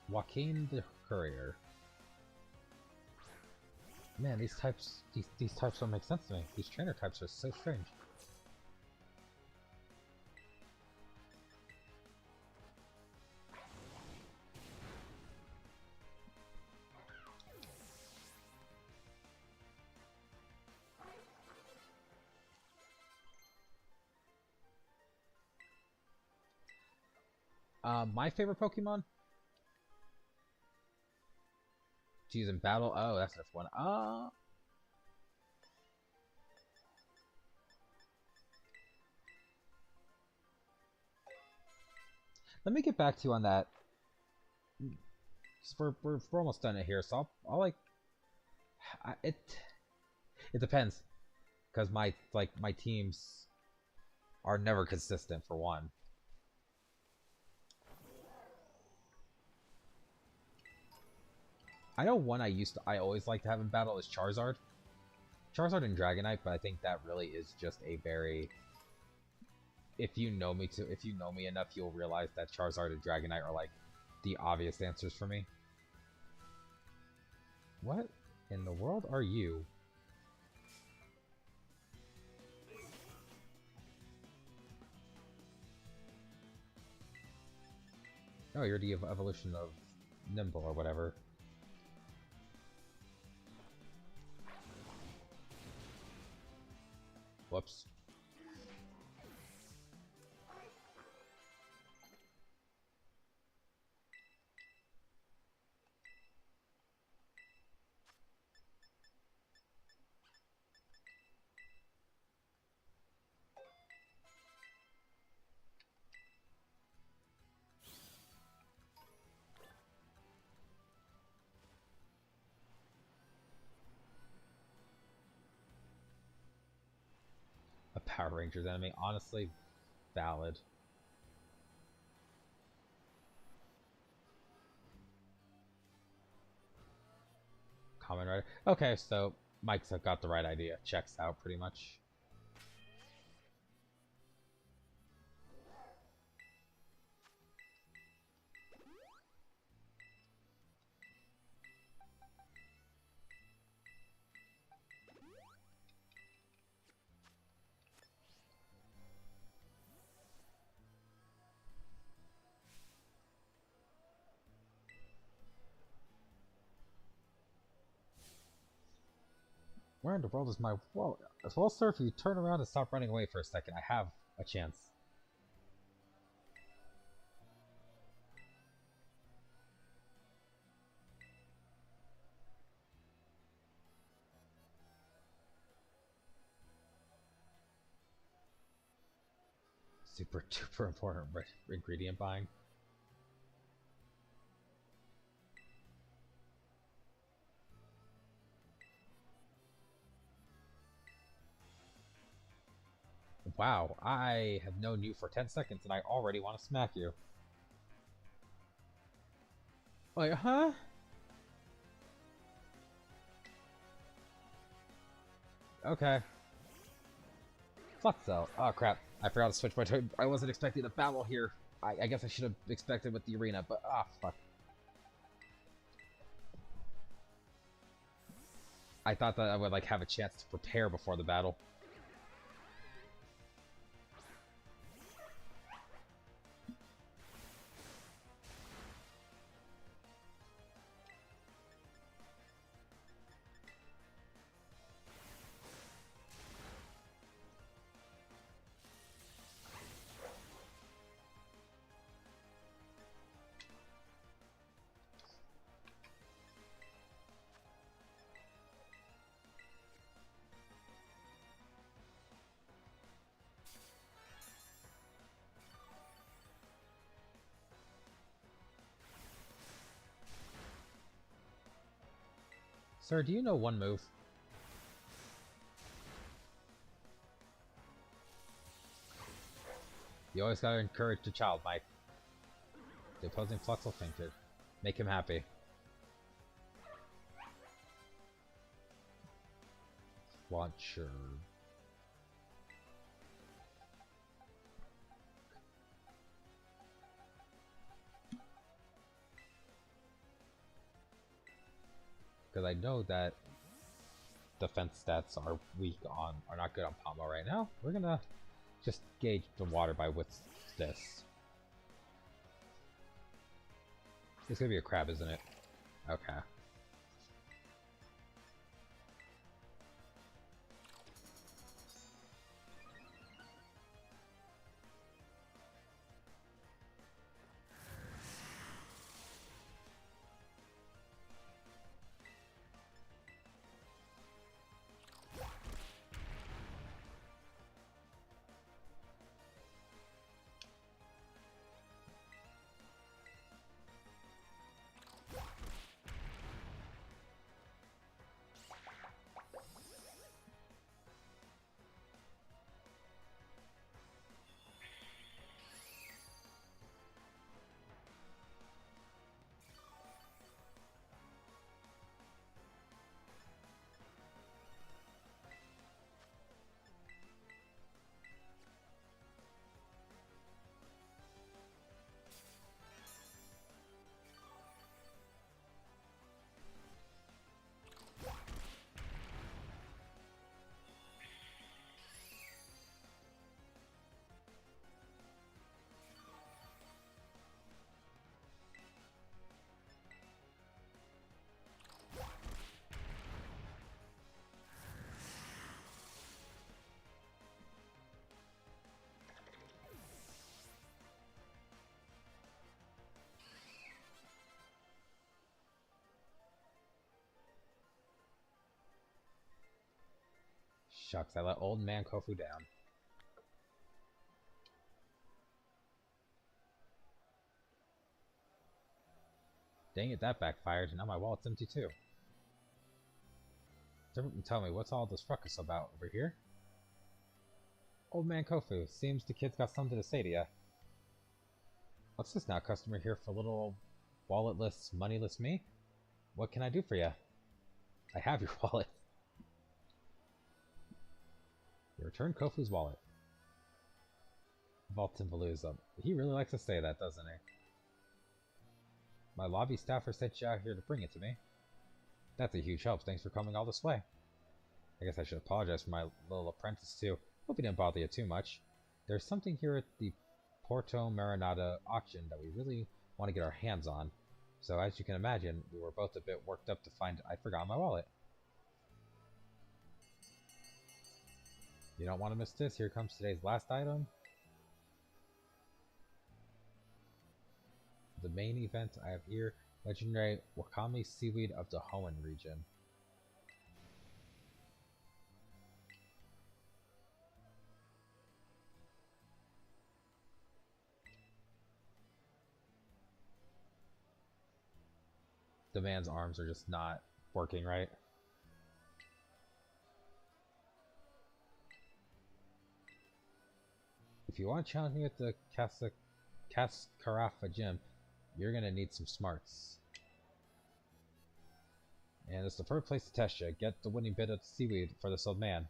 Joaquin the Courier. Man, these types don't make sense to me. These trainer types are so strange. My favorite Pokemon to use in battle. Oh, that's just one. Let me get back to you on that. We're almost done it here, so I'll like it depends, because my teams are never consistent for one. I know one I always like to have in battle is Charizard. Charizard and Dragonite, but I think that really is just a very, if you know me enough, you'll realize that Charizard and Dragonite are like the obvious answers for me. What in the world are you? Oh, you're the evolution of Nimble or whatever. Whoops. A Power Rangers enemy. Honestly, valid. Kamen Rider. Okay, so Mike's got the right idea. Checks out pretty much. Where in the world is my wallet? Well, sir, if you turn around and stop running away for a second, I have a chance. Super duper important ingredient buying. Wow, I have known you for 10 seconds and I already want to smack you. Wait, huh? Okay. Fuck though. Oh crap. I forgot to switch my turn. I wasn't expecting a battle here. I guess I should have expected with the arena, but fuck. I thought that I would like have a chance to prepare before the battle. Sir, do you know one move? You always gotta encourage the child, Mike. The opposing Flux will fainted. Make him happy. Launcher. Because I know that defense stats are weak on, are not good on Pombo right now. We're gonna just gauge the water by what's this. It's gonna be a crab, isn't it? Okay. Shucks, I let old man Kofu down. Dang it, that backfired, and now my wallet's empty too. Tell me, what's all this ruckus about over here? Old man Kofu, seems the kid's got something to say to ya. What's this now, customer here for little old walletless, moneyless me? What can I do for ya? I have your wallet. You return Kofu's wallet. Vaultin Veluza. He really likes to say that, doesn't he? My lobby staffer sent you out here to bring it to me. That's a huge help. Thanks for coming all this way. I guess I should apologize for my little apprentice too. Hope he didn't bother you too much. There's something here at the Porto Marinata auction that we really want to get our hands on. So as you can imagine, we were both a bit worked up to find I forgot my wallet. You don't want to miss this. Here comes today's last item. The main event I have here, legendary Wakame seaweed of the Hoenn region. The man's arms are just not working right. If you want to challenge me at the Cascarafa gym, you're gonna need some smarts. And it's the first place to test you. Get the winning bit of seaweed for this old man.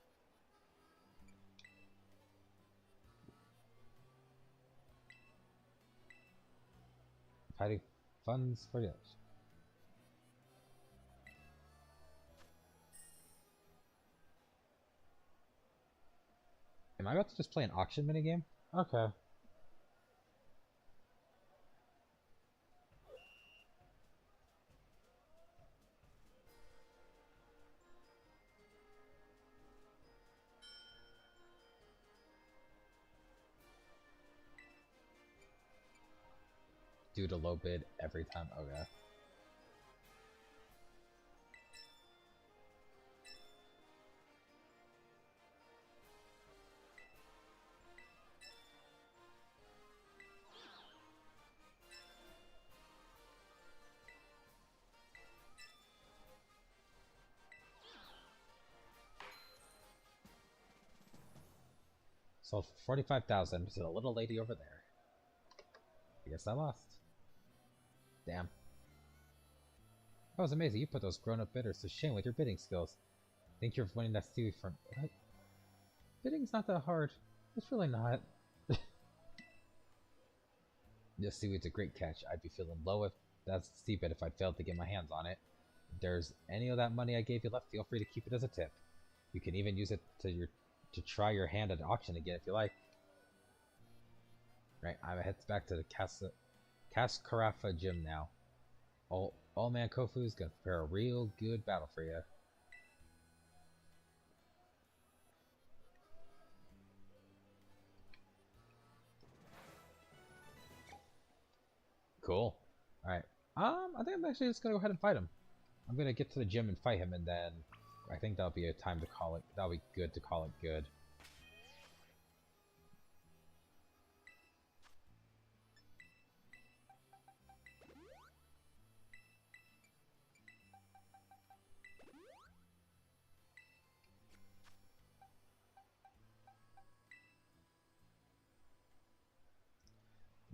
Fighting funds for you. Am I about to just play an auction minigame? Okay. Due to low bid every time. Okay. Sold for 45,000 to the little lady over there. I guess I lost. Damn. That was amazing. You put those grown-up bidders to shame with your bidding skills. Think you're winning that seaweed from... What? Bidding's not that hard. It's really not. This seaweed's a great catch. I'd be feeling low if that's steep if I'd failed to get my hands on it. If there's any of that money I gave you left, feel free to keep it as a tip. You can even use it to try your hand at auction again if you like. Right, I'm head back to the Cascarafa gym now. Old man Kofu's gonna prepare a real good battle for you. Cool. Alright. I think I'm actually just gonna go ahead and fight him. I'm gonna get to the gym and fight him, and then I think that'll be a time to call it. That'll be good to call it good.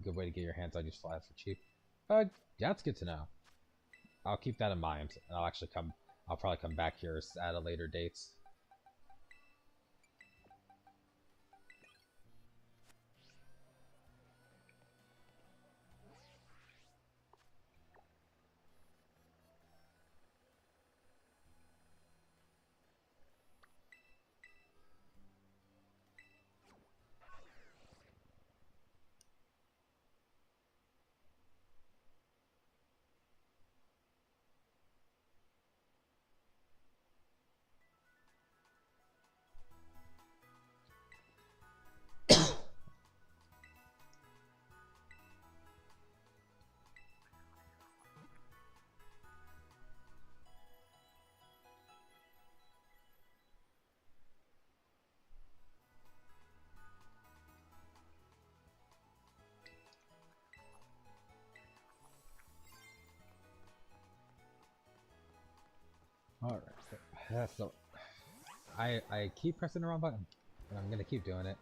Good way to get your hands on useful items for cheap. That's good to know. I'll keep that in mind, and I'll probably come back here at a later date. Alright, so I keep pressing the wrong button, and I'm gonna keep doing it.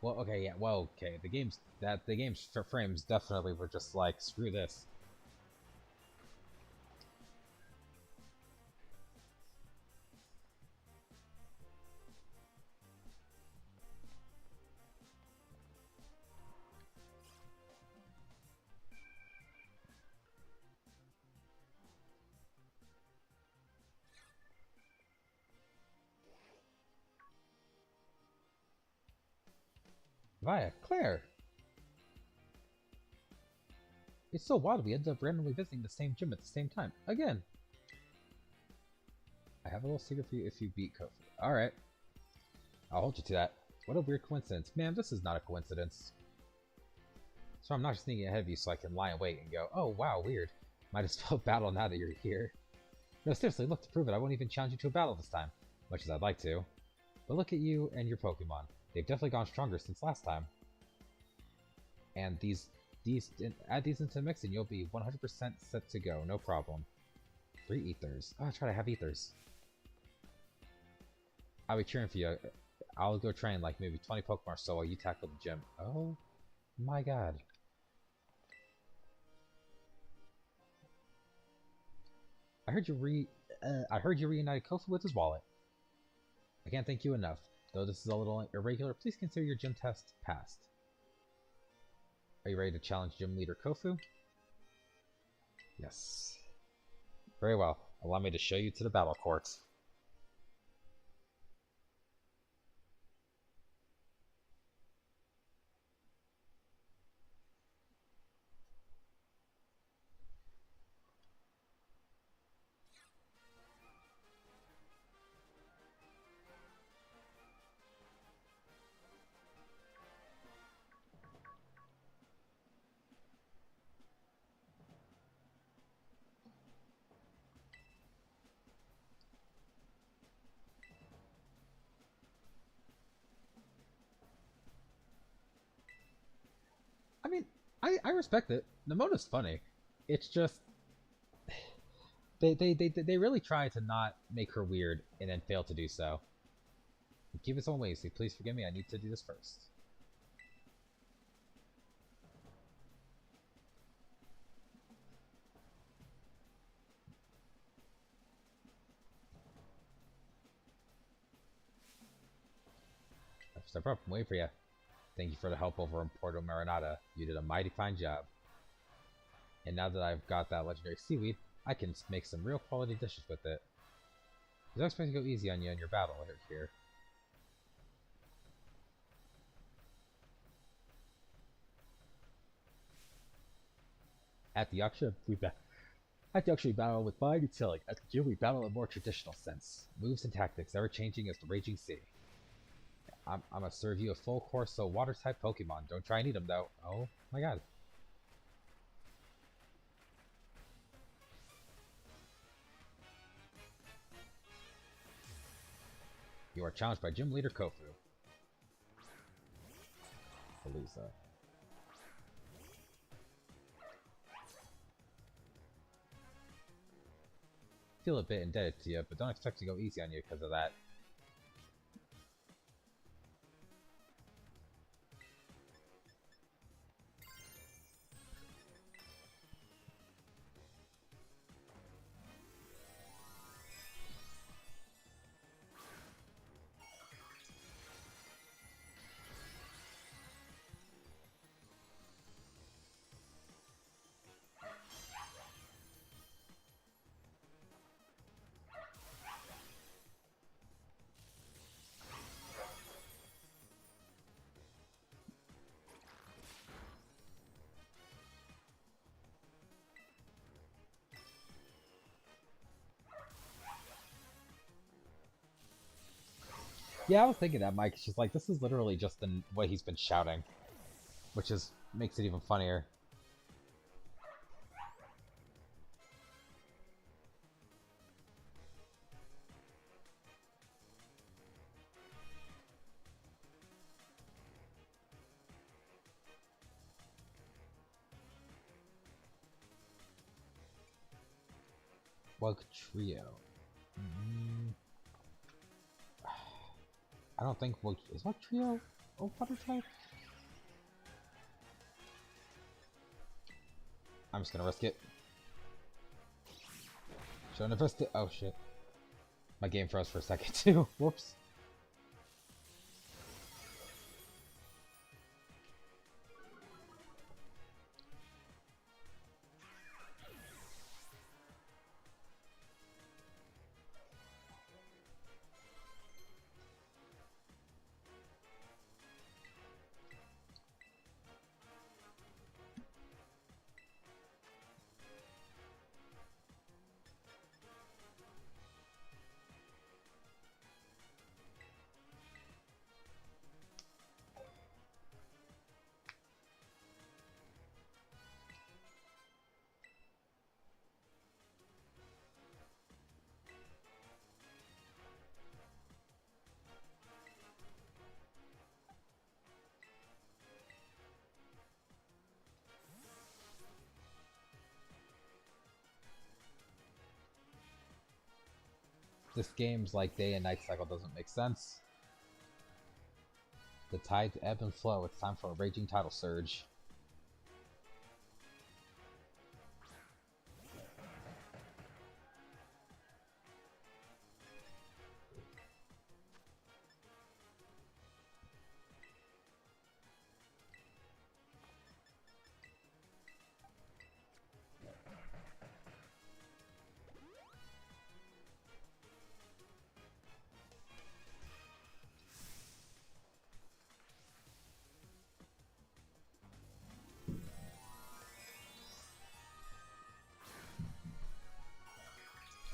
Well, okay, yeah, well, okay. The game's frames definitely were just like, screw this. Via, Claire! It's so wild we ended up randomly visiting the same gym at the same time. Again! I have a little secret for you if you beat Kofu. Alright. I'll hold you to that. What a weird coincidence. Man, this is not a coincidence. So I'm not just sneaking ahead of you so I can lie in wait and go, oh wow, weird. Might as well battle now that you're here. No, seriously, look, to prove it, I won't even challenge you to a battle this time. Much as I'd like to. But look at you and your Pokemon. They've definitely gone stronger since last time. And add these into the mix and you'll be 100% set to go, no problem. 3 ethers. Oh, I try to have ethers. I'll be cheering for you. I'll go train like maybe 20 Pokemon or so while you tackle the gym. Oh my god. I heard you reunited Kofu with his wallet. I can't thank you enough. Though this is a little irregular, please consider your gym test passed. Are you ready to challenge Gym Leader Kofu? Yes. Very well. Allow me to show you to the battle court. I mean, I respect it. Nemona's funny. It's just they really try to not make her weird and then fail to do so. Keep its own ways, so please forgive me, I need to do this first. Step up, I'm waiting for you. Thank you for the help over in Porto Marinata. You did a mighty fine job. And now that I've got that legendary seaweed, I can make some real quality dishes with it. I was expecting to go easy on you in your battle here. At the auction, we battle with fine utility. At the gym, we battle in a more traditional sense. Moves and tactics, ever changing as the raging sea. I'm gonna serve you a full course of water type Pokemon. Don't try and eat them though. Oh my god. You are challenged by Gym Leader Kofu. Palooza. Feel a bit indebted to you, but don't expect to go easy on you because of that. Yeah, I was thinking that, Mike. It's just like, this is literally just the way he's been shouting, which makes it even funnier. Wugtrio. I don't think is Wugtrio a water type? I'm just gonna risk it. Shouldn't have risked it. Oh shit. My game froze for a second too. Whoops. This game's like day and night cycle doesn't make sense. The tides ebb and flow. It's time for a raging tidal surge.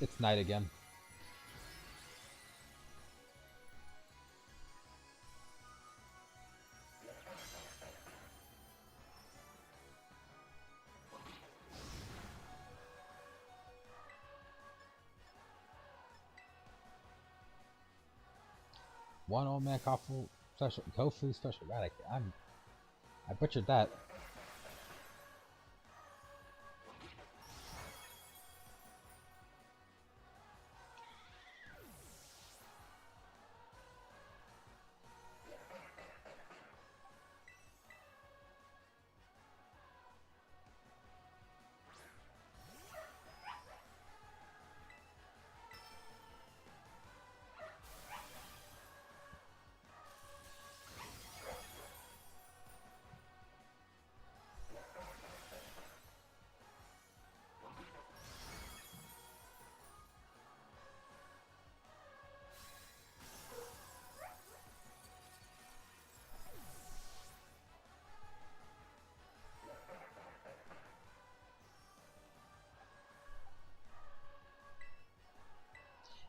It's night again. One old man Kofu special radic. I butchered that.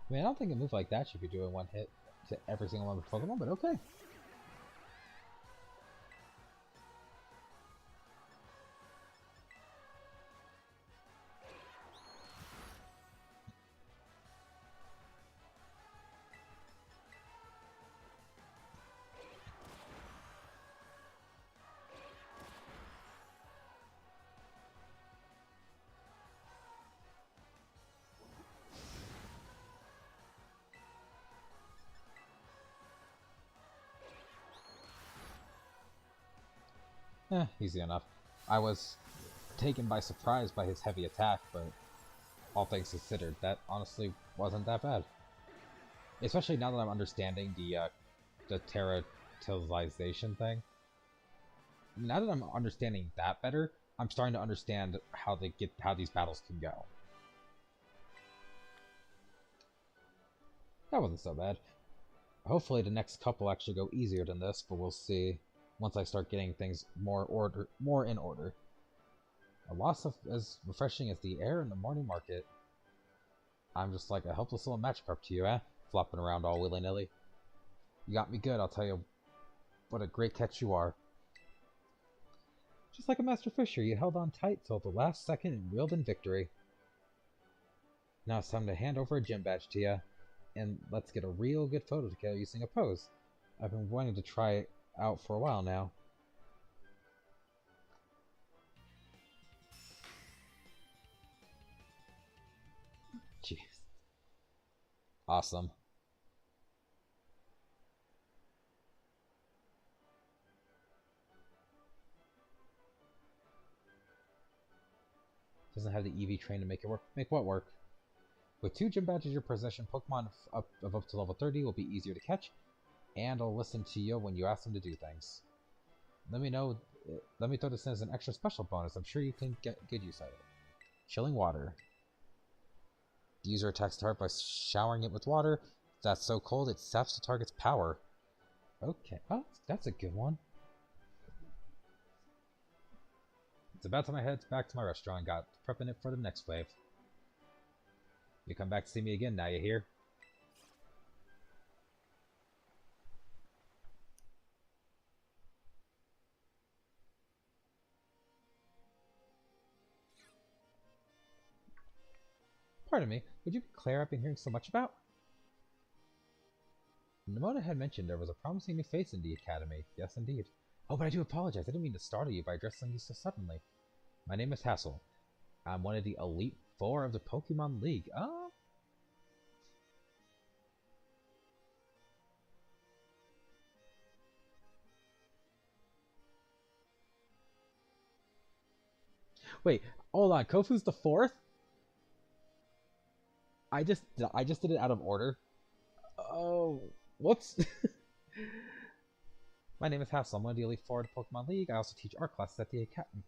I mean, I don't think a move like that should be doing one hit to every single one of the Pokemon, but okay. Easy enough. I was taken by surprise by his heavy attack, but all things considered, that honestly wasn't that bad. Especially now that I'm understanding the Terratization thing. Now that I'm understanding that better, I'm starting to understand how these battles can go. That wasn't so bad. Hopefully the next couple actually go easier than this, but we'll see once I start getting things more in order. A loss of as refreshing as the air in the morning market. I'm just like a helpless little Magikarp to you, eh? Flopping around all willy-nilly. You got me good, I'll tell you. What a great catch you are. Just like a Master Fisher, you held on tight till the last second and reeled in victory. Now it's time to hand over a gym badge to you, and let's get a real good photo together using a pose. I've been wanting to try it out for a while now. Jeez. Awesome. Doesn't have the EV train to make it work. Make what work? With 2 gym badges in your possession, Pokemon of up to level 30 will be easier to catch, and I'll listen to you when you ask them to do things. Let me know. Let me throw this in as an extra special bonus. I'm sure you can get good use out of it. Chilling water. The user attacks the heart by showering it with water. If that's so cold, it saps the target's power. Okay. Oh, that's a good one. It's about time I head back to my restaurant. Got prepping it for the next wave. You come back to see me again, now you hear? Pardon me, would you be Claire I've been hearing so much about? Nemona had mentioned there was a promising new face in the academy. Yes, indeed. Oh, but I do apologize. I didn't mean to startle you by addressing you so suddenly. My name is Hassel. I'm one of the Elite Four of the Pokemon League. Oh. Wait, hold on. Kofu's the 4th? I just did it out of order. Oh, whoops. My name is Hassel. I'm one of the Elite Four of the Pokemon League. I also teach art classes at the academy.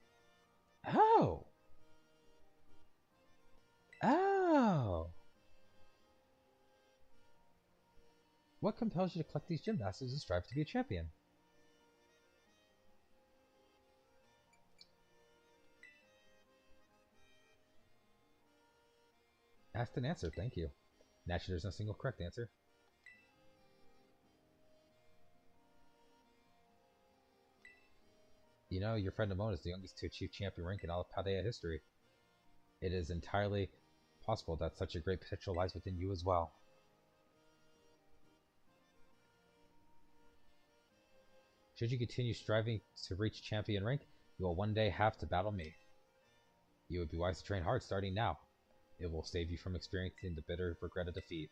Oh. Oh. What compels you to collect these gym masters and strive to be a champion? Asked and answered, thank you. Naturally, there's no single correct answer. You know, your friend Nemona is the youngest to achieve champion rank in all of Paldea history. It is entirely possible that such a great potential lies within you as well. Should you continue striving to reach champion rank, you will one day have to battle me. You would be wise to train hard starting now. It will save you from experiencing the bitter regret of defeat.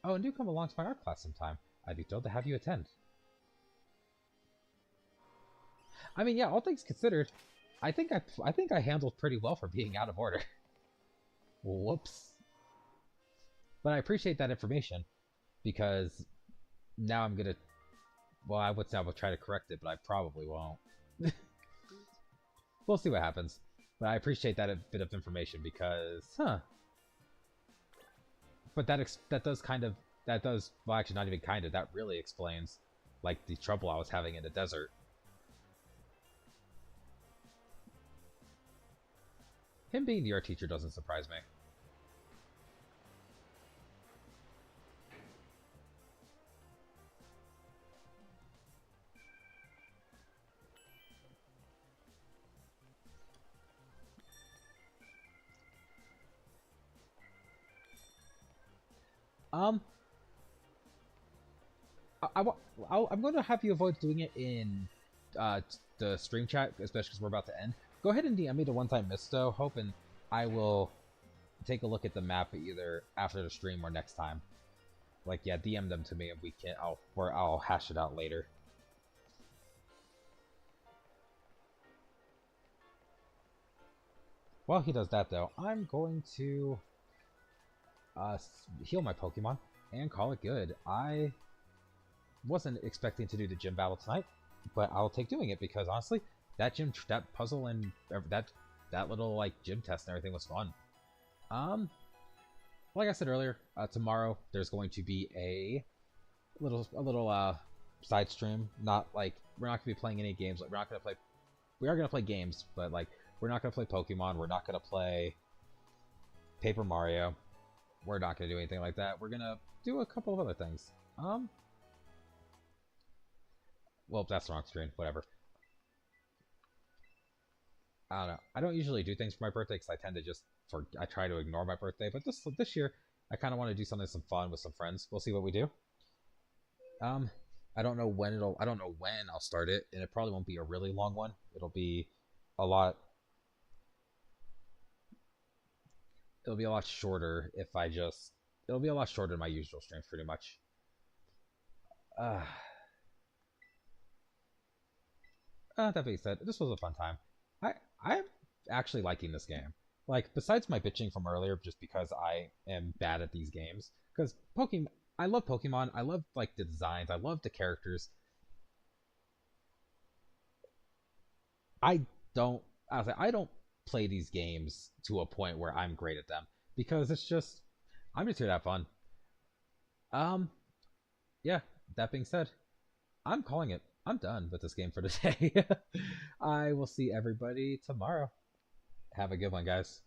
Oh, and do come along to my art class sometime. I'd be thrilled to have you attend. I mean, yeah, all things considered, I think I handled pretty well for being out of order. Whoops. But I appreciate that information, because now I'm gonna... Well, I would say I will try to correct it, but I probably won't. We'll see what happens. But I appreciate that bit of information, because... Huh. But that does kind of... That does... Well, actually, not even kind of. That really explains, like, the trouble I was having in the desert. Him being the art teacher doesn't surprise me. I'm going to have you avoid doing it in the stream chat, especially because we're about to end. Go ahead and DM me the ones I missed, though, Hope, and I will take a look at the map either after the stream or next time. Like, yeah, DM them to me, and I'll hash it out later. While he does that, though, I'm going to heal my Pokemon and call it good. I wasn't expecting to do the gym battle tonight, but I'll take doing it because honestly, that puzzle and that little like gym test and everything was fun. Like I said earlier, tomorrow there's going to be a little side stream. Not like we're not gonna be playing any games. Like we are gonna play games, but like we're not gonna play Pokemon. We're not gonna play Paper Mario. We're not gonna do anything like that. We're gonna do a couple of other things. Well, that's the wrong screen. Whatever. I don't know. I don't usually do things for my birthday because I tend to I try to ignore my birthday. But this year, I kind of want to do something some fun with some friends. We'll see what we do. I don't know when I'll start it, and it probably won't be a really long one. It'll be a lot shorter if I just... It'll be a lot shorter than my usual streams, pretty much. That being said, this was a fun time. I'm actually liking this game. Like, besides my bitching from earlier, just because I am bad at these games, because Pokemon, I love Pokemon. I love like the designs. I love the characters. I don't. I don't play these games to a point where I'm great at them because it's just I'm just here to have fun. Um, yeah. That being said, I'm calling it. I'm done with this game for today. I will see everybody tomorrow. Have a good one, guys.